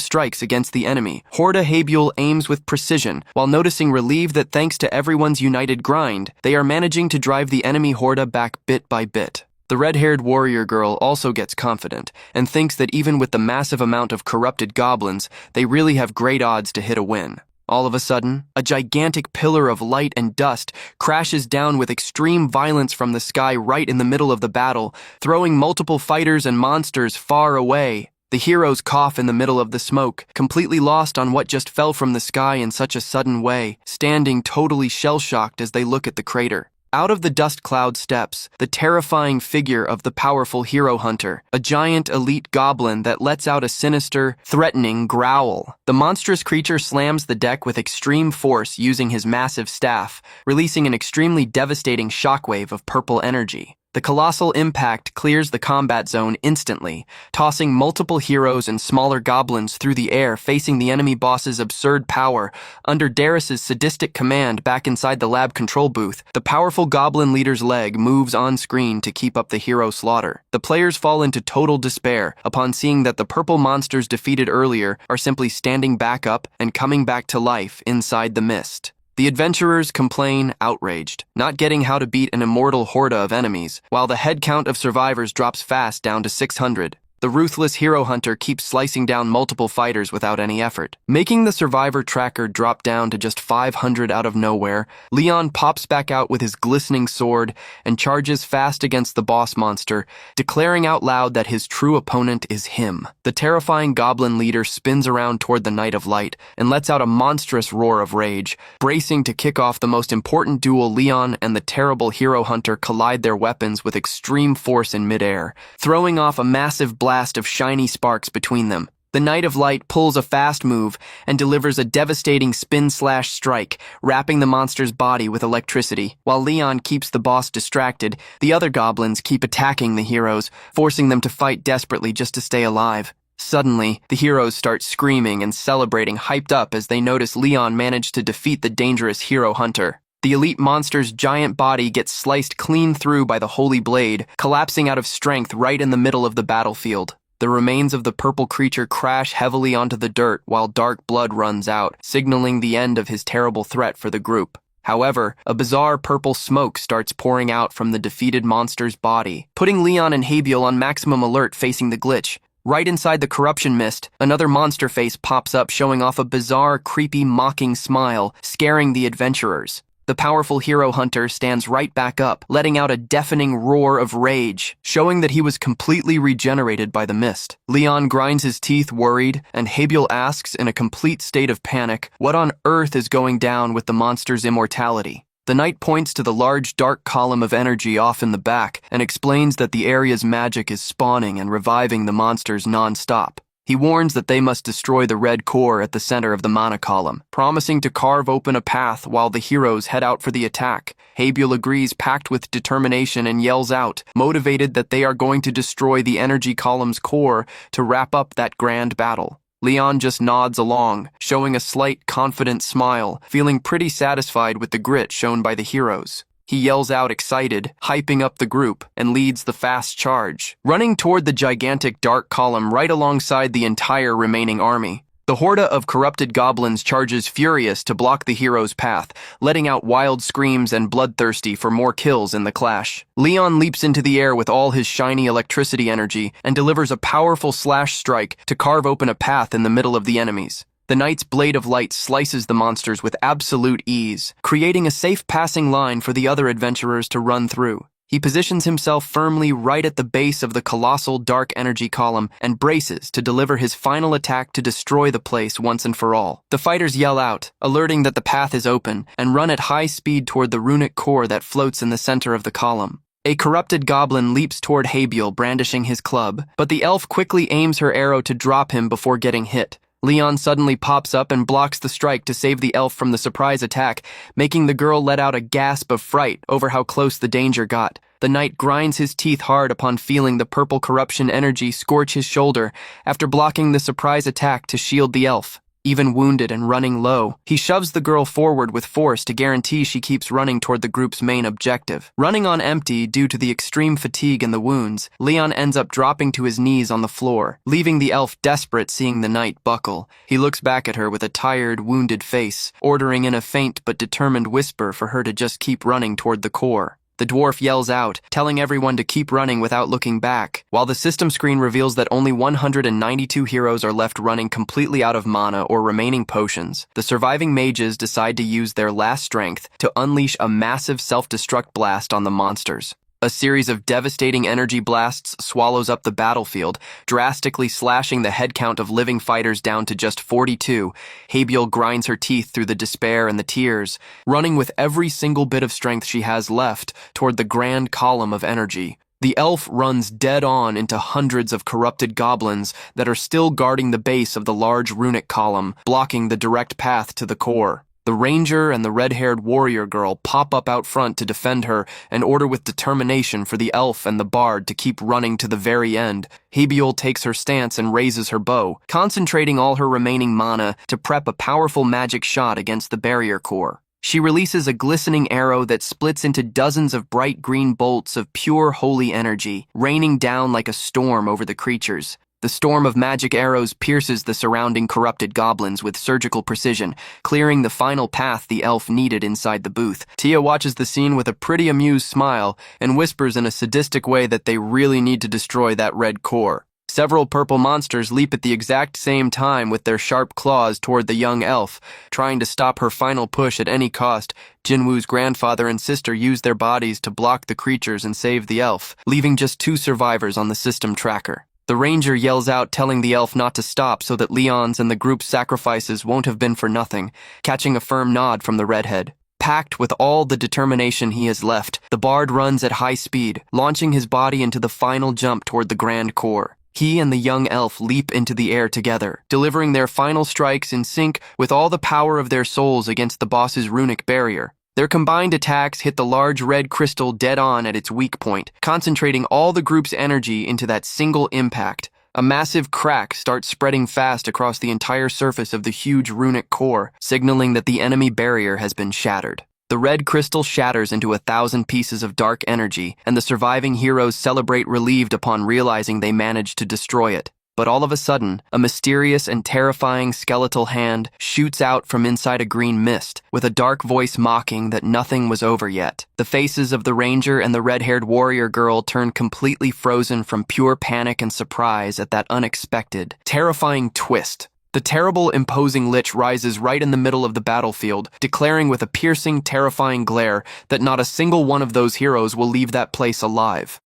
[SPEAKER 1] strikes against the enemy. Horda Habiel aims with precision, while noticing relieved that thanks to everyone's united grind, they are managing to drive the enemy Horda back bit by bit. The red-haired warrior girl also gets confident and thinks that even with the massive amount of corrupted goblins, they really have great odds to hit a win. All of a sudden, a gigantic pillar of light and dust crashes down with extreme violence from the sky right in the middle of the battle, throwing multiple fighters and monsters far away. The heroes cough in the middle of the smoke, completely lost on what just fell from the sky in such a sudden way, standing totally shell-shocked as they look at the crater. Out of the dust cloud steps the terrifying figure of the powerful hero hunter, a giant elite goblin that lets out a sinister, threatening growl. The monstrous creature slams the deck with extreme force using his massive staff, releasing an extremely devastating shockwave of purple energy. The colossal impact clears the combat zone instantly, tossing multiple heroes and smaller goblins through the air facing the enemy boss's absurd power. Under Darius's sadistic command back inside the lab control booth, the powerful goblin leader's leg moves on screen to keep up the hero slaughter. The players fall into total despair upon seeing that the purple monsters defeated earlier are simply standing back up and coming back to life inside the mist. The adventurers complain, outraged, not getting how to beat an immortal horde of enemies, while the head count of survivors drops fast down to 600. The ruthless hero hunter keeps slicing down multiple fighters without any effort. Making the survivor tracker drop down to just 500 out of nowhere, Leon pops back out with his glistening sword and charges fast against the boss monster, declaring out loud that his true opponent is him. The terrifying goblin leader spins around toward the Knight of Light and lets out a monstrous roar of rage, bracing to kick off the most important duel. Leon and the terrible hero hunter collide their weapons with extreme force in midair, throwing off a massive blast of shiny sparks between them. The Knight of Light pulls a fast move and delivers a devastating spin/strike, wrapping the monster's body with electricity. While Leon keeps the boss distracted, the other goblins keep attacking the heroes, forcing them to fight desperately just to stay alive. Suddenly, the heroes start screaming and celebrating, hyped up as they notice Leon managed to defeat the dangerous hero hunter. The elite monster's giant body gets sliced clean through by the holy blade, collapsing out of strength right in the middle of the battlefield. The remains of the purple creature crash heavily onto the dirt while dark blood runs out, signaling the end of his terrible threat for the group. However, a bizarre purple smoke starts pouring out from the defeated monster's body, putting Leon and Habiel on maximum alert facing the glitch. Right inside the corruption mist, another monster face pops up showing off a bizarre, creepy, mocking smile, scaring the adventurers. The powerful hero hunter stands right back up, letting out a deafening roar of rage, showing that he was completely regenerated by the mist. Leon grinds his teeth worried, and Habiel asks in a complete state of panic, what on earth is going down with the monster's immortality? The knight points to the large dark column of energy off in the back and explains that the area's magic is spawning and reviving the monsters non-stop. He warns that they must destroy the red core at the center of the mana column, promising to carve open a path while the heroes head out for the attack. Habiel agrees, packed with determination, and yells out, motivated that they are going to destroy the energy column's core to wrap up that grand battle. Leon just nods along, showing a slight, confident smile, feeling pretty satisfied with the grit shown by the heroes. He yells out excited, hyping up the group, and leads the fast charge, running toward the gigantic dark column right alongside the entire remaining army. The horde of corrupted goblins charges furious to block the hero's path, letting out wild screams and bloodthirsty for more kills in the clash. Leon leaps into the air with all his shiny electricity energy and delivers a powerful slash strike to carve open a path in the middle of the enemies. The knight's blade of light slices the monsters with absolute ease, creating a safe passing line for the other adventurers to run through. He positions himself firmly right at the base of the colossal dark energy column and braces to deliver his final attack to destroy the place once and for all. The fighters yell out, alerting that the path is open, and run at high speed toward the runic core that floats in the center of the column. A corrupted goblin leaps toward Habiel, brandishing his club, but the elf quickly aims her arrow to drop him before getting hit. Leon suddenly pops up and blocks the strike to save the elf from the surprise attack, making the girl let out a gasp of fright over how close the danger got. The knight grinds his teeth hard upon feeling the purple corruption energy scorch his shoulder after blocking the surprise attack to shield the elf. Even wounded and running low, he shoves the girl forward with force to guarantee she keeps running toward the group's main objective. Running on empty due to the extreme fatigue and the wounds, Leon ends up dropping to his knees on the floor, leaving the elf desperate seeing the knight buckle. He looks back at her with a tired, wounded face, ordering in a faint but determined whisper for her to just keep running toward the core. The dwarf yells out, telling everyone to keep running without looking back, while the system screen reveals that only 192 heroes are left running completely out of mana or remaining potions. The surviving mages decide to use their last strength to unleash a massive self-destruct blast on the monsters. A series of devastating energy blasts swallows up the battlefield, drastically slashing the head count of living fighters down to just 42. Habiel grinds her teeth through the despair and the tears, running with every single bit of strength she has left toward the grand column of energy. The elf runs dead on into hundreds of corrupted goblins that are still guarding the base of the large runic column, blocking the direct path to the core. The ranger and the red-haired warrior girl pop up out front to defend her and order with determination for the elf and the bard to keep running to the very end. Habiel takes her stance and raises her bow, concentrating all her remaining mana to prep a powerful magic shot against the barrier core. She releases a glistening arrow that splits into dozens of bright green bolts of pure holy energy, raining down like a storm over the creatures. The storm of magic arrows pierces the surrounding corrupted goblins with surgical precision, clearing the final path the elf needed inside the booth. Tia watches the scene with a pretty amused smile and whispers in a sadistic way that they really need to destroy that red core. Several purple monsters leap at the exact same time with their sharp claws toward the young elf, trying to stop her final push at any cost. Jinwoo's grandfather and sister use their bodies to block the creatures and save the elf, leaving just 2 survivors on the system tracker. The ranger yells out, telling the elf not to stop so that Leon's and the group's sacrifices won't have been for nothing, catching a firm nod from the redhead. Packed with all the determination he has left, the bard runs at high speed, launching his body into the final jump toward the grand core. He and the young elf leap into the air together, delivering their final strikes in sync with all the power of their souls against the boss's runic barrier. Their combined attacks hit the large red crystal dead on at its weak point, concentrating all the group's energy into that single impact. A massive crack starts spreading fast across the entire surface of the huge runic core, signaling that the enemy barrier has been shattered. The red crystal shatters into 1,000 pieces of dark energy, and the surviving heroes celebrate relieved upon realizing they managed to destroy it. But all of a sudden, a mysterious and terrifying skeletal hand shoots out from inside a green mist, with a dark voice mocking that nothing was over yet. The faces of the ranger and the red-haired warrior girl turn completely frozen from pure panic and surprise at that unexpected, terrifying twist. The terrible, imposing lich rises right in the middle of the battlefield, declaring with a piercing, terrifying glare that not a single one of those heroes will leave that place alive.